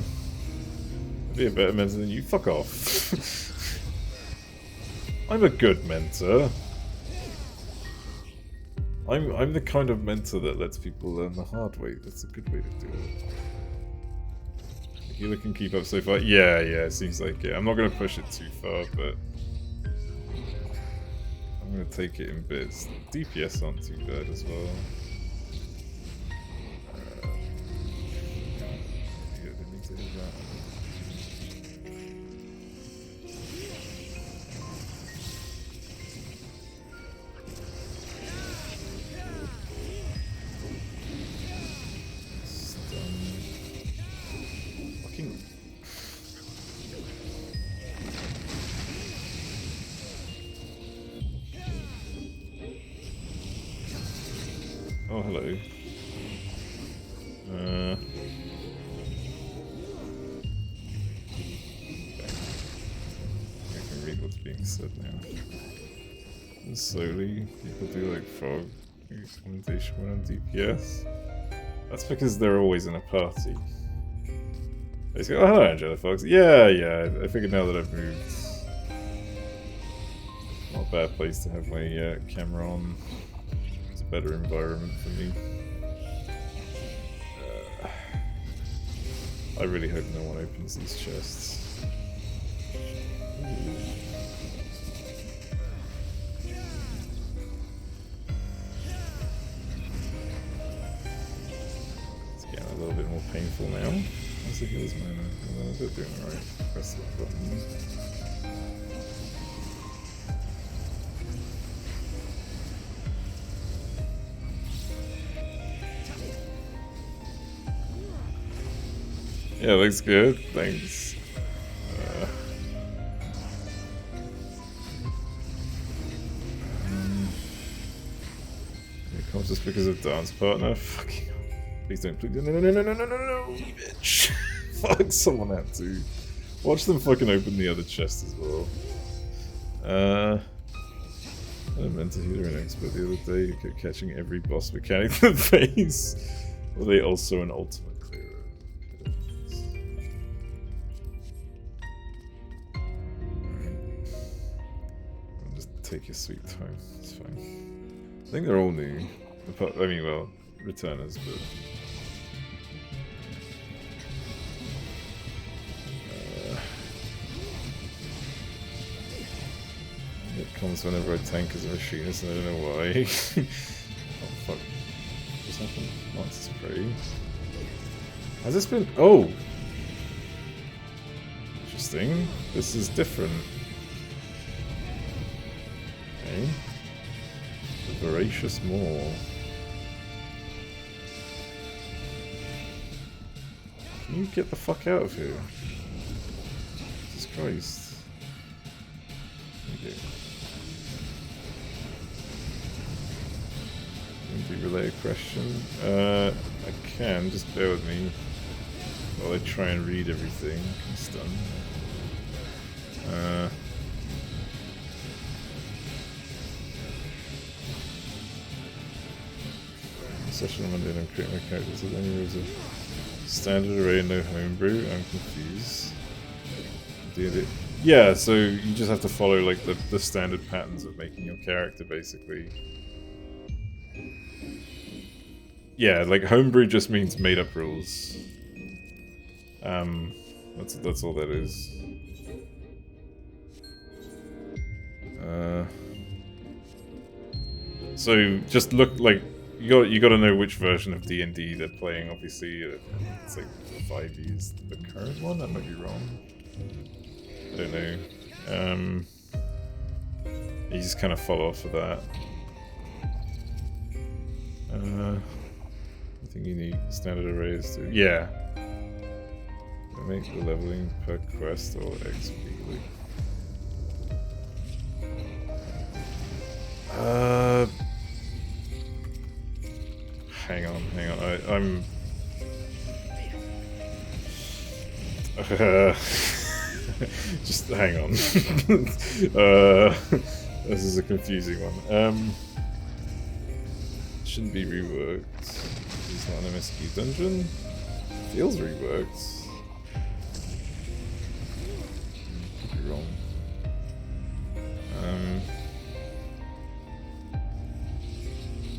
I'd be a better mentor than you. Fuck off. I'm a good mentor. I'm the kind of mentor that lets people learn the hard way. That's a good way to do it. Healer can keep up so far. Yeah, it seems like it. I'm not going to push it too far, but I'm going to take it in bits. DPS aren't too bad as well. Oh, hello. I can read what's being said now. And slowly, people do like frog commentation when on DPS. That's because they're always in a party. They just go, oh, hello, Angela Fox. Yeah, I figured now that I've moved. Not a bad place to have my camera on. It's a better environment for me. I really hope no one opens these chests. It's getting a little bit more painful now. How's the heals mana? They're doing alright. Press the button. Yeah, looks good. Thanks. It comes just because of dance partner. Fucking. Please don't. Please. No, bitch. Fuck, someone had to. Watch them fucking open the other chest as well. I meant to hear an expert the other day who kept catching every boss mechanic in the face. Were they also an ultimate clearer? Just take your sweet time. It's fine. I think they're all new. I mean, well, returners, but. It comes whenever I tank as a machinist, and I don't know why. Oh fuck. What's happened? Monster spray. Has this been. Oh! Interesting. This is different. Okay. The Voracious Maw. Can you get the fuck out of here? Jesus Christ. Okay. Relay a question. I can, just bear with me while I try and read everything. I'm stunned. Session on Monday and I'm creating my characters. So then there's a standard array and no homebrew. I'm confused. Yeah, so you just have to follow like the standard patterns of making your character basically. Yeah, like homebrew just means made up rules. That's all that is. So just look like you got to know which version of D&D they're playing. Obviously, it's like 5e is the current one. That might be wrong. I don't know. You just kind of follow off of that. I think you need standard arrays to. Yeah. Make the leveling per quest or XP. Hang on. I'm. Just hang on. This is a confusing one. Shouldn't be reworked. It's not an MSQ dungeon. Feels reworked. Could be wrong.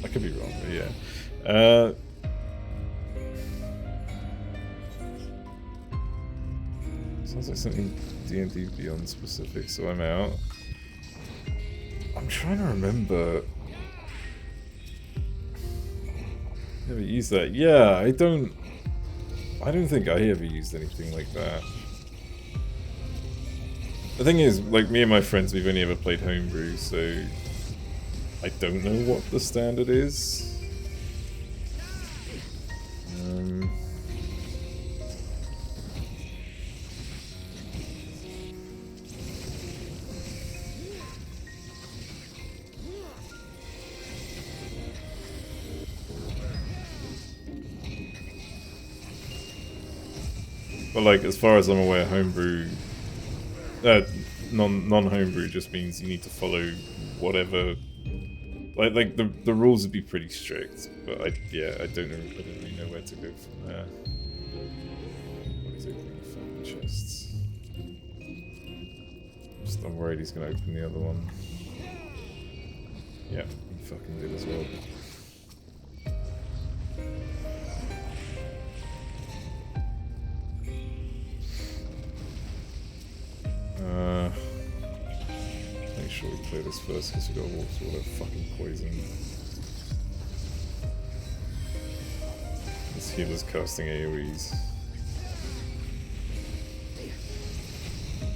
I could be wrong, but yeah. Sounds like something D&D Beyond specific, so I'm out. I'm trying to remember. Never used that. Yeah, I don't think I ever used anything like that. The thing is, like me and my friends, we've only ever played homebrew, so I don't know what the standard is. But like, as far as I'm aware, homebrew, non-homebrew just means you need to follow whatever. Like the rules would be pretty strict, but I don't really know where to go from there. What is opening the fucking chests? I'm worried he's gonna open the other one. Yeah, he fucking did as well. Make sure we clear this first because we've got to walk through all that fucking poison. This healer's casting AoEs.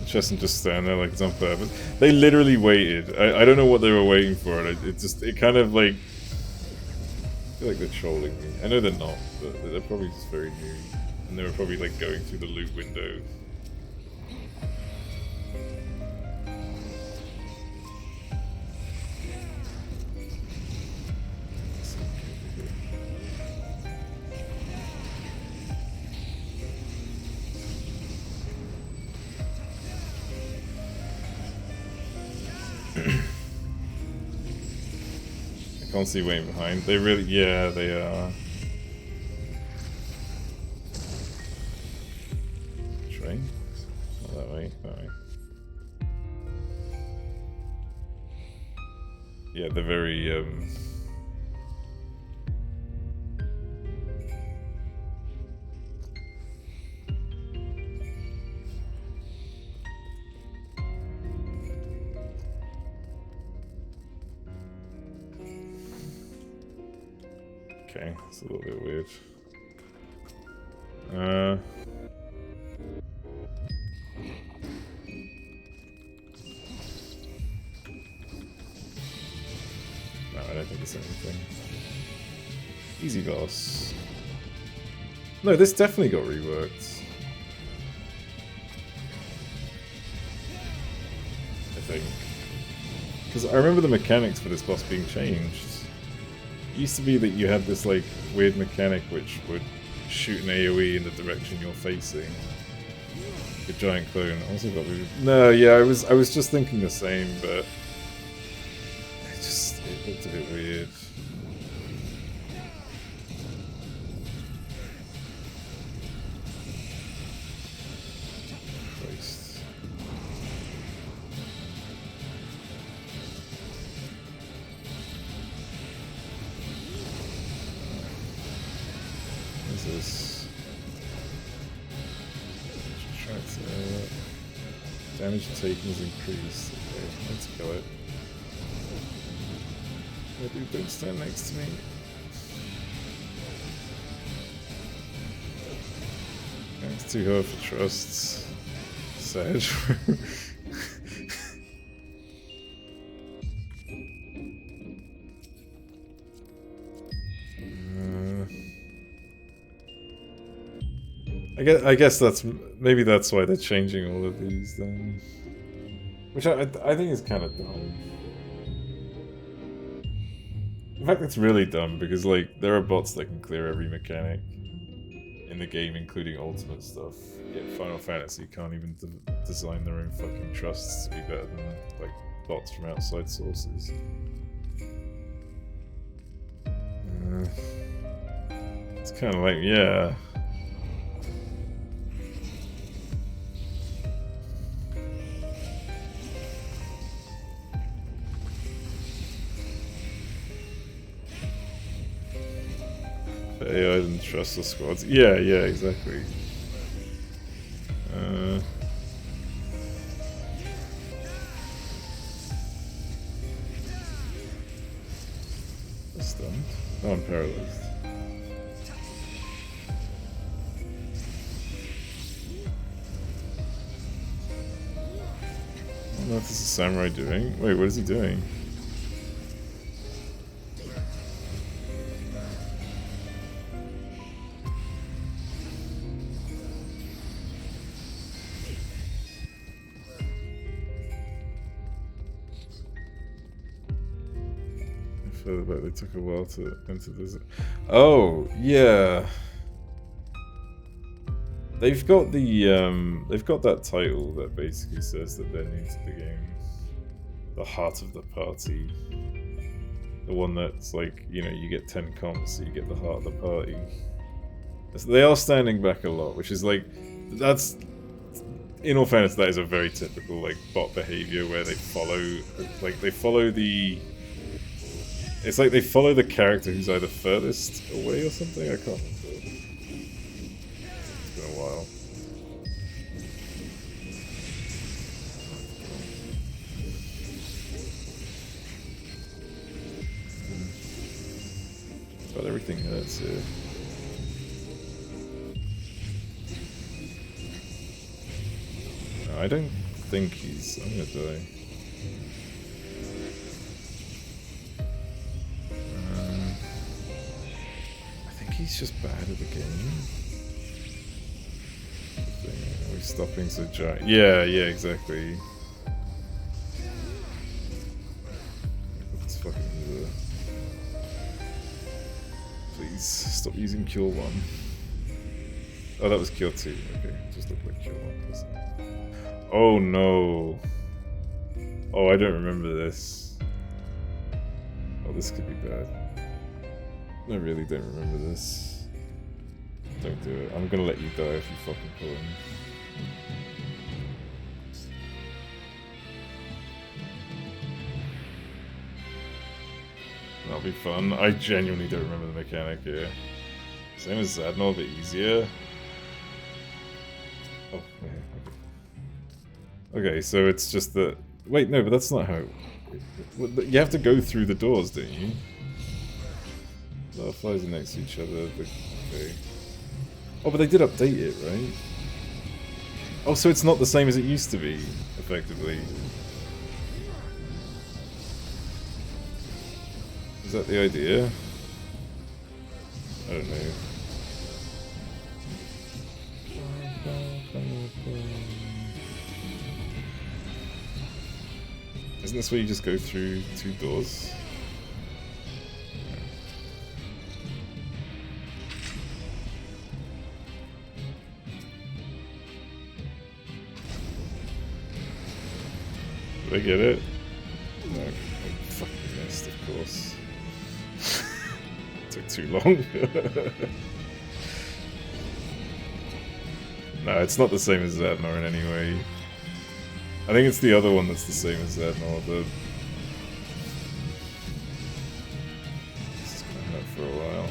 Chesson just stand there like it's on purpose. They literally waited. I don't know what they were waiting for, and it kind of like, I feel like they're trolling me. I know they're not, but they're probably just very new, and they were probably like going through the loot window. I can't see Wayne behind. They really, yeah, they are. Train? Not that way, that way. Yeah, they're very, okay, it's a little bit weird. No, I don't think it's anything. Easy boss. No, this definitely got reworked. I think. Because I remember the mechanics for this boss being changed. It used to be that you had this like weird mechanic which would shoot an AoE in the direction you're facing. A giant clone. Also got moved. No, yeah, I was just thinking the same, but it looked a bit weird. Christ. What is this? Try to damage taken is increased. Okay, let's kill it. Oh, dude, don't stand next to me. Thanks to her for trusts. Sad. I guess that's maybe that's why they're changing all of these then, which I think is kind of dumb. In fact, it's really dumb because like there are bots that can clear every mechanic in the game, including ultimate stuff. Yet Final Fantasy can't even design their own fucking trusts to be better than like bots from outside sources. It's kind of like, yeah. AI didn't trust the squads. Yeah, exactly. Stunned. Oh, I'm paralyzed. I don't know if this is Samurai doing. Wait, what is he doing? But they took a while to enter this. Oh, yeah. They've got that title that basically says that they're new to the game. The heart of the party. The one that's like, you know, you get 10 comps, so you get the heart of the party. So they are standing back a lot, which is like, that's, in all fairness, that is a very typical like bot behavior where they follow, like they follow the, it's like they follow the character who's either furthest away or something. I can't remember. It's been a while. But everything hurts here. No, I don't think he's... I'm gonna die. I think he's just bad at the game. Are we stopping so giant? Yeah, exactly. Let's fucking... Please, stop using Cure 1. Oh, that was Cure 2. Okay, just looked like Cure 1, doesn't it? Oh no. Oh, I don't remember this. Oh, this could be bad. I really don't remember this. Don't do it. I'm gonna let you die if you fucking pull him. That'll be fun. I genuinely don't remember the mechanic here. Same as Zadnor, but easier. Oh, okay. Okay, so it's just that... Wait, no, but that's not how... You have to go through the doors, don't you? Butterflies are next to each other, but... Okay. Oh, but they did update it, right? Oh, so it's not the same as it used to be, effectively. Is that the idea? I don't know. Isn't this where you just go through 2 doors? Did I get it? No, I fucking missed, of course. Took too long. No, it's not the same as Zadnor in any way. I think it's the other one that's the same as Zadnor, but... This is gonna hurt for a while.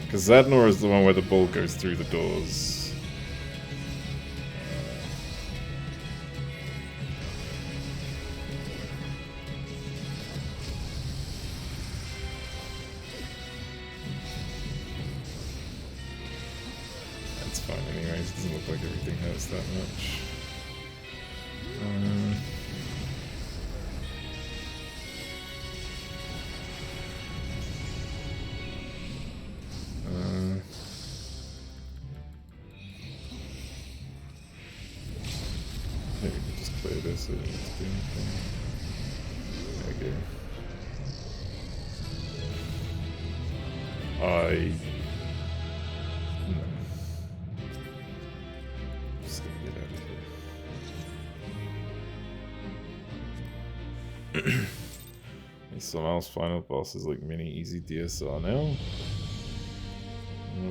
Because Zadnor is the one where the ball goes through the doors. That's fine anyways, it doesn't look like everything hurts that much. Maybe we can just clear this so we don't have to do anything. There we go. No. I'm just gonna get out of here. Somehow final boss is like mini easy DSR now.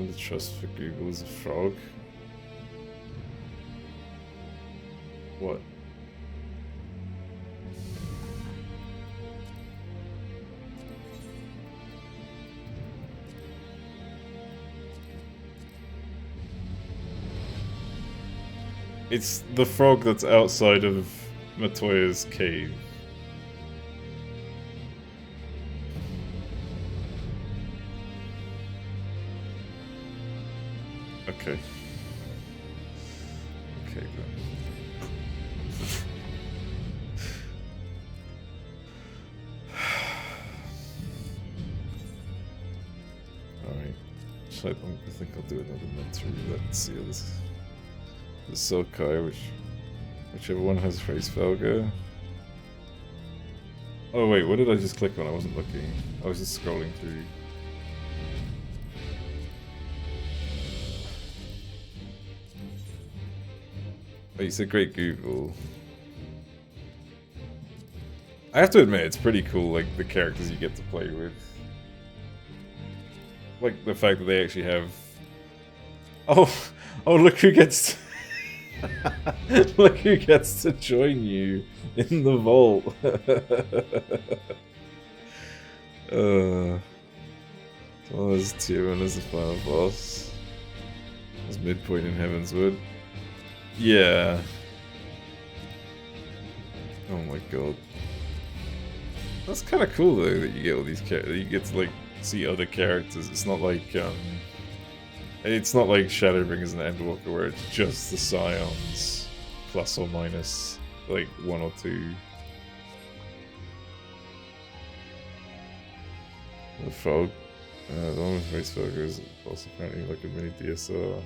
The trust for Google is a frog. What? It's the frog that's outside of Matoya's cave. Okay. Okay, then. Alright. I think I'll do another mentor. Let's see how this... The Sokai, whichever one has face Felga. Oh wait, what did I just click on? I wasn't looking. I was just scrolling through. Oh, you said Great Google. I have to admit, it's pretty cool, like, the characters you get to play with. Like, the fact that they actually have... Oh, look who gets to... Look who gets to join you in the vault. So there's Tyrion as the final boss. There's midpoint in Heavenswood. Yeah. Oh my god. That's kind of cool though that you get all these characters. You get to like see other characters. It's not like Shadowbringers and Endwalker where it's just the Scions plus or minus like 1 or 2. The fog. The one with face fog is also apparently like a mini DSR.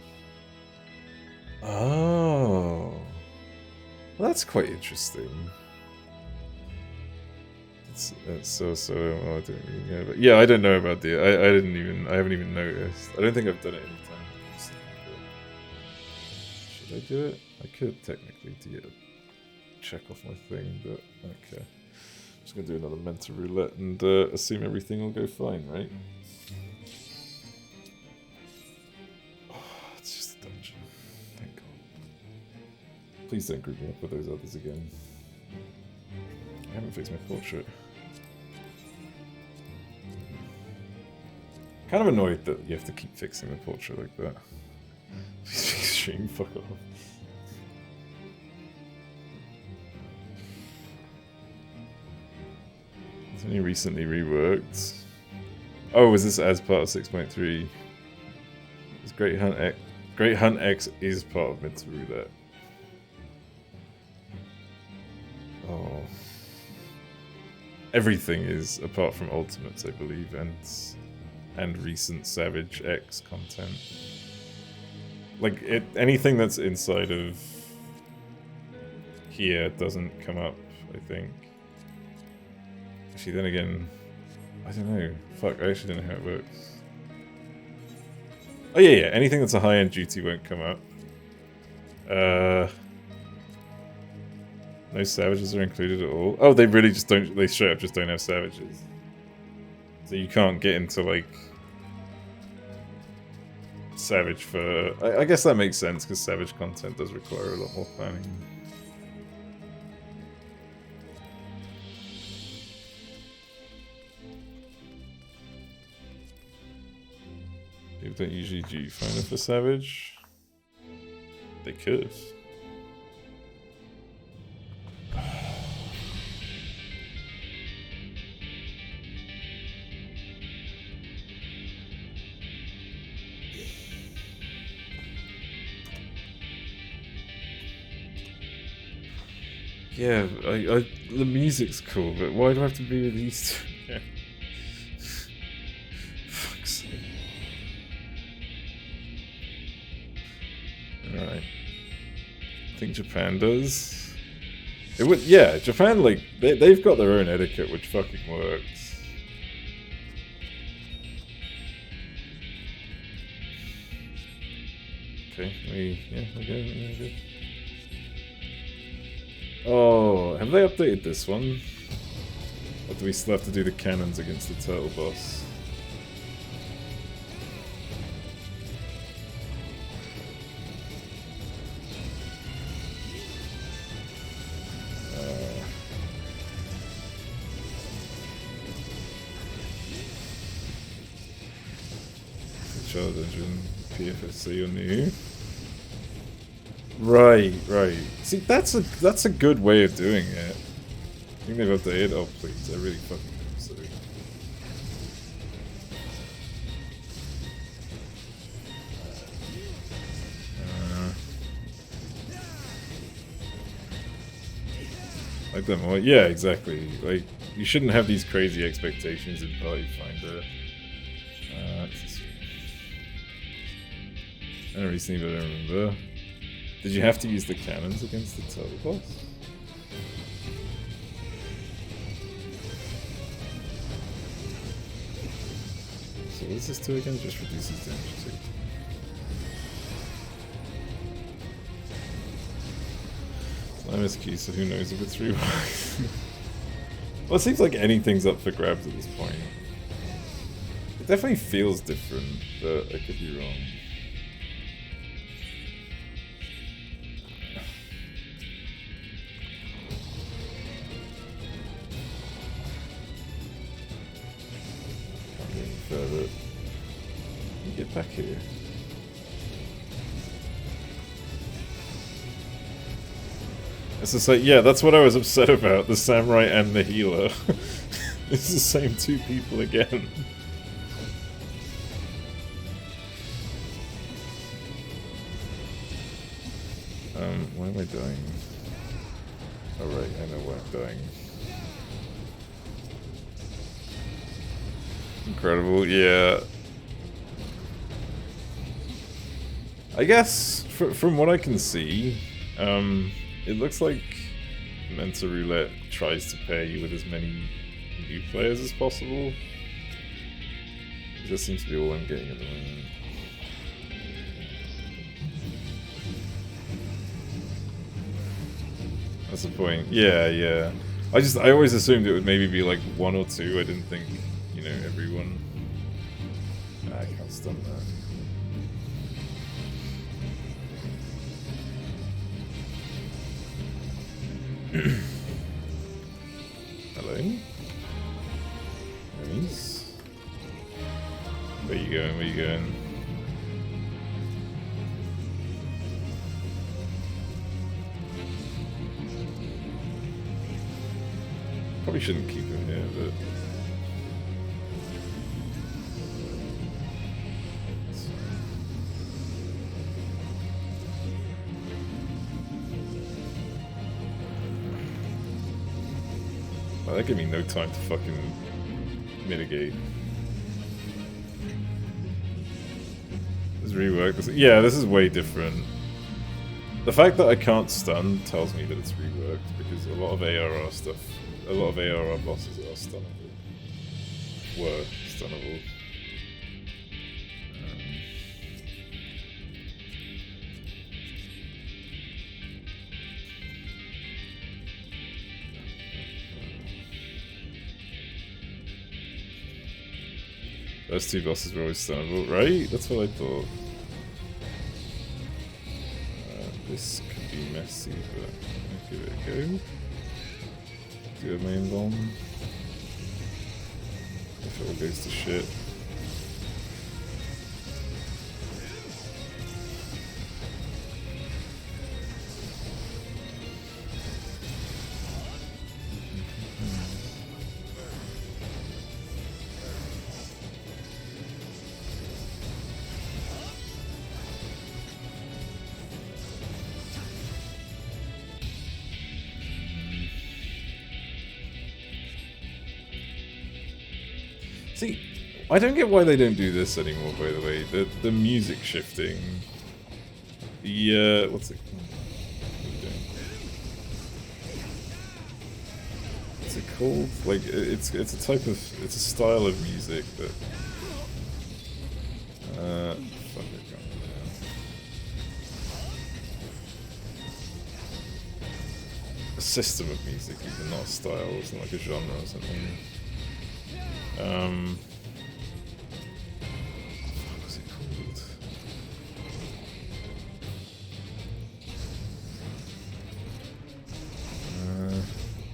Oh, well, that's quite interesting. That's so. Well, I don't really know, but yeah, I don't know about the. I haven't even noticed. I don't think I've done it any time recently. Should I do it? I could technically do it. Check off my thing, but okay. I'm just gonna do another mental roulette and assume everything will go fine, right? Oh, it's just a dungeon. Thank God. Please don't group me up with those others again. I haven't fixed my portrait. Kind of annoyed that you have to keep fixing the portrait like that. Extreme, fuck off. It's only recently reworked. Oh, was this as part of 6.3? It's Great Hunt X. Great Hunt X is part of Mental Roulette. Oh. Everything is, apart from Ultimates, I believe, and recent Savage X content. Like, anything that's inside of here doesn't come up, I think. Actually, then again, I don't know. Fuck, I actually don't know how it works. Oh yeah, anything that's a high-end duty won't come up. No savages are included at all. Oh, they really just don't, they straight up just don't have savages. So you can't get into, like, Savage for... I guess that makes sense, because Savage content does require a lot more planning. People don't usually do Finder for Savage. They could. Yeah, the music's cool, but why do I have to be with these two? Yeah. Fuck's sake. Alright. I think Japan does. It would, yeah, Japan, like, they've got their own etiquette, which fucking works. Okay, okay. Oh, have they updated this one? Or do we still have to do the cannons against the turtle boss? Child Dungeon, PFSC on new. Right. See, that's a good way of doing it. I think they've updated. Oh please, I really fucking hope so. Like that more. Yeah, exactly. Like, you shouldn't have these crazy expectations in Party Finder. I don't really see, but I don't remember. Did you have to use the cannons against the turtle boss? what does this do again? Just reduces damage too. It's an MSQ, so who knows if it's reworked. Well, it seems like anything's up for grabs at this point. It definitely feels different, but I could be wrong. Can't go any further. Get back here. It's just like, yeah, that's what I was upset about, the samurai and the healer. It's the same two people again. Why am I dying? Oh right, I know why I'm dying. Incredible, yeah. I guess, from what I can see, it looks like Mensa Roulette tries to pair you with as many new players as possible. This seems to be all I'm getting at the moment. That's the point. Yeah, yeah. I always assumed it would maybe be like one or two. I didn't think, you know, everyone. I can't stun that. Hello? Nice. Where you going? Where you going? Probably shouldn't keep him here, but... Well, that gave me no time to fucking mitigate. This rework. Yeah, this is way different. The fact that I can't stun tells me that it's reworked, because a lot of ARR stuff, a lot of ARR bosses are stunnable. Were stunnable. Those two bosses were always stunnable, right? That's what I thought. This could be messy, but I'll give it a go. Do a main bomb. If it all goes to shit. See, I don't get why they don't do this anymore, by the way. The music shifting. The, what's it called? What's it called? Like, it's a type of, it's a style of music that... fuck, I can't remember. A system of music, even not a style, it's not like a genre or something. What was it called?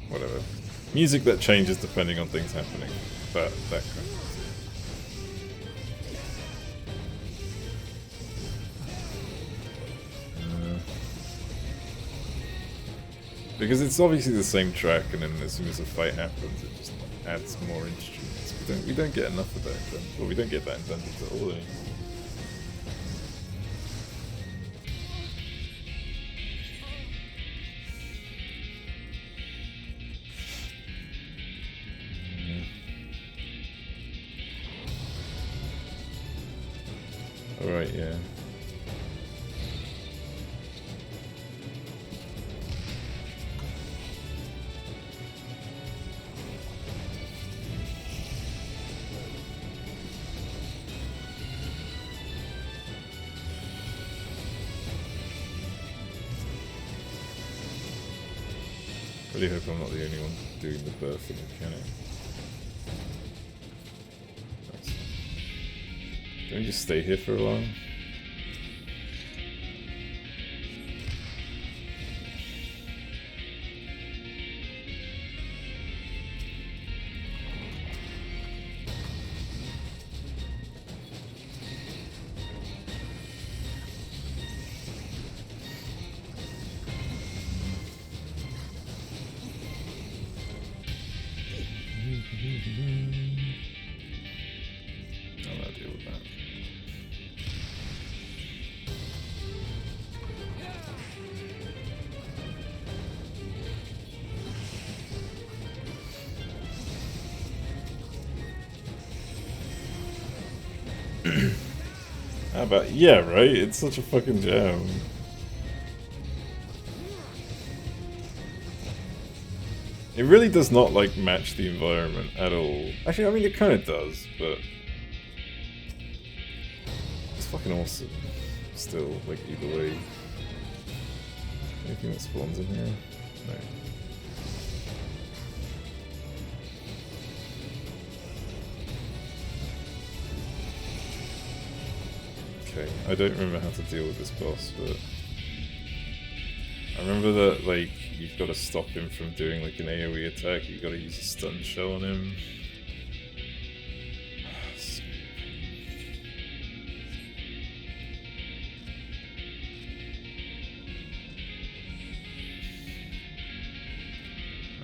Whatever. Music that changes depending on things happening. That kind of music. Because it's obviously the same track, and then as soon as a fight happens, it just adds more instruments. We don't get enough of that. Well, we don't get that in Dungeons at all. All right, yeah. Really hope I'm not the only one doing the birthing mechanic. Nice. Can we just stay here for a while? I'll deal with that. How about, yeah, right? It's such a fucking jam. It really does not, like, match the environment at all. Actually, I mean, it kind of does, but it's fucking awesome. Still, like, either way. Anything that spawns in here? No. Okay, I don't remember how to deal with this boss, but I remember that, like, you've got to stop him from doing, like, an AoE attack. You've got to use a stun shell on him.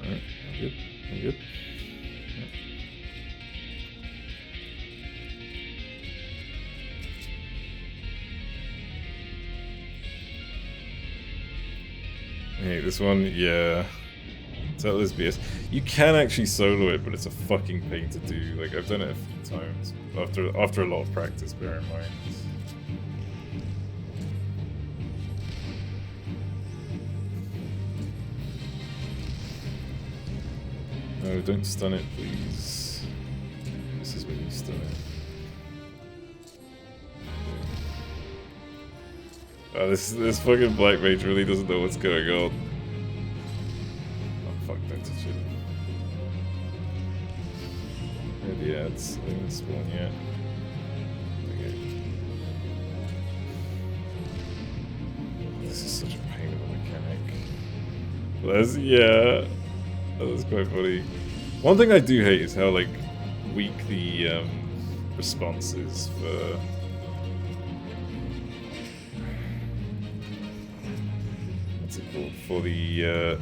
Alright, I'm good. I'm good. Hey, this one, yeah. Tell this BS. You can actually solo it, but it's a fucking pain to do. Like, I've done it a few times after a lot of practice, bear in mind. No, don't stun it, please. This is when you stun it. Oh, this fucking black mage really doesn't know what's going on. Oh fuck, don't touch it. Where are the ads? They didn't spawn yet. Okay. This is such a pain of a mechanic. Yeah. That was quite funny. One thing I do hate is how, like, weak the response is for... What's it called? For the,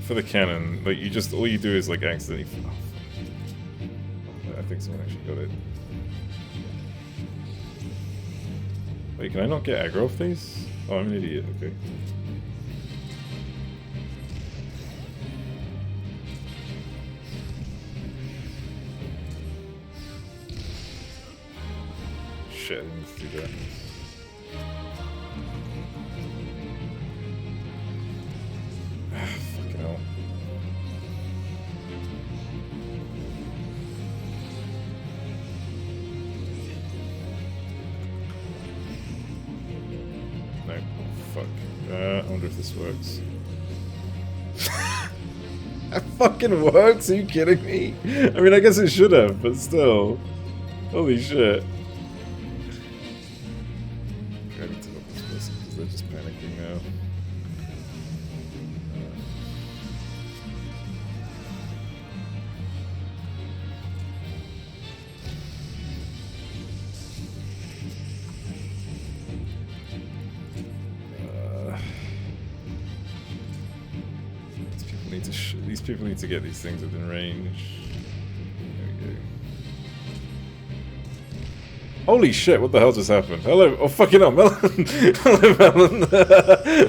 for the cannon. Like, you just, all you do is, like, accidentally... Oh, I think someone actually got it. Wait, can I not get aggro off these? Oh, I'm an idiot, okay. Shit, I didn't need to do that. Fucking hell. No, oh, fuck. I wonder if this works. That fucking works? Are you kidding me? I mean, I guess it should have, but still. Holy shit. I need to look this person because they're just panicking now. These people need to get these things within range. There we go. Holy shit, what the hell just happened? Hello, oh fucking hell, Melon! Hello, Melon!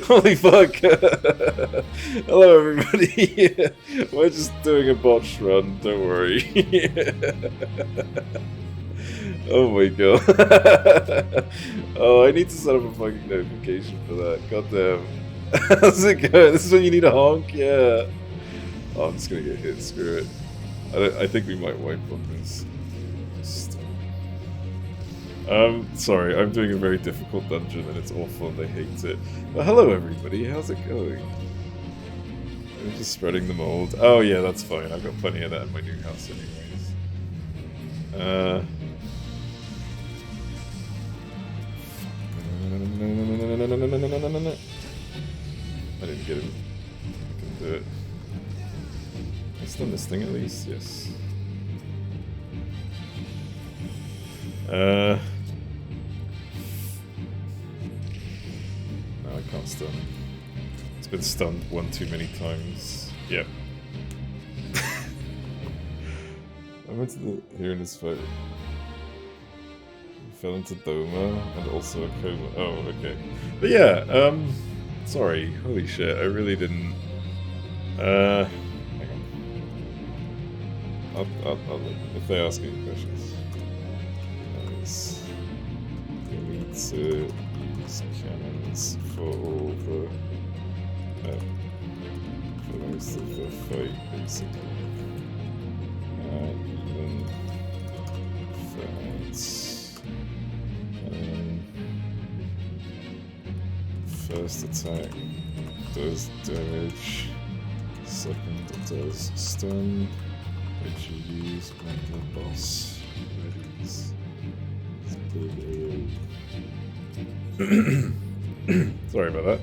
Holy fuck! Hello, everybody! We're just doing a botched run, don't worry. Oh my god. Oh, I need to set up a fucking notification for that. God damn. How's it going? This is when you need a honk? Yeah. Oh, I'm just gonna get hit, screw it. I think we might wipe on this. Sorry, I'm doing a very difficult dungeon and it's awful and I hate it. But hello everybody, how's it going? I'm just spreading the mold. Oh yeah, that's fine. I've got plenty of that in my new house anyways. I didn't get him. I can do it. Can I stun this thing at least? Yes. No, I can't stun. It's been stunned one too many times. Yep. I went to the here in this fight. He fell into Doma and also a coma. Oh, okay. But yeah, sorry. Holy shit, I really didn't. Hang on. I'll if they ask any questions. We need to use cannons for all the for most of the fight, basically. Even fights. First attack does damage. Second it does stun, which you use when the boss readies. Sorry about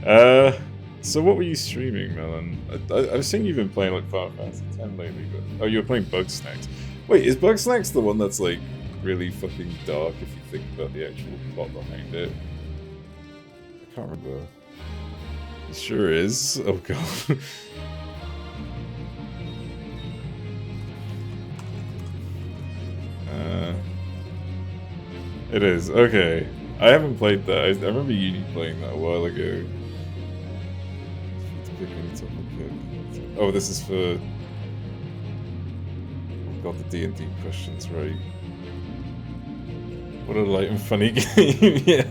that. So what were you streaming, Melon? I was seeing you've been playing like Final Fantasy X lately, but oh, you were playing Bugsnax. Wait, is Bugsnax the one that's like really fucking dark if you think about the actual plot behind it? I can't remember. It sure is. Oh god. It is, okay. I haven't played that. I remember you playing that a while ago. Oh, this is for... I've got the D&D questions right. What a light and funny game, yeah.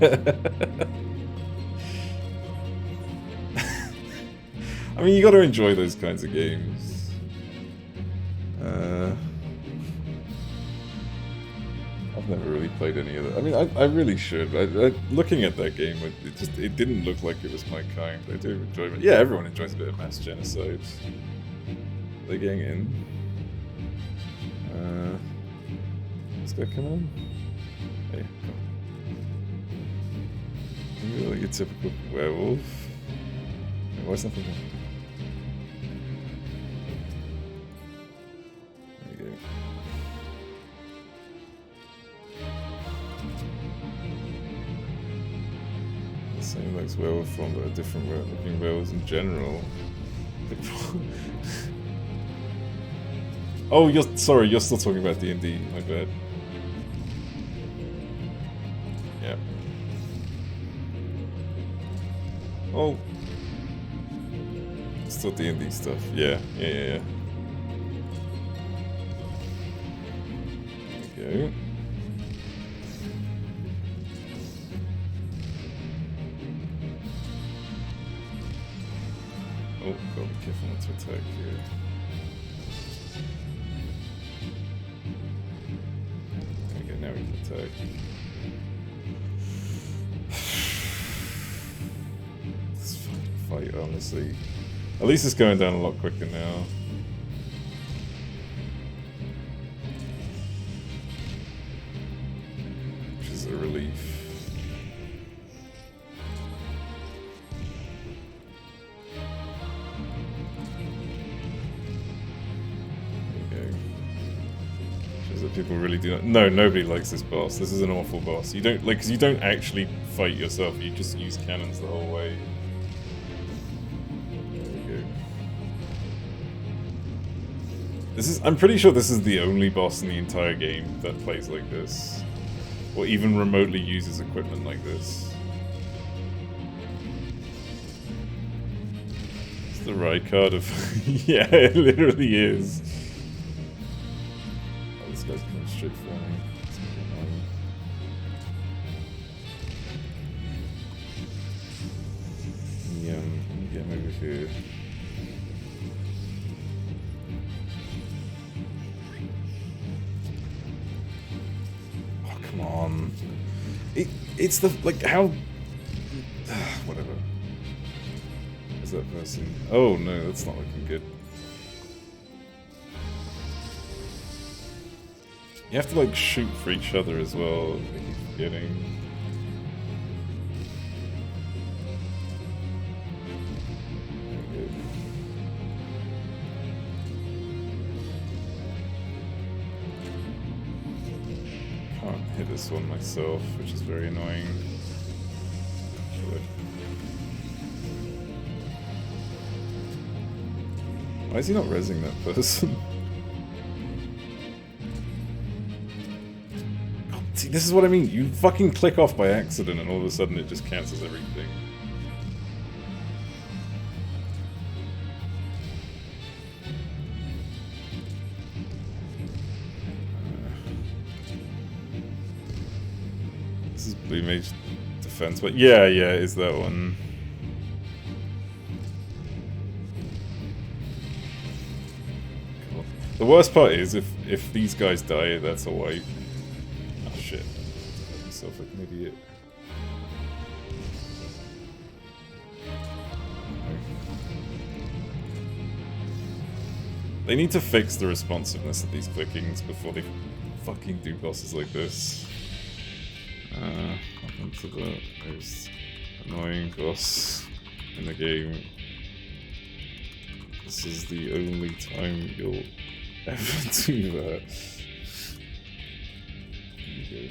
I mean, you gotta enjoy those kinds of games. I've never really played any of that. I mean, I really should. Looking at that game, it didn't look like it was my kind. I do enjoy it. Yeah, everyone enjoys a bit of mass genocide. They're getting in. This guy come in? Hey, come. You're like a typical werewolf. Wait, why is nothing happening? There you go. Same like werewolf form, but a different looking werewolves in general. Oh, you're still talking about D&D. My bad. Yeah. Oh, still D&D stuff. Yeah. There we go. Oh, gotta be careful not to attack here. There we go, now we can attack. This fucking fight, honestly. At least it's going down a lot quicker now. Which is a relief. That people really do not. No, nobody likes this boss. This is an awful boss. You don't like, because you don't actually fight yourself. You just use cannons the whole way. There we go. This is. I'm pretty sure this is the only boss in the entire game that plays like this, or even remotely uses equipment like this. It's the right card of. Yeah, it literally is. This guy's coming straight for me. Yeah, let me get him over here. Oh, come come on. It's the, like, how... whatever. Is that person? Oh no, that's not looking good. You have to, like, shoot for each other as well. I keep forgetting. Can't hit this one myself, which is very annoying. Why is he not rezzing that person? See, this is what I mean. You fucking click off by accident and all of a sudden it just cancels everything. This is Blue Mage Defense, but yeah, is that one. Cool. The worst part is if these guys die, that's a wipe. Oh shit. I made myself like an idiot. They need to fix the responsiveness of these clickings before they fucking do bosses like this. Up into the most annoying boss in the game. This is the only time you'll ever do that. There you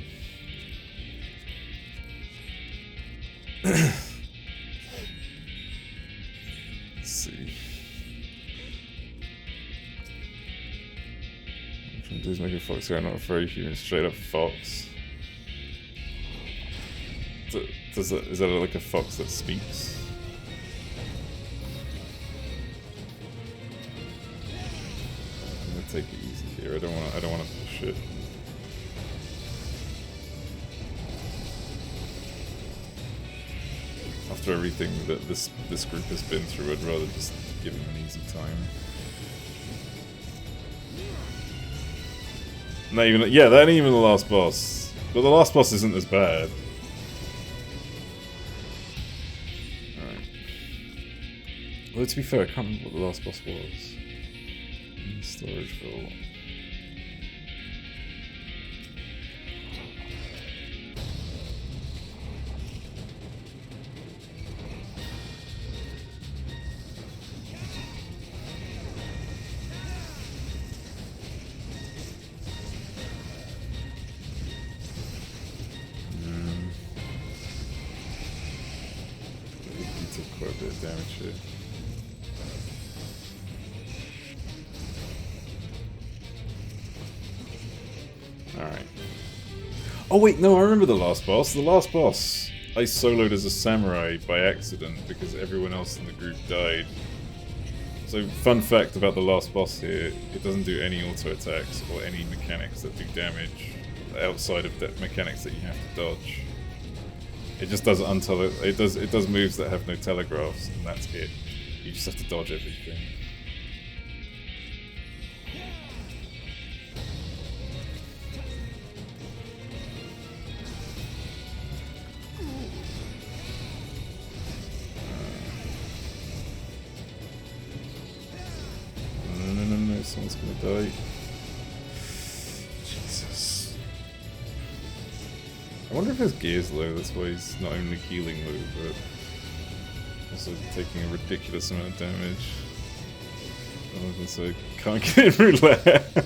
go. Let's see. Please make a fox guy not afraid human, straight up fox. Is that like a fox that speaks? I'm gonna take it easy here. I don't wanna push it. After everything that this group has been through, I'd rather just give him an easy time. Not even, yeah, that ain't even the last boss. But the last boss isn't as bad. Alright. Well, to be fair, I can't remember what the last boss was. Storage vault. Quite a bit of damage here. Alright. Oh wait, no, I remember the last boss. The last boss I soloed as a samurai by accident because everyone else in the group died. So, fun fact about the last boss here, it doesn't do any auto attacks or any mechanics that do damage outside of that mechanics that you have to dodge. It just does it does moves that have no telegraphs, and that's it. You just have to dodge everything. No, someone's gonna die. Jesus. I wonder if his gear's low, that's why he's not only healing low, but also taking a ridiculous amount of damage. So can't get in roulette.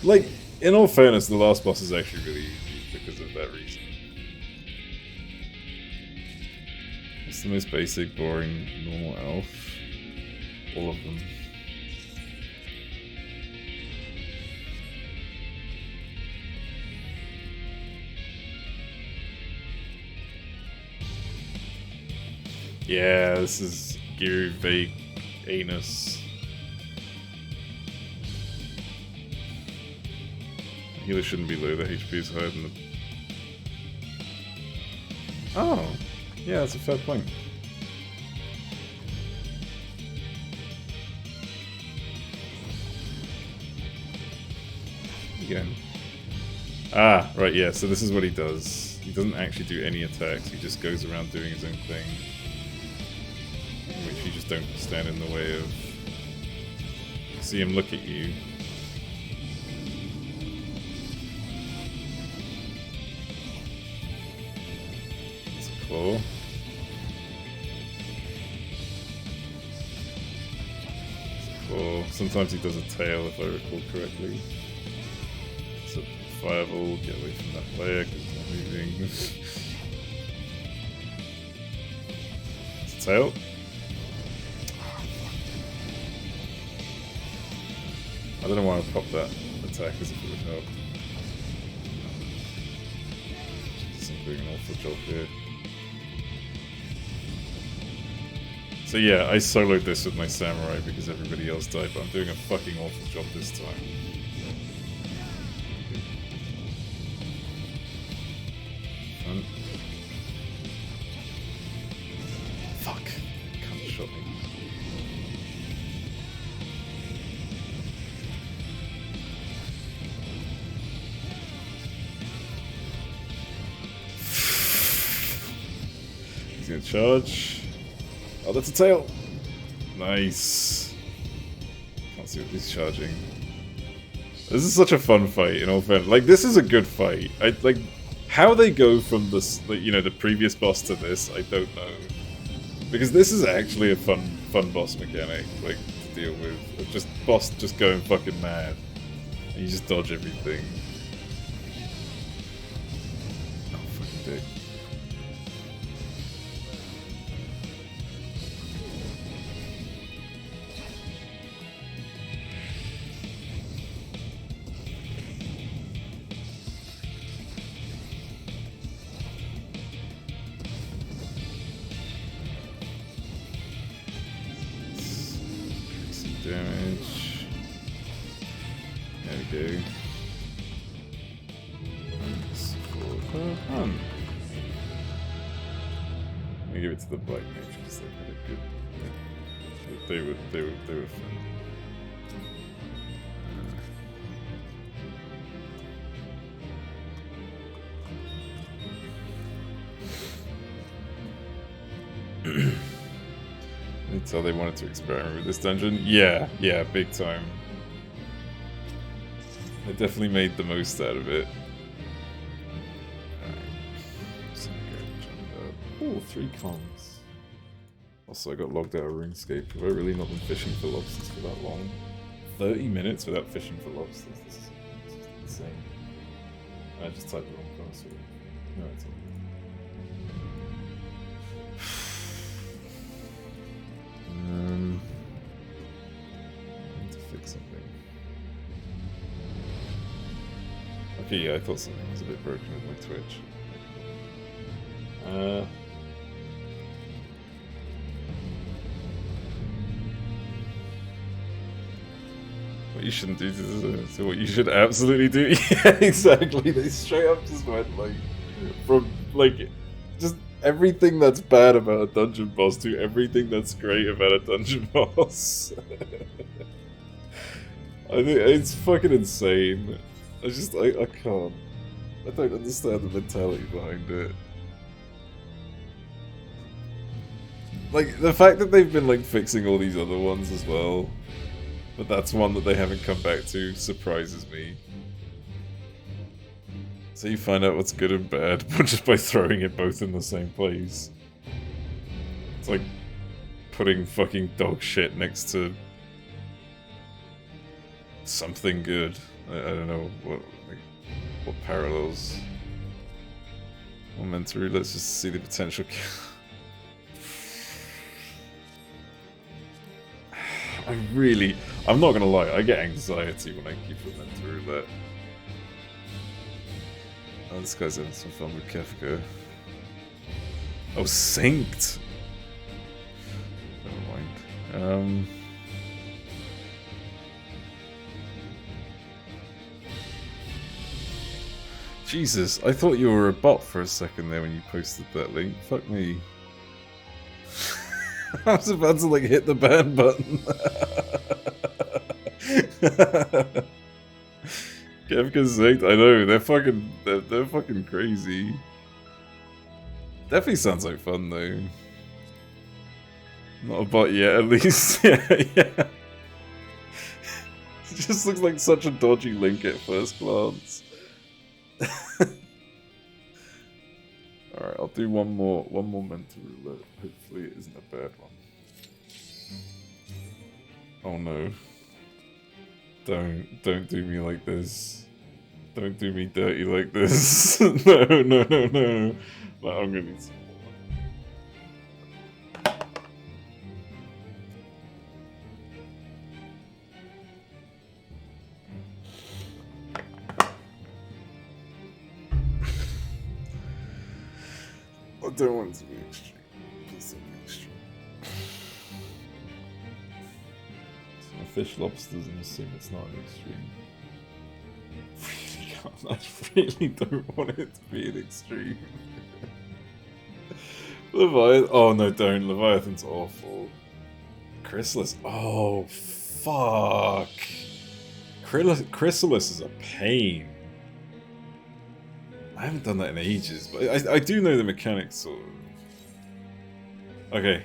Like, in all fairness, the last boss is actually really easy because of that reason. It's the most basic, boring, normal elf. All of them. Yeah, this is Gear Vague Anus. Healer shouldn't be low, the HP is higher than the... Oh! Yeah, that's a fair point. Again. Ah, right, yeah, so this is what he does. He doesn't actually do any attacks, he just goes around doing his own thing. Which you just don't stand in the way of. See him look at you. It's a claw. Or sometimes he does a tail, if I recall correctly. It's a fireball, get away from that player because it's not moving. It's a tail. I don't know why I popped that attack as if it would help. I'm doing an awful job here. So yeah, I soloed this with my samurai because everybody else died, but I'm doing a fucking awful job this time. Fun. Fuck. Cunt shot me. He's gonna charge. Oh, that's a tail! Nice. Can't see what he's charging. This is such a fun fight, in all fairness. Like, this is a good fight. Like, how they go from this, you know, the previous boss to this, I don't know. Because this is actually a fun boss mechanic, like, to deal with. Just boss just going fucking mad. And you just dodge everything. Oh, fucking dick. Damage. There we go. I'm gonna give it to the black mage because they had a good. They were fun. That's how they wanted to experiment with this dungeon. Yeah, big time. They definitely made the most out of it. Oh, 3 cons. Also, I got logged out of RuneScape. Have I really not been fishing for lobsters for that long? 30 minutes without fishing for lobsters. This is insane. I just typed the wrong password. No, it's all. I need to fix something. Okay, yeah, I thought something was a bit broken with my Twitch. What you shouldn't do to what you should absolutely do. Yeah, exactly. They straight up just went like from like just everything that's bad about a dungeon boss to everything that's great about a dungeon boss. I think it's fucking insane. I can't. I don't understand the mentality behind it. Like, the fact that they've been, like, fixing all these other ones as well, but that's one that they haven't come back to, surprises me. So you find out what's good and bad, but just by throwing it both in the same place. It's like putting fucking dog shit next to something good. I don't know what parallels. Momentary, let's just see the potential. I'm not gonna lie, I get anxiety when I keep Momentary roulette. Oh, this guy's having some fun with Kefka. Oh, synced! Never mind. Jesus, I thought you were a bot for a second there when you posted that link. Fuck me. I was about to like hit the ban button. Kefka's sect, I know, they're fucking crazy. Definitely sounds like fun though. Not a bot yet, at least. Yeah. It just looks like such a dodgy link at first glance. Alright, I'll do one more mental roulette. Hopefully it isn't a bad one. Oh no. Don't do me like this. Don't do me dirty like this. No. Like, I'm gonna need some more. I don't want it to be extreme. Please don't be extreme. So fish lobsters and assume it's not an extreme. Really can't. I really don't want it to be an extreme. Leviathan. Oh no, don't. Leviathan's awful. Chrysalis. Oh fuck. Chrysalis is a pain. I haven't done that in ages, but I do know the mechanics sort of. Okay.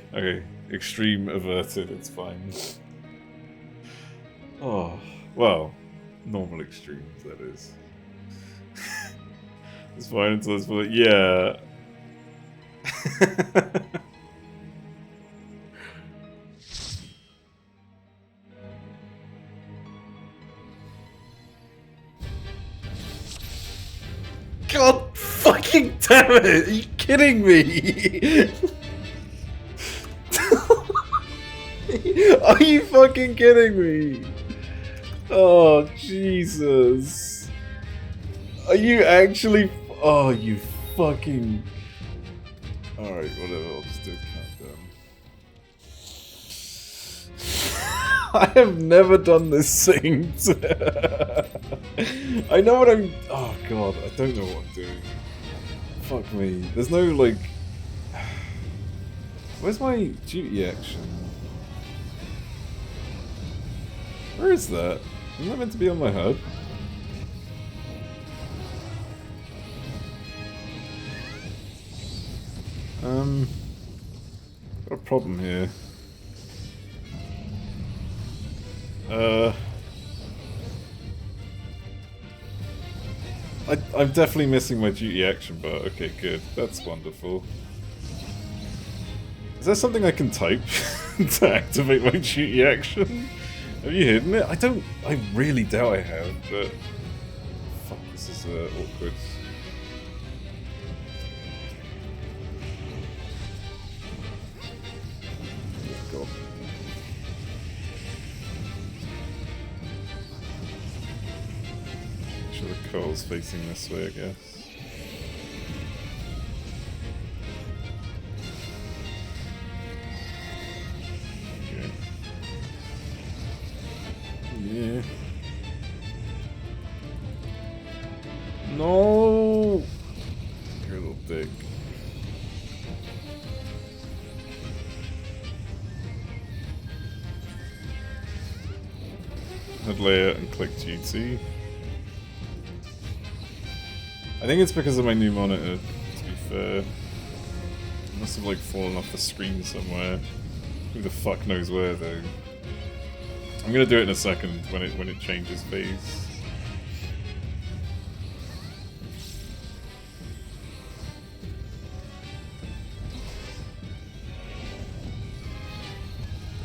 Extreme averted, it's fine. Oh, well, normal extremes, that is. It's fine until it's full. Yeah. God fucking damn it! Are you kidding me? Are you fucking kidding me? Oh, Jesus. Are you actually... Oh, you fucking... Alright, whatever, I'll just do a countdown. I have never done this thing. I know what I'm... Oh god, I don't know what I'm doing. Fuck me. There's no, like... Where's my duty action? Where is that? Isn't that meant to be on my HUD? Got a problem here. I'm definitely missing my duty action bar. Okay, good. That's wonderful. Is there something I can type to activate my duty action? Have you hidden it? I really doubt I have, but... Fuck, this is awkward. Oh, God. Make sure the coal's facing this way, I guess. Yeah. No! You're a little dick. Head layer and click duty. I think it's because of my new monitor, to be fair. It must have like fallen off the screen somewhere. Who the fuck knows where though. I'm gonna do it in a second when it changes phase.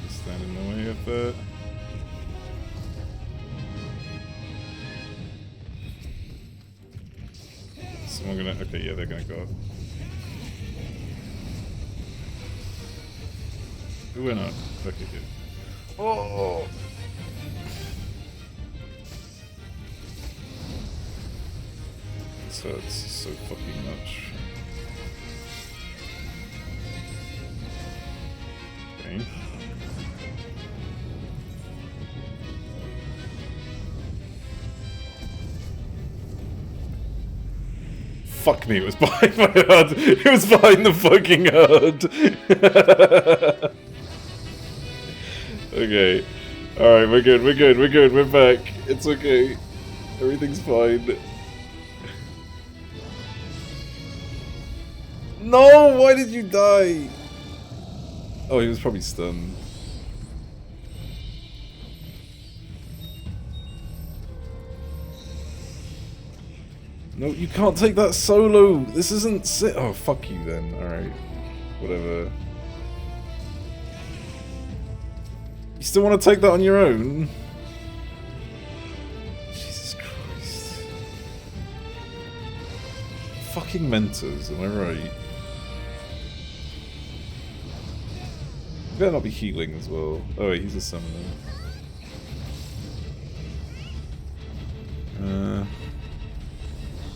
Stand in the way of that. Someone gonna... Okay, yeah, they're gonna go up. Who went up? Okay, good. Oh! This hurts so fucking much. Okay. Fuck me, it was behind my HUD! It was behind the fucking HUD! Okay. Alright, we're good, we're back. It's okay. Everything's fine. No! Why did you die? Oh, he was probably stunned. No, you can't take that solo! This isn't oh, fuck you then. Alright. Whatever. You still want to take that on your own? Jesus Christ. Fucking mentors, am I right? You better not be healing as well. Oh wait, he's a summoner.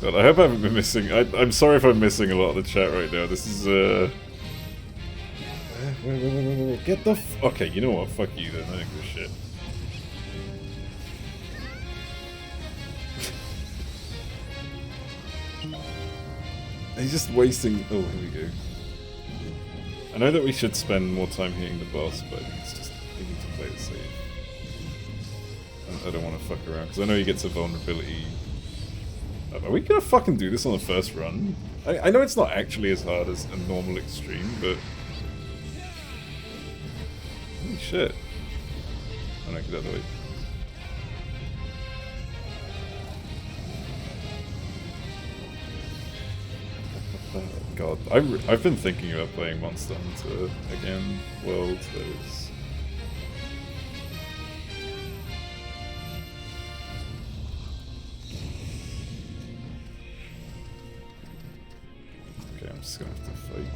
God, I hope I haven't been missing. I'm sorry if I'm missing a lot of the chat right now. This is wait. Get the okay, you know what? Fuck you then. I don't give a shit. He's just wasting. Oh, here we go. I know that we should spend more time hitting the boss, but I think it's just we need to play it safe. I don't want to fuck around because I know he gets a vulnerability. Are we gonna fucking do this on the first run? I know it's not actually as hard as a normal extreme, but holy shit! Oh no, get out of the way. God, I've been thinking about playing Monster Hunter again. World, those. Okay, I'm just gonna have to fight.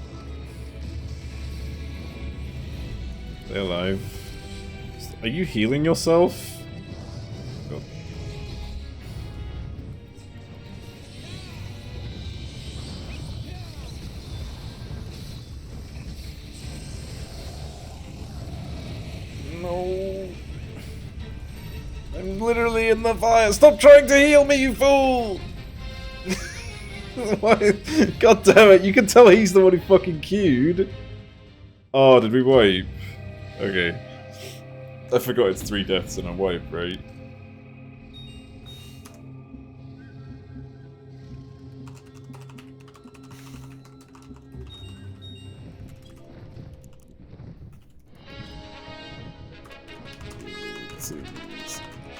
Stay alive. Are you healing yourself? God. No. I'm literally in the fire. Stop trying to heal me, you fool! God damn it, you can tell he's the one who fucking queued. Oh, did we wipe? Okay. I forgot it's 3 deaths and a wipe, right?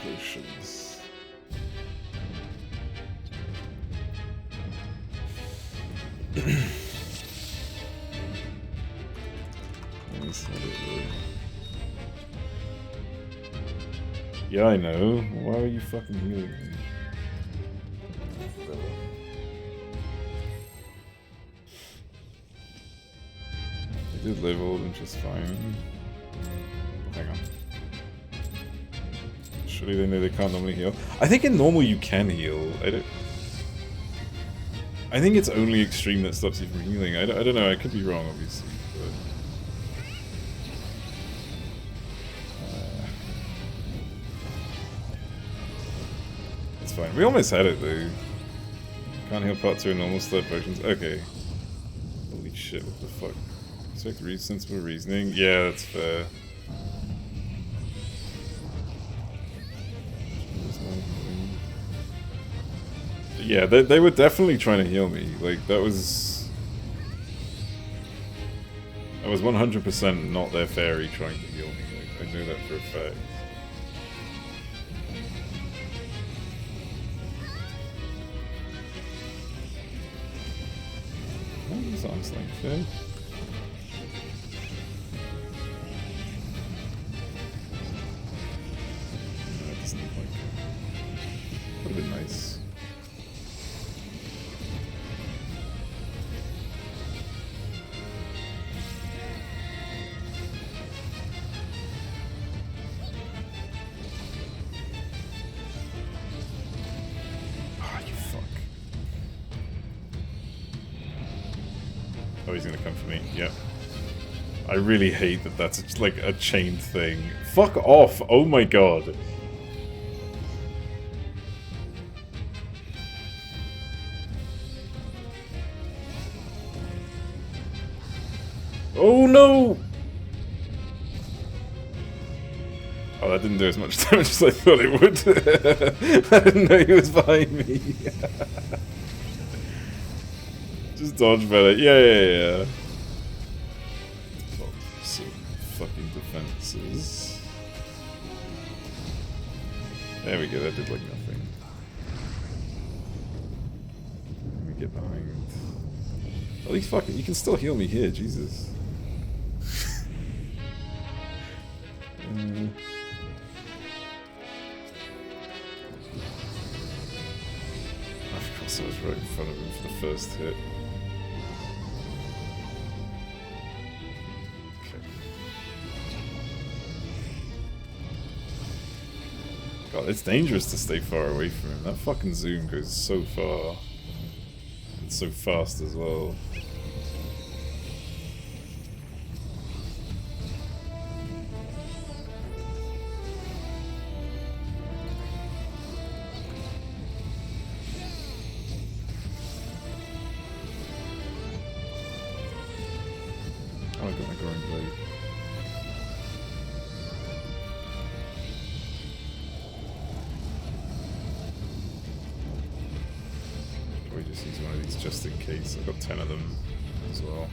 Potions. Yeah, I know. Why are you fucking healing me? I did live all and just fine. Hang on. Surely they know they can't normally heal. I think in normal you can heal. I think it's only extreme that stops you from healing. I don't know. I could be wrong, obviously. But it's fine. We almost had it though. Can't heal part 2 in normal slurp potions. Okay. Holy shit! What the fuck? Expect sensible reasoning. Yeah, that's fair. Yeah, they were definitely trying to heal me. Like, that was 100% not their fairy trying to heal me. Like, I know that for a fact. Oh, this arm's like fair. No, it doesn't look like it. Would have been nice. Oh, he's gonna come for me. Yep. I really hate that that's like a chained thing. Fuck off! Oh my god. Oh no! Oh, Oh, that didn't do as much damage as I thought it would. I didn't know he was behind me. Just dodge better. Yeah. Pop some fucking defenses. There we go, that did like nothing. Let me get behind. At least fucking, you can still heal me here, Jesus. Of course I was right in front of him for the first hit. Okay. God, it's dangerous to stay far away from him. That fucking zoom goes so far. And so fast as well. Oh, I got my growing blade. We just use one of these just in case. I've got 10 of them as well.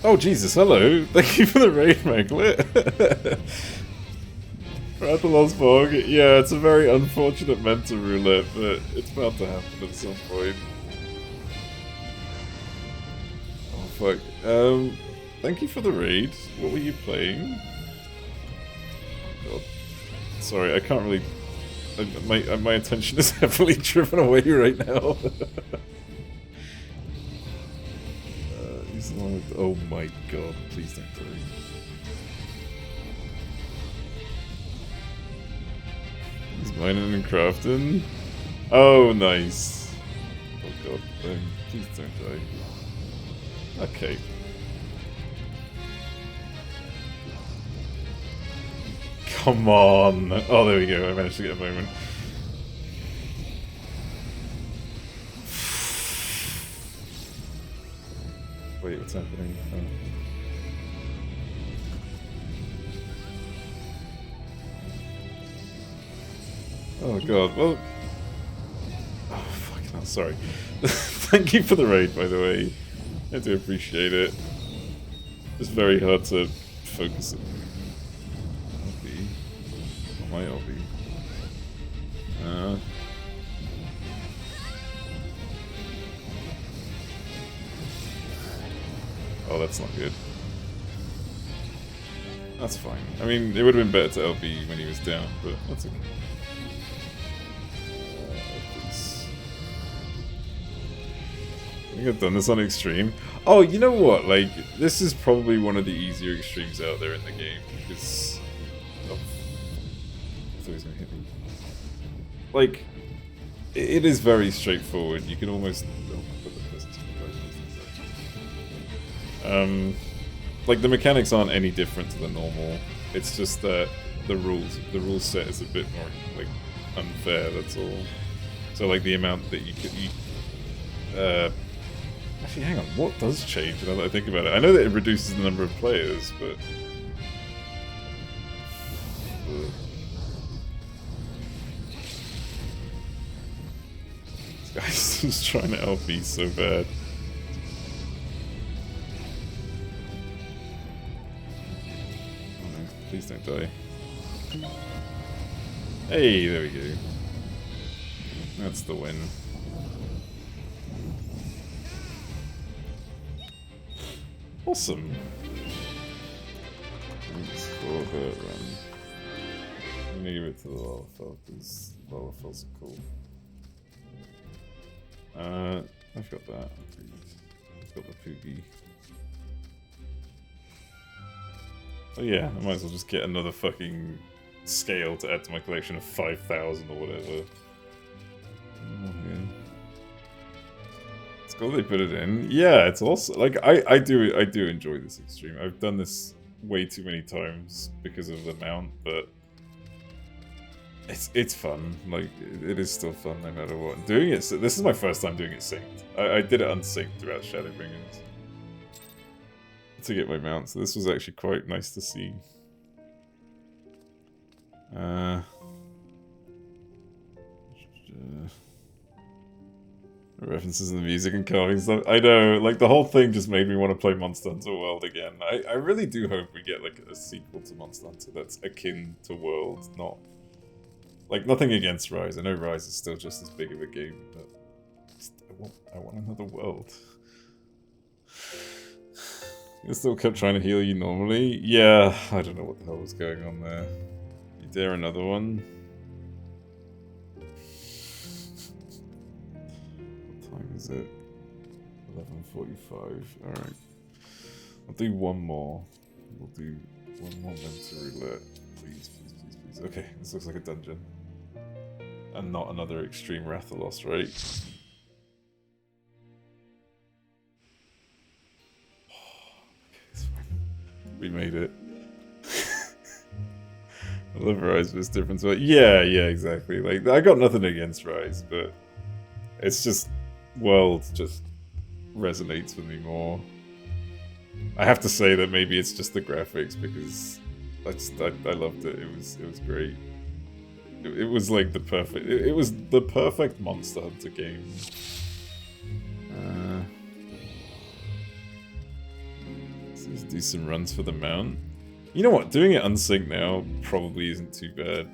Oh Jesus, hello! Thank you for the raid, Meglet. We're at the Lost Bog. Yeah, it's a very unfortunate mental roulette, but it's bound to happen at some point. Oh fuck. Thank you for the raid. What were you playing? Oh god. Sorry, I can't really... My attention is heavily driven away right now. He's the one with... Oh my god, please don't play. He's mining and crafting. Oh, nice. Oh god, please don't die. Okay. Come on! Oh, there we go, I managed to get a moment. Wait, what's happening? Oh god, well... Oh, fucking hell, sorry. Thank you for the raid, by the way. I do appreciate it. It's very hard to focus on. LB. Oh, my LB. Oh, that's not good. That's fine. I mean, it would have been better to LB when he was down, but that's okay. I think I've done this on extreme. Oh, you know what? Like, this is probably one of the easier extremes out there in the game because of... I thought he was gonna hit me. Like, it is very straightforward. You can almost... like, the mechanics aren't any different to the normal. It's just that the rule set is a bit more, like, unfair, that's all. So, like, the amount that you could... Actually, hang on, what does change now that I think about it? I know that it reduces the number of players, but... This guy's just trying to LP so bad. Oh no, please don't die. Hey, there we go. That's the win. Awesome. Let's go a bit run. I'm gonna give it to the Lalafell because Lalafells are cool. I've got that. I've got the Poogie. Oh yeah, I might as well just get another fucking scale to add to my collection of 5,000 or whatever. Oh, yeah. It's cool they put it in. Yeah, it's also like I do enjoy this extreme. I've done this way too many times because of the mount, but it's fun. Like it is still fun no matter what. Doing it. This is my first time doing it synced. I did it unsynced throughout Shadowbringers. to get my mount, so this was actually quite nice to see. References in the music and carving stuff. I know, like the whole thing just made me want to play Monster Hunter World again. I really do hope we get like a sequel to Monster Hunter that's akin to World, not like nothing against Rise. I know Rise is still just as big of a game, but I want another World. You still kept trying to heal you normally? Yeah, I don't know what the hell was going on there. You dare another one? What time is it? 11:45. Alright. I'll do one more. We'll do one more mental roulette. Please, please, please, please. Okay, this looks like a dungeon. And not another extreme Rathalos, right? We made it. I love Rise, but it's different. So yeah, exactly. Like I got nothing against Rise, but it's just World just resonates with me more. I have to say that maybe it's just the graphics because I loved it. It was great. It was like the perfect. It was the perfect Monster Hunter game. Let's do some runs for the mount. You know what? Doing it unsynced now probably isn't too bad.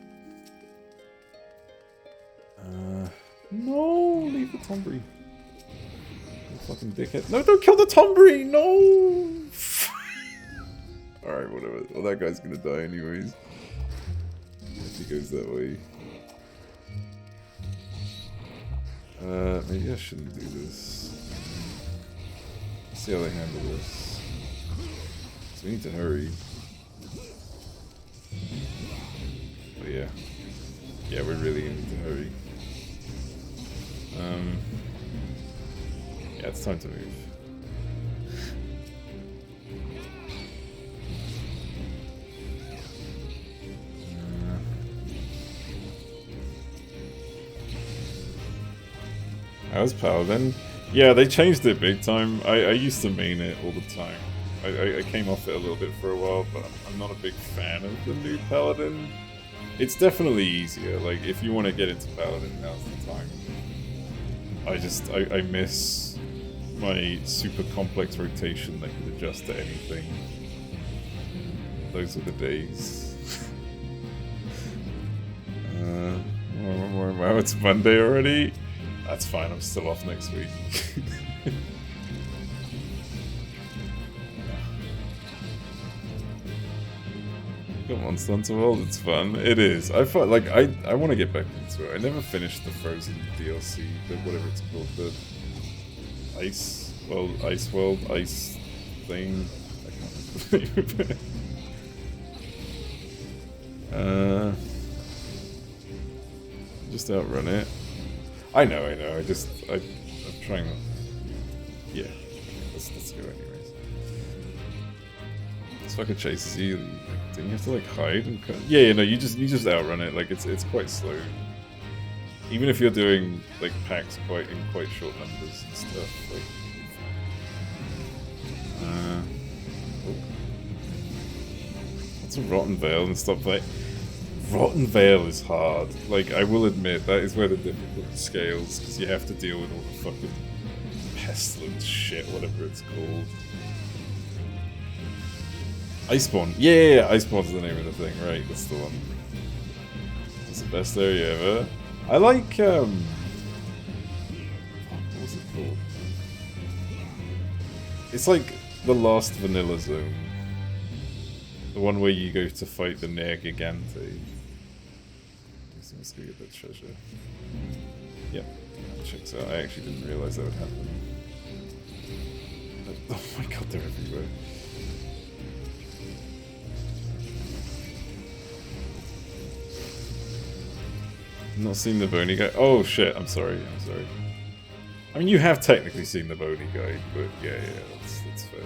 No, leave the Tombury. You fucking dickhead. No, don't kill the Tombury! No! Alright, whatever. Well, that guy's gonna die anyways. If he goes that way. Maybe I shouldn't do this. Let's see how they handle this. So we need to hurry. But yeah. Yeah, we really need to hurry. Yeah, it's time to move. How's Paladin? Yeah, they changed it big time. I used to main it all the time. I came off it a little bit for a while, but I'm not a big fan of the new Paladin. It's definitely easier. Like, if you want to get into Paladin, now's the time. I miss my super complex rotation that could adjust to anything. Those are the days. Wow, it's Monday already? That's fine, I'm still off next week. Come on, Monster World, it's fun. It is. I felt like I want to get back into it. I never finished the Frozen DLC, the whatever it's called, the Ice World, Ice thing. I can't remember. Just outrun it. I know. I'm trying to. Yeah, let's go anyways. This fucker chases you. Don't you have to like hide and cut? Yeah, no, you just outrun it. Like it's quite slow. Even if you're doing like packs in quite short numbers and stuff. Like, what's a Rotten Vale and stuff like? Rotten Vale is hard. Like, I will admit, that is where the difficulty scales, because you have to deal with all the fucking pestilence shit, whatever it's called. Iceborne. Yeah, Iceborne's the name of the thing, right, that's the one. It's the best area ever. I like, what was it called? It's like the last vanilla zone. The one where you go to fight the Nere Gigante. Let's go get that treasure. Yep, checks out. I actually didn't realize that would happen. Oh my god, they're everywhere. I've not seen the bony guy. Oh shit, I'm sorry. I mean, you have technically seen the bony guy, but yeah, that's fair.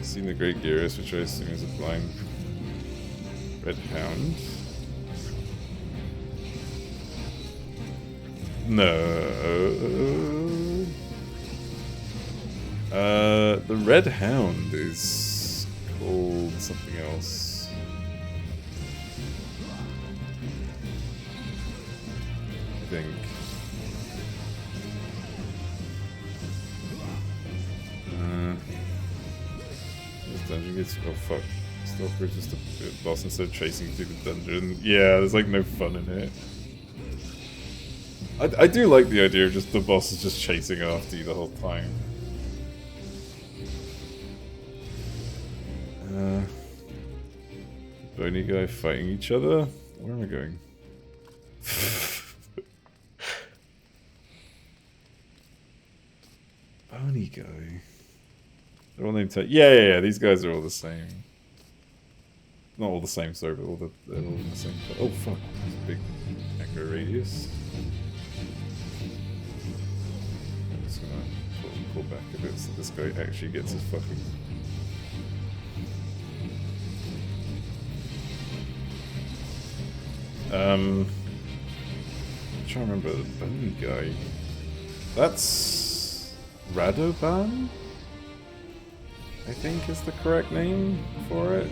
Seen the Great Gearus, which I assume is a blind red hound. No. The Red Hound is called something else. I think. This dungeon gets... Oh fuck. Stalker is just a boss instead of chasing through the dungeon. Yeah, there's like no fun in it. I do like the idea of just the boss is just chasing after you the whole time. Bony guy fighting each other? Where am I going? Bony guy. They're all named yeah, these guys are all the same. Not all the same, sorry, but they're all in the same. Oh fuck, there's a big echo radius. I'm just gonna pull back a bit so this guy actually gets his fucking... I'm trying to remember the bony guy. That's Radoban? I think is the correct name for it.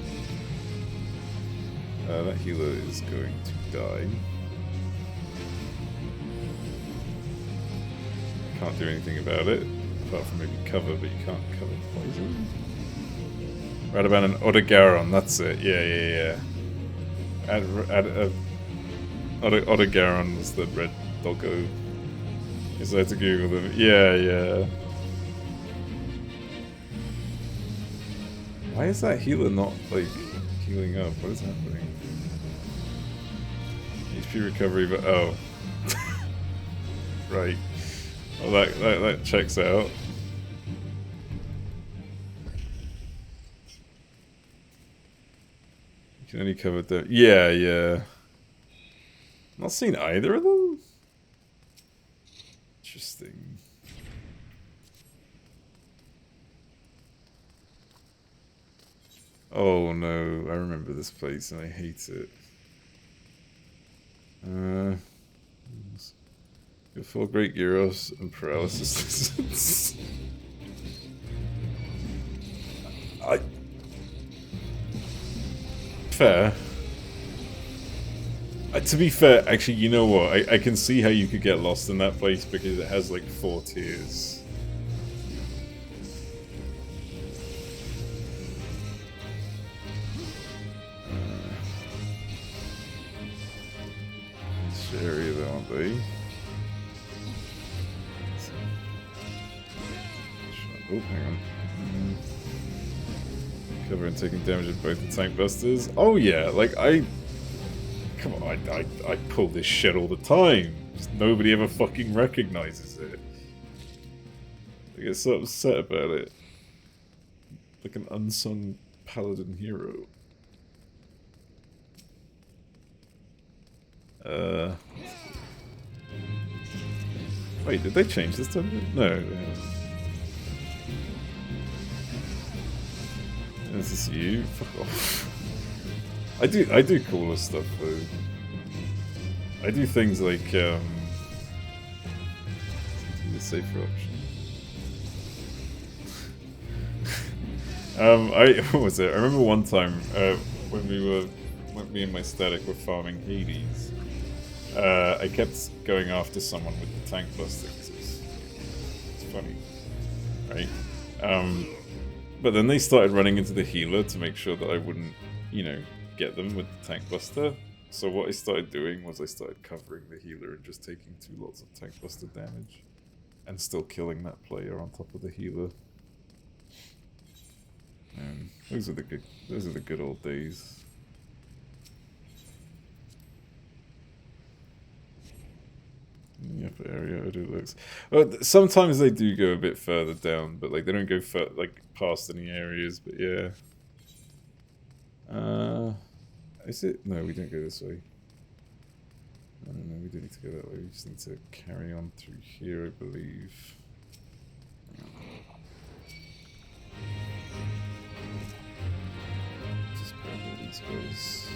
That healer is going to die. Can't do anything about it, apart from maybe cover, but you can't cover poison. Radoban and Odogaron, that's it. Yeah. Odogaron was the red doggo. You just had to Google them. Yeah. Why is that healer not, like, healing up? What is happening? HP recovery, but oh. Right. Well, that checks out. You can only cover the... Yeah. Not seen either of them? Interesting. Oh no, I remember this place and I hate it. Got 4 great gyros and paralysis lizards. Fair. To be fair, actually, you know what? I can see how you could get lost in that place because it has like 4 tiers. This area, though, aren't they? Oh, hang on. Cover and taking damage at both the tank busters. Oh yeah, like come on, I pull this shit all the time. Just nobody ever fucking recognizes it. I get so upset about it. Like an unsung paladin hero. Wait, did they change this dungeon? No, they haven't. Is this you? Fuck off. I do cooler stuff though. I do things like the safer option. What was it? I remember one time when me and my static were farming Hades. I kept going after someone with the tank buster because it's funny, right? But then they started running into the healer to make sure that I wouldn't, you know, get them with the tank buster. So what I started doing was I started covering the healer and just taking 2 lots of tank buster damage, and still killing that player on top of the healer. And those are the good old days. In the upper area, Odo looks. Well, sometimes they do go a bit further down, but like they don't go like past any areas. But yeah. Is it? No, we don't go this way. I don't know. We don't need to go that way. We just need to carry on through here, I believe. Just grab all these guys.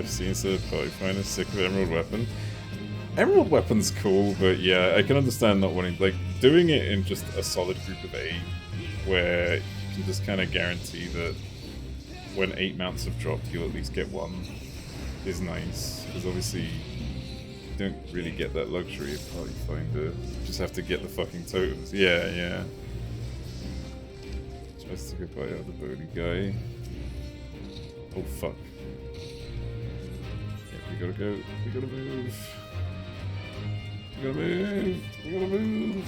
FC instead of party finder, sick of Emerald Weapon. Emerald Weapon's cool, but yeah, I can understand not wanting, like, doing it in just a solid group of 8, where you can just kind of guarantee that when 8 mounts have dropped, you'll at least get 1, is nice. Because obviously, you don't really get that luxury of party finder. You just have to get the fucking totems. Yeah, yeah. Tries to go by the bony guy. Oh fuck. Yeah, we gotta go. We gotta move. We gotta move. We gotta move.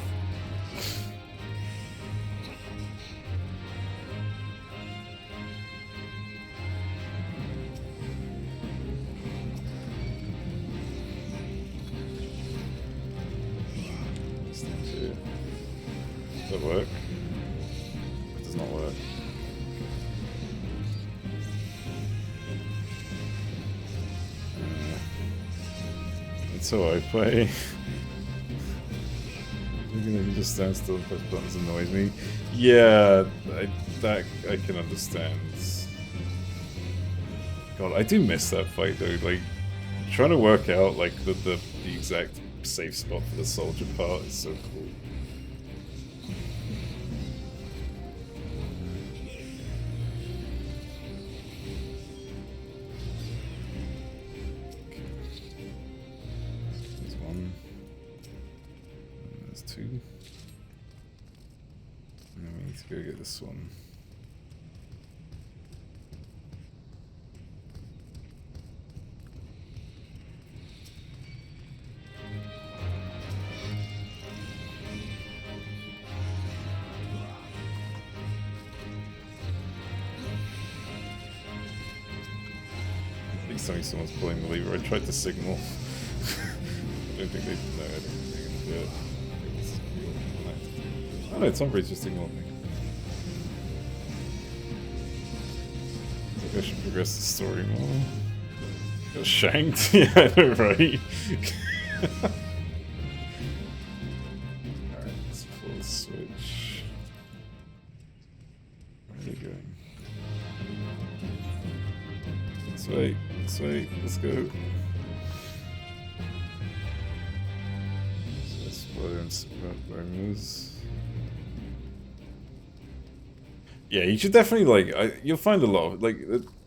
Does that work? It does not work. That's how I play. You just stand still and press buttons annoys me. Yeah, I can understand. God, I do miss that fight though. Like, trying to work out like the exact safe spot for the soldier part is so cool. Go get this one. At least only someone's pulling the lever. I tried to signal. I don't think they know. I don't think they're gonna do it. Oh no, Tombray's just ignored me. I should progress the story more. Got shanked? Yeah, I know, right? Alright, let's pull the switch. Where are they going? This way, let's go. So that's where I'm surprised. Yeah, you should definitely, like, you'll find a lot of, like,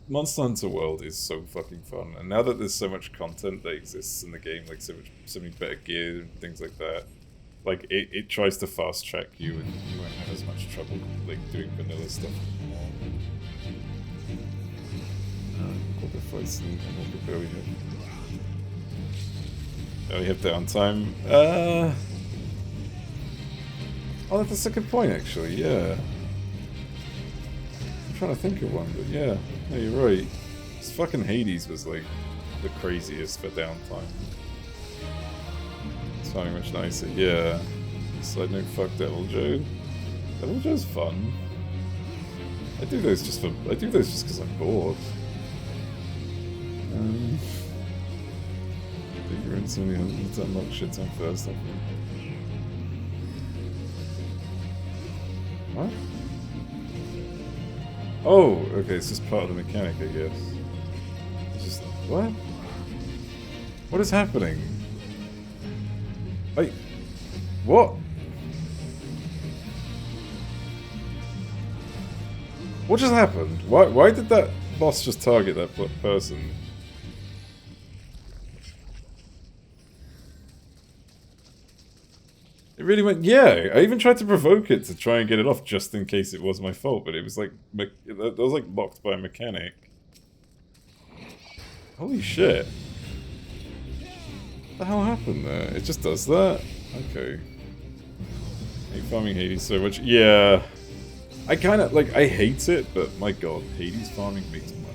Monster Hunter World is so fucking fun, and now that there's so much content that exists in the game, like so many better gear and things like that, like, it tries to fast track you, and you won't have as much trouble, like, doing vanilla stuff anymore. What the fuck's we have? Oh, we have downtime. Oh, that's a second point, actually, yeah. Trying to think of one, but yeah, no, you're right. This fucking Hades was like the craziest for downtime. It's finding much nicer. Yeah. Side note, fuck Devil Joe. Devil Joe's fun. I do those just because I'm bored. I think you're in so many hundreds to unlock shit time first, I think. What? Oh, okay, it's just part of the mechanic, I guess. It's just... what? What is happening? Wait... what? What just happened? Why did that boss just target that person? It really went, yeah, I even tried to provoke it to try and get it off just in case it was my fault, but it was like, that was like locked by a mechanic. Holy shit. What the hell happened there? It just does that? Okay. I hate farming Hades so much. Yeah. I kind of, like, I hate it, but my god, Hades farming makes money.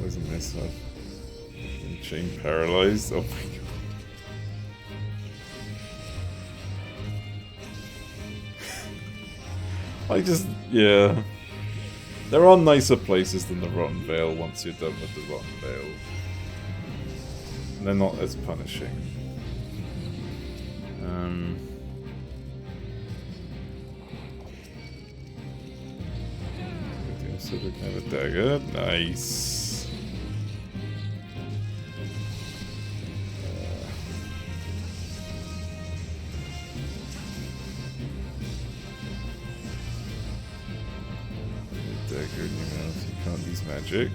Wasn't this up? Chain paralyzed? Oh my god. I just, yeah. There are nicer places than the Rotten Vale once you're done with the Rotten Vale. And they're not as punishing. So we can have a dagger. Nice. Dagger in your mouth. You can't use magic.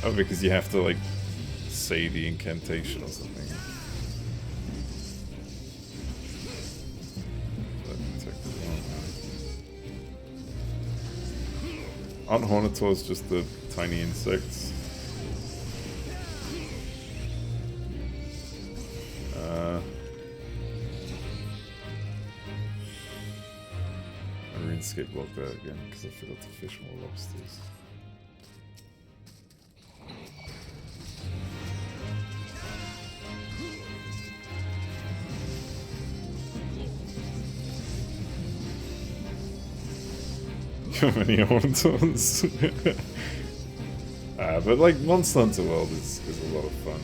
Oh, because you have to, like, say the incantation or something. Aren't Hornitaurs just the tiny insects? I RuneScape logged out again because I forgot to fish more lobsters. How many Hornitaurs? But like Monster Hunter World is a lot of fun.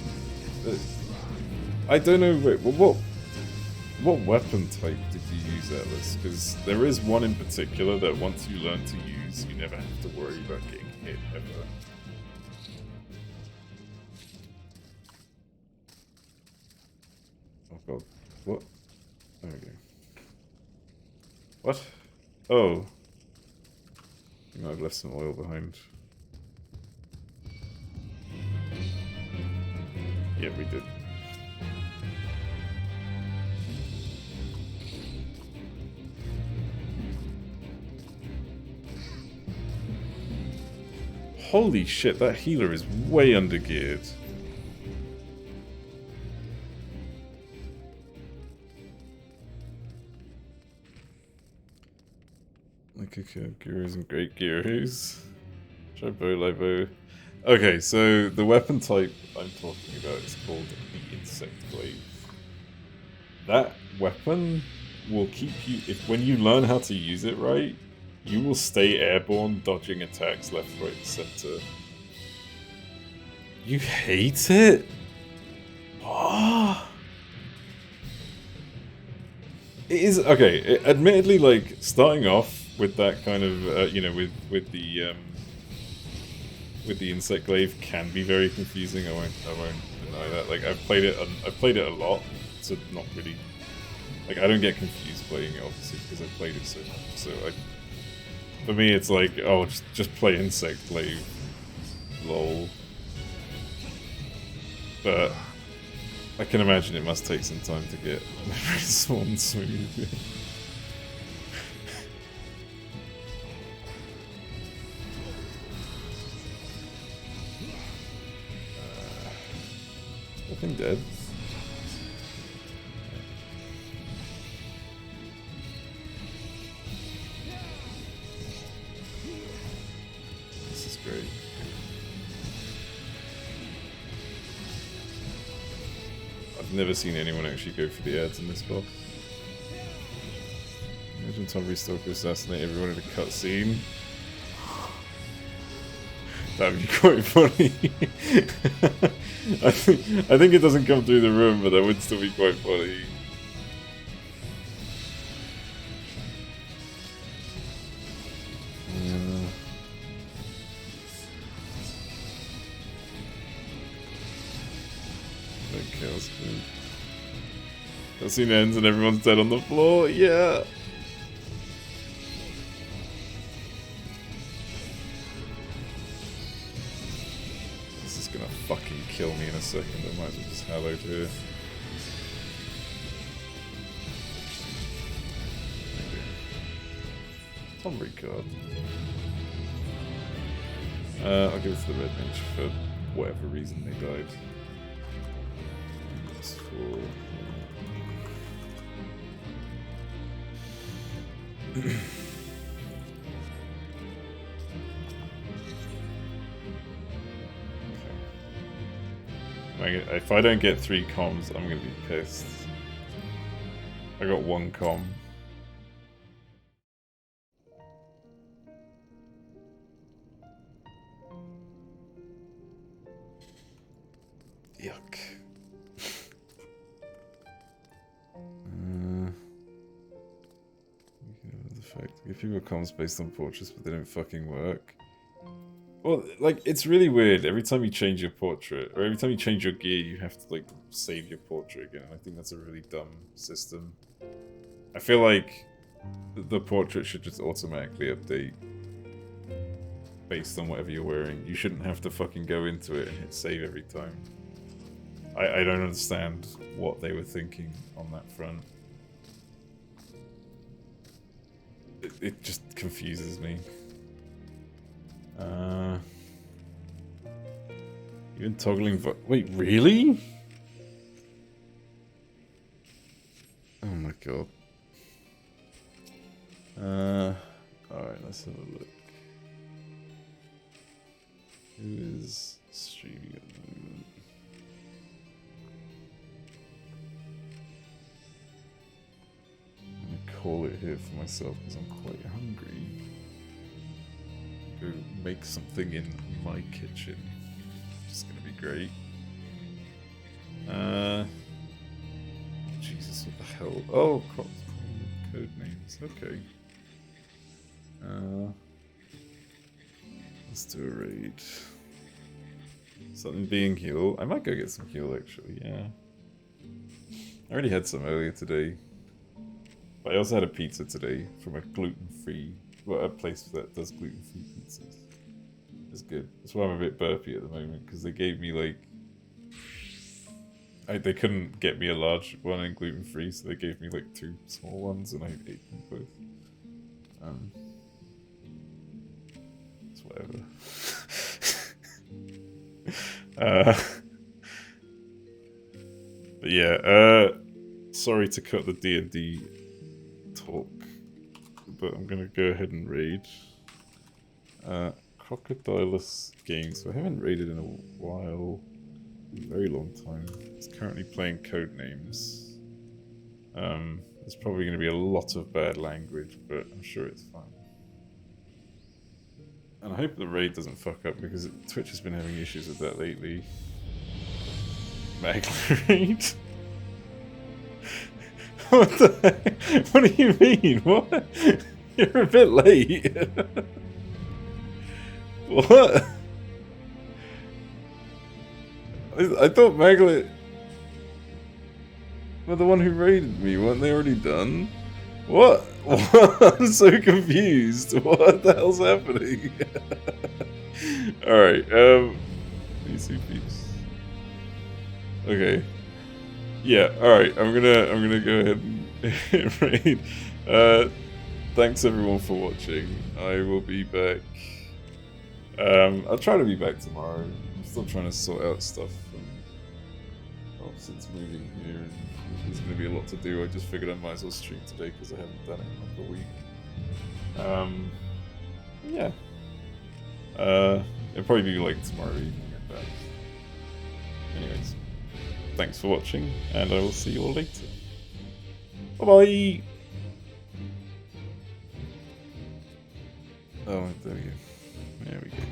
I don't know. Wait, what weapon type did you use, Atlas? Because there is one in particular that once you learn to use, you never have to worry about getting hit ever. Oh god, what? There we go. What? Oh. You might have left some oil behind. Yeah, we did. Holy shit, that healer is way undergeared. Like okay, gurus and great gurus. Try bow, light bow. Okay, so the weapon type I'm talking about is called the Insect Glaive. That weapon will keep you, if when you learn how to use it right, you will stay airborne, dodging attacks left, right, and center. You hate it? Oh. It is okay. Admittedly, like starting off with that kind of, you know, with the insect glaive can be very confusing. I won't deny that. Like I've played it a lot, so not really. Like I don't get confused playing it obviously because I've played it so much. So for me, it's like, oh, just play insect glaive, lol. But I can imagine it must take some time to get very sworn smooth. Nothing dead. This is great. I've never seen anyone actually go for the ads in this boss. Imagine Tom Stalker assassinate everyone in a cutscene. That'd be quite funny. I think it doesn't come through the room, but that would still be quite funny. Yeah. That chaos move. Cutscene ends and everyone's dead on the floor. Yeah. Gonna fucking kill me in a second. I might as well just hallowed here. Tom Ricard. I'll give it to the Red Mage for whatever reason they died. That's for... If I don't get 3 comms, I'm gonna be pissed. I got 1 comm. Yuck. People have comments based on portraits, but they don't fucking work. Well, like, it's really weird. Every time you change your portrait, or every time you change your gear, you have to, like, save your portrait again. I think that's a really dumb system. I feel like the portrait should just automatically update based on whatever you're wearing. You shouldn't have to fucking go into it and hit save every time. I don't understand what they were thinking on that front. It just confuses me. Even toggling wait, really? Oh my god. Alright, let's have a look. Who is streaming at the moment? I'm gonna call it here for myself because I'm quite hungry. Go make something in my kitchen. It's gonna be great. Jesus, what the hell? Oh, code names. Okay. Let's do a raid. Something being healed. I might go get some heal actually. Yeah. I already had some earlier today. But I also had a pizza today from a gluten-free, well, a place that does gluten-free pizzas. It's good. That's why I'm a bit burpy at the moment, because they gave me like... they couldn't get me a large one and gluten-free, so they gave me like 2 small ones, and I ate them both. It's whatever. But yeah, sorry to cut the D&D talk, but I'm gonna go ahead and raid. Crocodilus Games. I haven't raided in a while, a very long time. It's currently playing Codenames. There's probably going to be a lot of bad language, but I'm sure it's fine. And I hope the raid doesn't fuck up because Twitch has been having issues with that lately. Magla raid? What the heck? What do you mean? What? You're a bit late. What? I thought Magla were the one who raided me. Weren't they already done? What? I'm so confused. What the hell's happening? Alright, easy peeps. Okay. Yeah, alright, I'm gonna go ahead and raid. Thanks everyone for watching. I will be back. I'll try to be back tomorrow. I'm still trying to sort out stuff from, well, since moving here, and there's going to be a lot to do. I just figured I might as well stream today because I haven't done it in like a week. Yeah. It'll probably be like tomorrow evening at best. Anyways, thanks for watching, and I will see you all later. Bye bye. Oh, there we go. There we go.